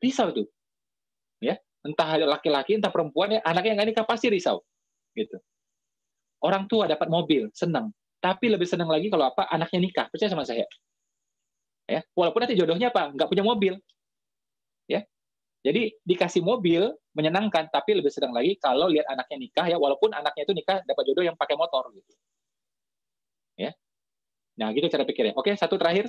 Risau itu. Ya. Entah laki-laki, entah perempuan, ya, anaknya nggak nikah pasti risau. Gitu. Orang tua dapat mobil, senang. Tapi lebih senang lagi kalau apa? Anaknya nikah. Percaya sama saya. Ya, walaupun nanti jodohnya apa? Nggak punya mobil. Ya. Jadi dikasih mobil menyenangkan, tapi lebih senang lagi kalau lihat anaknya nikah ya, walaupun anaknya itu nikah dapat jodoh yang pakai motor gitu. Ya. Nah, gitu cara pikirnya. Oke, satu terakhir.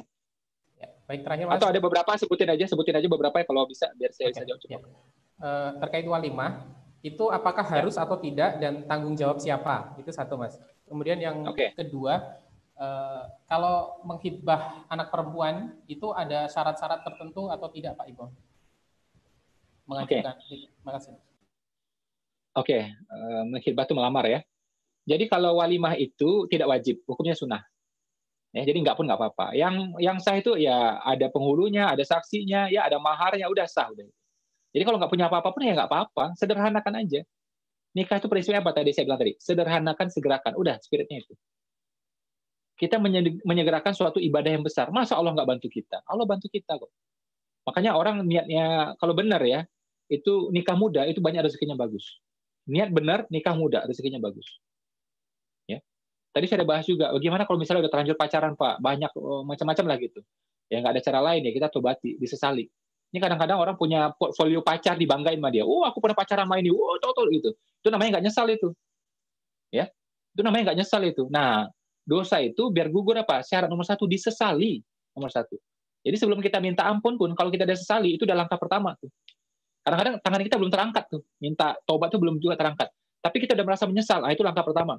Ya, baik, terakhir Mas. Atau ada beberapa, sebutin aja beberapa ya kalau bisa biar saya bisa jawab cepat. Ya. Terkait walimah, itu apakah harus atau tidak dan tanggung jawab siapa? Itu satu, Mas. Kemudian yang kedua, kalau menghibah anak perempuan itu ada syarat-syarat tertentu atau tidak, Pak Ibo? Mengajukan. Terima kasih. Menghibah itu melamar ya. Jadi kalau walimah itu tidak wajib, hukumnya sunnah. Ya, jadi nggak pun nggak apa-apa. Yang sah itu ya ada penghulunya, ada saksinya, ya ada maharnya, udah sah udah. Jadi kalau nggak punya apa-apa pun ya nggak apa-apa, sederhanakan aja. Nikah itu prinsipnya apa tadi saya bilang tadi? Sederhanakan, segerakan. Udah, spiritnya itu. Kita menyegerakan suatu ibadah yang besar. Masa Allah nggak bantu kita? Allah bantu kita kok. Makanya orang niatnya, kalau benar ya, itu nikah muda, itu banyak rezekinya bagus. Niat benar, nikah muda, rezekinya bagus. Ya. Tadi saya ada bahas juga, bagaimana kalau misalnya udah terlanjur pacaran, Pak? Banyak macam-macam lah gitu. Ya nggak ada cara lain ya, kita tobati, disesali. Ini kadang-kadang orang punya portfolio pacar, dibanggain sama dia. Oh, aku pernah pacaran sama ini. Oh, total gitu. Itu namanya nggak nyesal itu. Ya, itu namanya nggak nyesal itu. Nah, dosa itu biar gugur apa? Syarat nomor 1, disesali. Nomor 1. Jadi sebelum kita minta ampun pun, kalau kita udah sesali, itu udah langkah pertama tuh. Kadang-kadang tangan kita belum terangkat tuh. Minta tobat tuh belum juga terangkat. Tapi kita udah merasa menyesal. Nah, itu langkah pertama.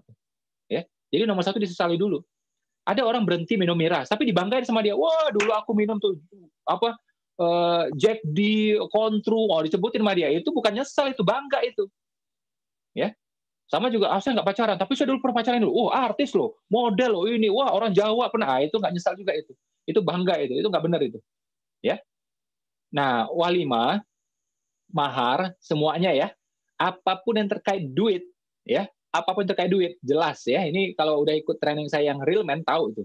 Ya. Jadi nomor 1 disesali dulu. Ada orang berhenti minum miras, tapi dibanggain sama dia. Wah, dulu aku minum tuh apa Jack D, Contru, disebutin sama dia. Itu bukan nyesal, itu bangga itu. Ya. Sama juga, saya nggak pacaran, tapi saya dulu pernah pacaran dulu. Wah, artis loh, model loh ini, wah orang Jawa pernah. Itu nggak nyesal juga itu. Itu bangga itu nggak benar itu. Ya. Nah, walimah, mahar, semuanya ya, apapun yang terkait duit, ya, apapun yang terkait duit, jelas ya. Ini kalau udah ikut training saya yang real man tahu itu.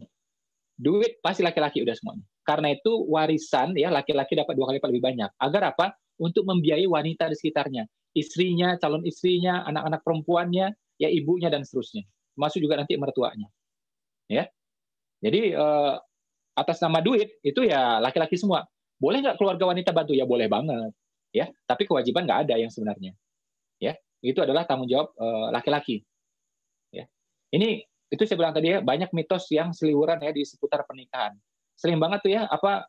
Duit pasti laki-laki udah semuanya. Karena itu warisan ya laki-laki dapat 2 kali lebih banyak. Agar apa? Untuk membiayai wanita di sekitarnya, istrinya, calon istrinya, anak-anak perempuannya, ya ibunya dan seterusnya. Termasuk juga nanti mertuanya. Ya. Jadi atas nama duit itu ya laki-laki semua. Boleh nggak keluarga wanita bantu? Ya boleh banget. Ya, tapi kewajiban nggak ada yang sebenarnya. Ya, itu adalah tanggung jawab laki-laki. Ya. Ini itu saya bilang tadi ya, banyak mitos yang seliweran ya di seputar pernikahan. Sering banget tuh ya apa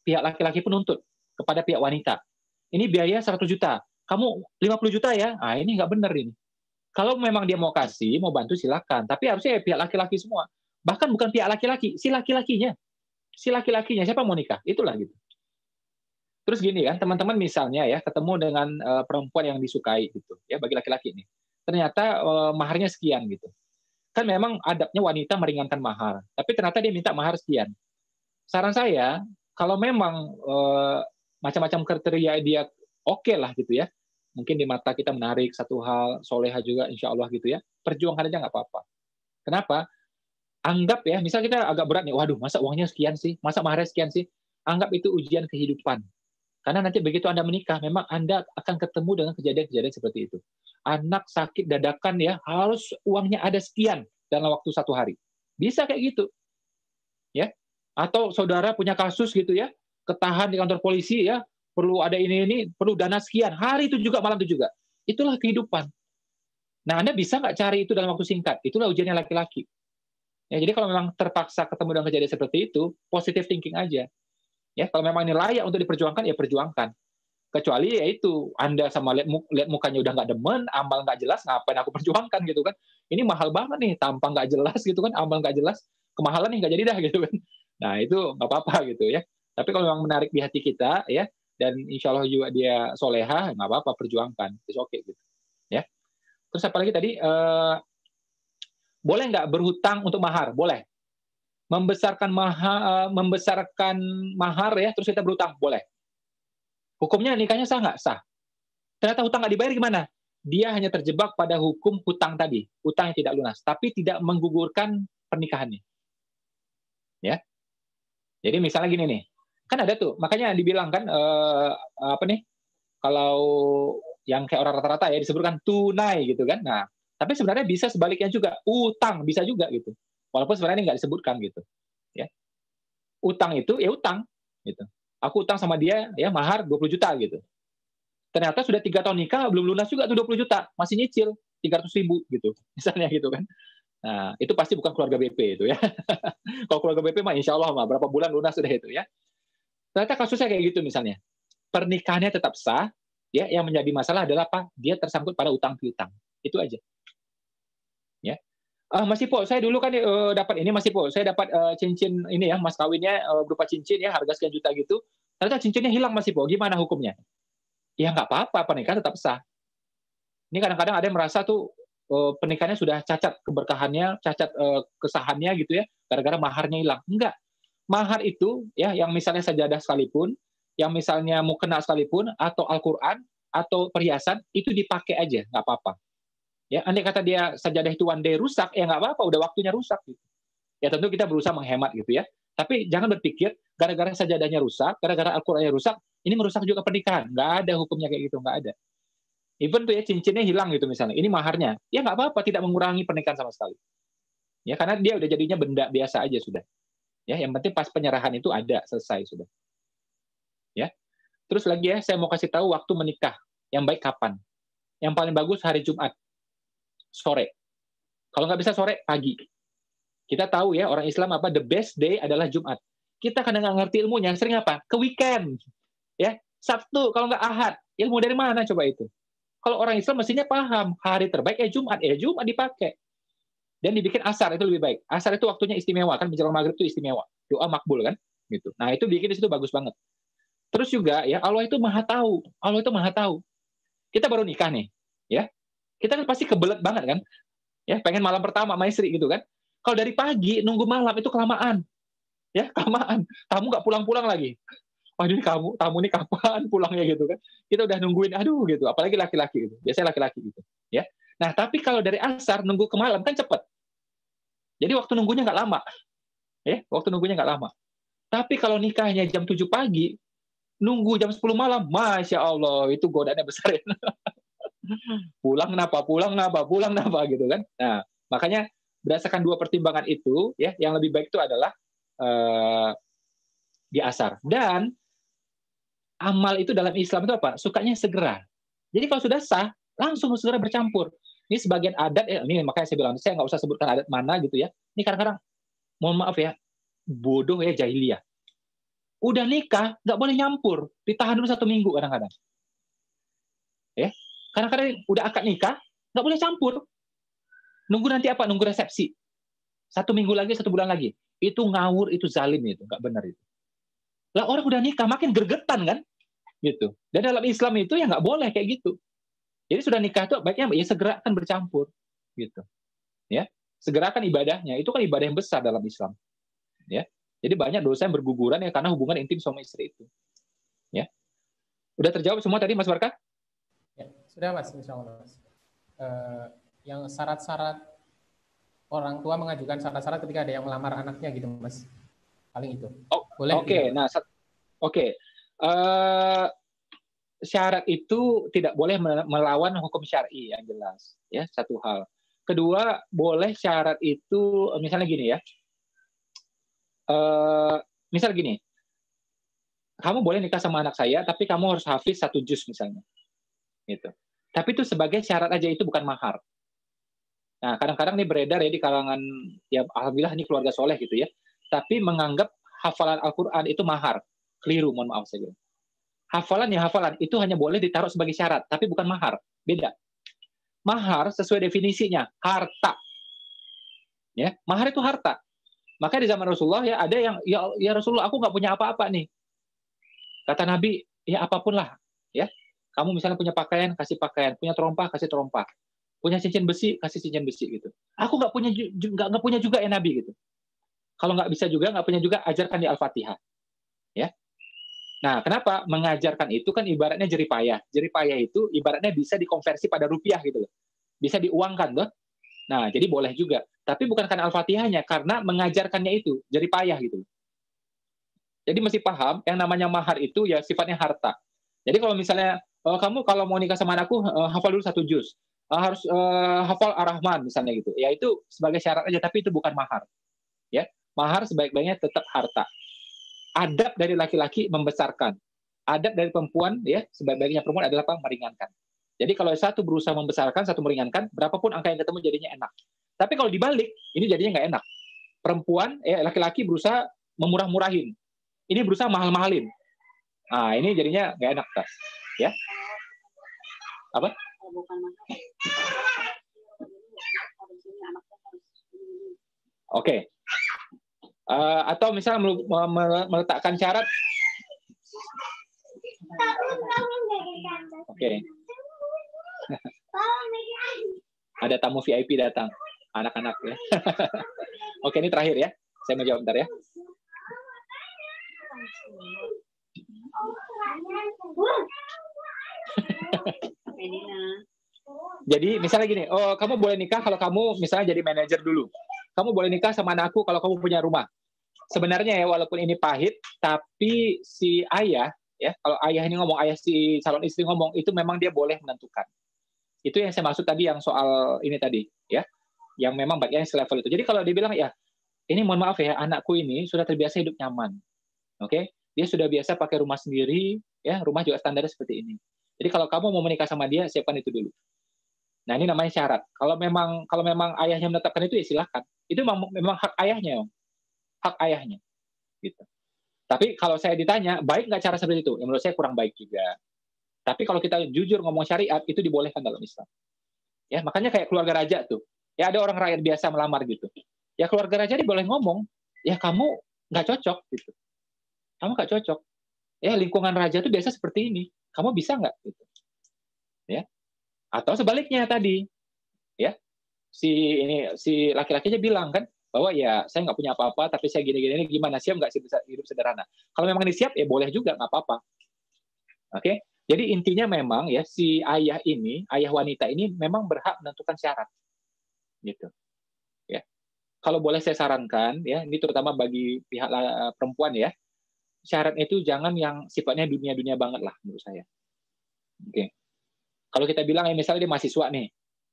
pihak laki-laki penuntut kepada pihak wanita. Ini biaya 100 juta, kamu 50 juta ya. Ah, ini nggak benar ini. Kalau memang dia mau kasih, mau bantu silakan, tapi harusnya ya pihak laki-laki semua. Bahkan bukan pihak laki-laki, si laki-lakinya. Si laki-lakinya siapa mau nikah? Itulah gitu. Terus gini kan, teman-teman misalnya ya ketemu dengan perempuan yang disukai gitu, ya bagi laki-laki ini. Ternyata maharnya sekian gitu. Kan memang adabnya wanita meringankan mahar, tapi ternyata dia minta mahar sekian. Saran saya, kalau memang macam-macam kriteria dia oke lah gitu ya, mungkin di mata kita menarik satu hal, soleha juga insya Allah gitu ya, perjuangkan aja nggak apa-apa. Kenapa? Anggap ya, misal kita agak berat nih, waduh masa uangnya sekian sih, masa maharnya sekian sih, anggap itu ujian kehidupan. Karena nanti begitu Anda menikah, memang Anda akan ketemu dengan kejadian-kejadian seperti itu. Anak sakit dadakan ya, harus uangnya ada sekian dalam waktu 1 hari. Bisa kayak gitu. Ya. Atau saudara punya kasus gitu ya, ketahan di kantor polisi ya, perlu ada ini, perlu dana sekian. Hari itu juga, malam itu juga. Itulah kehidupan. Nah, Anda bisa nggak cari itu dalam waktu singkat? Itulah ujiannya laki-laki. Ya, jadi kalau memang terpaksa ketemu dengan kejadian seperti itu, positive thinking aja. Ya, kalau memang ini layak untuk diperjuangkan, ya perjuangkan. Kecuali ya itu, Anda sama lihat mukanya udah nggak demen, amal nggak jelas, ngapain aku perjuangkan gitu kan. Ini mahal banget nih, tampang nggak jelas gitu kan, amal nggak jelas, kemahalan nih nggak jadi dah gitu kan. Nah itu nggak apa-apa gitu ya. Tapi kalau memang menarik di hati kita ya, dan insya Allah juga dia soleha, nggak apa-apa, perjuangkan. It's okay gitu. Ya. Terus apalagi tadi, boleh nggak berhutang untuk mahar? Boleh. Membesarkan mahar ya, terus kita berhutang? Boleh. Hukumnya nikahnya sah nggak? Sah. Ternyata hutang nggak dibayar gimana? Dia hanya terjebak pada hukum hutang tadi, hutang yang tidak lunas, tapi tidak menggugurkan pernikahannya. Ya. Jadi misalnya gini nih, kan ada tuh, makanya dibilang kan apa nih? Kalau yang kayak orang rata-rata ya disebutkan tunai gitu kan. Nah, tapi sebenarnya bisa sebaliknya juga, utang bisa juga gitu. Walaupun sebenarnya nggak disebutkan gitu. Ya. Utang itu ya utang gitu. Aku utang sama dia ya mahar 20 juta gitu. Ternyata sudah 3 tahun nikah belum lunas juga tuh 20 juta, masih nyicil 300.000 gitu. Misalnya gitu kan. Nah, itu pasti bukan keluarga BP itu ya. Kalau keluarga BP mah insya Allah mah berapa bulan lunas sudah itu ya. Ternyata kasusnya kayak gitu misalnya. Pernikahannya tetap sah, ya yang menjadi masalah adalah apa? Dia tersangkut pada utang piutang. Itu aja. Ya. Mas Ipo, saya dulu kan dapat ini Mas Ipo, saya dapat cincin ini ya, mas kawinnya berupa cincin ya, harga sekian juta gitu. Ternyata cincinnya hilang Mas Ipo, gimana hukumnya? Ya nggak apa-apa, pernikahan tetap sah. Ini kadang-kadang ada yang merasa tuh pernikahannya sudah cacat keberkahannya, cacat kesahannya gitu ya, gara-gara maharnya hilang. Enggak. Mahar itu ya yang misalnya sajadah sekalipun, yang misalnya mukena sekalipun atau Al-Qur'an atau perhiasan itu dipakai aja, nggak apa-apa. Ya, andai kata dia sajadah itu one day rusak, ya nggak apa-apa, udah waktunya rusak gitu. Ya tentu kita berusaha menghemat gitu ya. Tapi jangan berpikir gara-gara sajadahnya rusak, gara-gara Al-Qur'annya rusak, ini merusak juga pernikahan. Nggak ada hukumnya kayak gitu, nggak ada. Even tuh ya cincinnya hilang gitu misalnya, ini maharnya, ya nggak apa-apa, tidak mengurangi pernikahan sama sekali. Ya karena dia udah jadinya benda biasa aja sudah. Ya yang penting pas penyerahan itu ada, selesai sudah. Ya. Terus lagi ya, saya mau kasih tahu waktu menikah. Yang baik kapan? Yang paling bagus hari Jumat sore. Kalau nggak bisa sore, pagi. Kita tahu ya orang Islam apa the best day adalah Jumat. Kita kadang nggak ngerti ilmunya, sering apa? Ke weekend, ya Sabtu kalau nggak Ahad. Ilmu dari mana coba itu? Kalau orang Islam mestinya paham hari terbaik Jumat, Jumat dipakai. Dan dibikin asar itu lebih baik. Asar itu waktunya istimewa kan, menjelang maghrib itu istimewa, doa makbul kan, gitu. Nah itu bikin di situ bagus banget. Terus juga ya Allah itu maha tahu, Allah itu maha tahu. Kita baru nikah nih, ya. Kita kan pasti kebelet banget kan, ya pengen malam pertama sama istri gitu kan. Kalau dari pagi nunggu malam itu kelamaan, ya kelamaan. Tamu nggak pulang-pulang lagi. Wah ini tamu ini kapan pulangnya gitu kan? Kita udah nungguin, aduh gitu. Apalagi laki-laki gitu. Biasanya laki-laki gitu, ya. Nah tapi kalau dari asar nunggu ke malam kan cepet. Jadi waktu nunggunya nggak lama, ya. Waktu nunggunya nggak lama. Tapi kalau nikahnya jam 7 pagi, nunggu jam 10 malam, masya Allah itu godaannya besar ya. Pulang kenapa gitu kan. Nah, makanya berdasarkan dua pertimbangan itu, ya, yang lebih baik itu adalah di asar. Dan amal itu dalam Islam itu apa? Sukanya segera. Jadi kalau sudah sah, langsung segera bercampur. Ini sebagian adat, ini makanya saya bilang, saya nggak usah sebutkan adat mana gitu ya. Ini kadang-kadang, mohon maaf ya, bodoh ya jahiliyah. Udah nikah, nggak boleh nyampur. Ditahan dulu 1 minggu kadang-kadang. Ya, kadang-kadang udah akad nikah, nggak boleh campur. Nunggu nanti apa? Nunggu resepsi. 1 minggu lagi, 1 bulan lagi. Itu ngawur, itu zalim itu, nggak benar itu. Lah orang udah nikah, makin gergetan kan? Gitu. Dan dalam Islam itu ya nggak boleh kayak gitu. Jadi sudah nikah tuh baiknya ya segerakan bercampur, gitu. Ya, segerakan ibadahnya. Itu kan ibadah yang besar dalam Islam. Ya, jadi banyak dosa yang berguguran ya karena hubungan intim suami istri itu. Ya, udah terjawab semua tadi Mas Barka? Ya, sudah Mas, insya Allah Mas. Yang syarat-syarat orang tua mengajukan syarat-syarat ketika ada yang melamar anaknya gitu Mas, paling itu. Boleh. Oke. Nah, oke. Syarat itu tidak boleh melawan hukum syar'i yang jelas, ya, satu hal. Kedua, boleh syarat itu misalnya gini ya. Misal gini, kamu boleh nikah sama anak saya, tapi kamu harus hafiz 1 juz misalnya, gitu. Tapi itu sebagai syarat aja, itu bukan mahar. Nah, kadang-kadang ini beredar ya di kalangan, ya alhamdulillah ini keluarga soleh gitu ya, tapi menganggap hafalan Al-Quran itu mahar. Keliru, mohon maaf saya bilang. Hafalan itu hanya boleh ditaruh sebagai syarat, tapi bukan mahar. Beda. Mahar sesuai definisinya harta. Ya, mahar itu harta. Maka di zaman Rasulullah ya ada yang ya Rasulullah aku nggak punya apa-apa nih. Kata Nabi, ya apapun lah, ya. Kamu misalnya punya pakaian, kasih pakaian, punya terompah, kasih terompah, punya cincin besi, kasih cincin besi gitu. Aku nggak punya juga ya Nabi gitu. Kalau nggak bisa juga, nggak punya juga, ajarkan di Al-Fatihah, ya. Nah, kenapa mengajarkan itu kan ibaratnya jeripayah. Jeripayah itu ibaratnya bisa dikonversi pada rupiah gitu loh, bisa diuangkan loh. Nah, jadi boleh juga. Tapi bukan karena Al-Fatihahnya, karena mengajarkannya itu jeripayah gitu. Jadi mesti paham yang namanya mahar itu ya sifatnya harta. Jadi kalau misalnya kamu kalau mau nikah sama anakku hafal dulu 1 juz, harus hafal Ar-Rahman misalnya gitu. Ya itu sebagai syarat aja, tapi itu bukan mahar. Ya, mahar sebaik-baiknya tetap harta. Adab dari laki-laki membesarkan. Adab dari perempuan ya sebaik-baiknya perempuan adalah apa? Meringankan. Jadi kalau satu berusaha membesarkan, satu meringankan, berapapun angka yang ketemu jadinya enak. Tapi kalau dibalik, ini jadinya nggak enak. Perempuan, laki-laki berusaha memurah-murahin. Ini berusaha mahal-mahalin. Nah, ini jadinya nggak enak, Tas. Ya? Apa? Oke. Atau misalnya meletakkan syarat. Oke. Ada tamu VIP datang, anak-anak ya. Oke, ini terakhir ya. Saya mau jawab bentar ya. Jadi misalnya gini, kamu boleh nikah kalau kamu misalnya jadi manajer dulu. Kamu boleh nikah sama anakku kalau kamu punya rumah. Sebenarnya ya walaupun ini pahit, tapi si ayah ya, kalau ayah ini ngomong, ayah si calon istri ngomong, itu memang dia boleh menentukan. Itu yang saya maksud tadi yang soal ini tadi ya, yang memang bagian selevel itu. Jadi kalau dia bilang ya, ini mohon maaf ya, anakku ini sudah terbiasa hidup nyaman. Oke? Dia sudah biasa pakai rumah sendiri, ya, rumah juga standarnya seperti ini. Jadi kalau kamu mau menikah sama dia, siapkan itu dulu. Nah, ini namanya syarat. Kalau memang ayahnya menetapkan itu ya silakan. Itu memang hak ayahnya, hak ayahnya. Gitu. Tapi kalau saya ditanya, baik nggak cara seperti itu? Ya, menurut saya kurang baik juga. Tapi kalau kita jujur ngomong syariat, itu dibolehkan dalam Islam. Ya, makanya kayak keluarga raja tuh. Ya ada orang rakyat biasa melamar gitu. Ya keluarga raja dia boleh ngomong, ya kamu nggak cocok gitu. Kamu nggak cocok. Ya lingkungan raja itu biasa seperti ini. Kamu bisa nggak? Gitu. Ya. Atau sebaliknya tadi, ya, si laki-lakinya bilang kan bahwa ya saya nggak punya apa-apa, tapi saya gini-gini, gimana, siap nggak sih bisa hidup sederhana? Kalau memang ini siap, ya boleh juga, nggak apa-apa. Oke? Jadi intinya memang ya si ayah wanita ini memang berhak menentukan syarat, gitu. Ya. Kalau boleh saya sarankan, ya, ini terutama bagi pihak perempuan ya, syarat itu jangan yang sifatnya dunia-dunia banget lah menurut saya. Oke. Kalau kita bilang ya misalnya dia mahasiswa nih,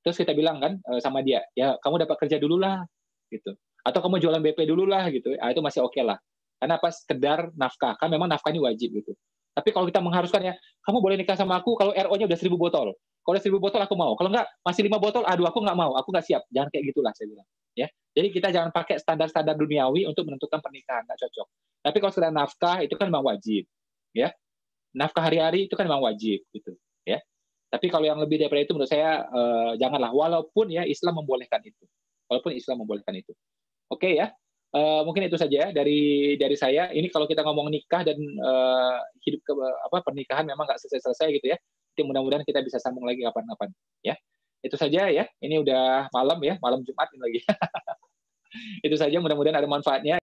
terus kita bilang kan sama dia, ya kamu dapat kerja dulu lah, gitu. Atau kamu jualan BP dulu lah, gitu. Itu masih oke lah. Karena apa? Sekedar nafkah. Kan memang nafkah ini wajib gitu. Tapi kalau kita mengharuskan ya, kamu boleh nikah sama aku kalau RO-nya udah 1.000 botol. Kalau udah 1.000 botol aku mau. Kalau enggak, masih 5 botol, aduh aku nggak mau, aku nggak siap. Jangan kayak gitulah saya bilang. Ya. Jadi kita jangan pakai standar-standar duniawi untuk menentukan pernikahan, nggak cocok. Tapi kalau sudah nafkah itu kan memang wajib. Ya. Nafkah hari-hari itu kan memang wajib gitu. Ya. Tapi kalau yang lebih daripada itu menurut saya janganlah. Walaupun ya Islam membolehkan itu. Walaupun Islam membolehkan itu. Oke ya. Mungkin itu saja dari saya. Ini kalau kita ngomong nikah dan hidup pernikahan memang nggak selesai-selesai gitu ya. Jadi mudah-mudahan kita bisa sambung lagi kapan-kapan. Ya. Itu saja ya. Ini udah malam ya, malam Jumat ini lagi. Itu saja, mudah-mudahan ada manfaatnya.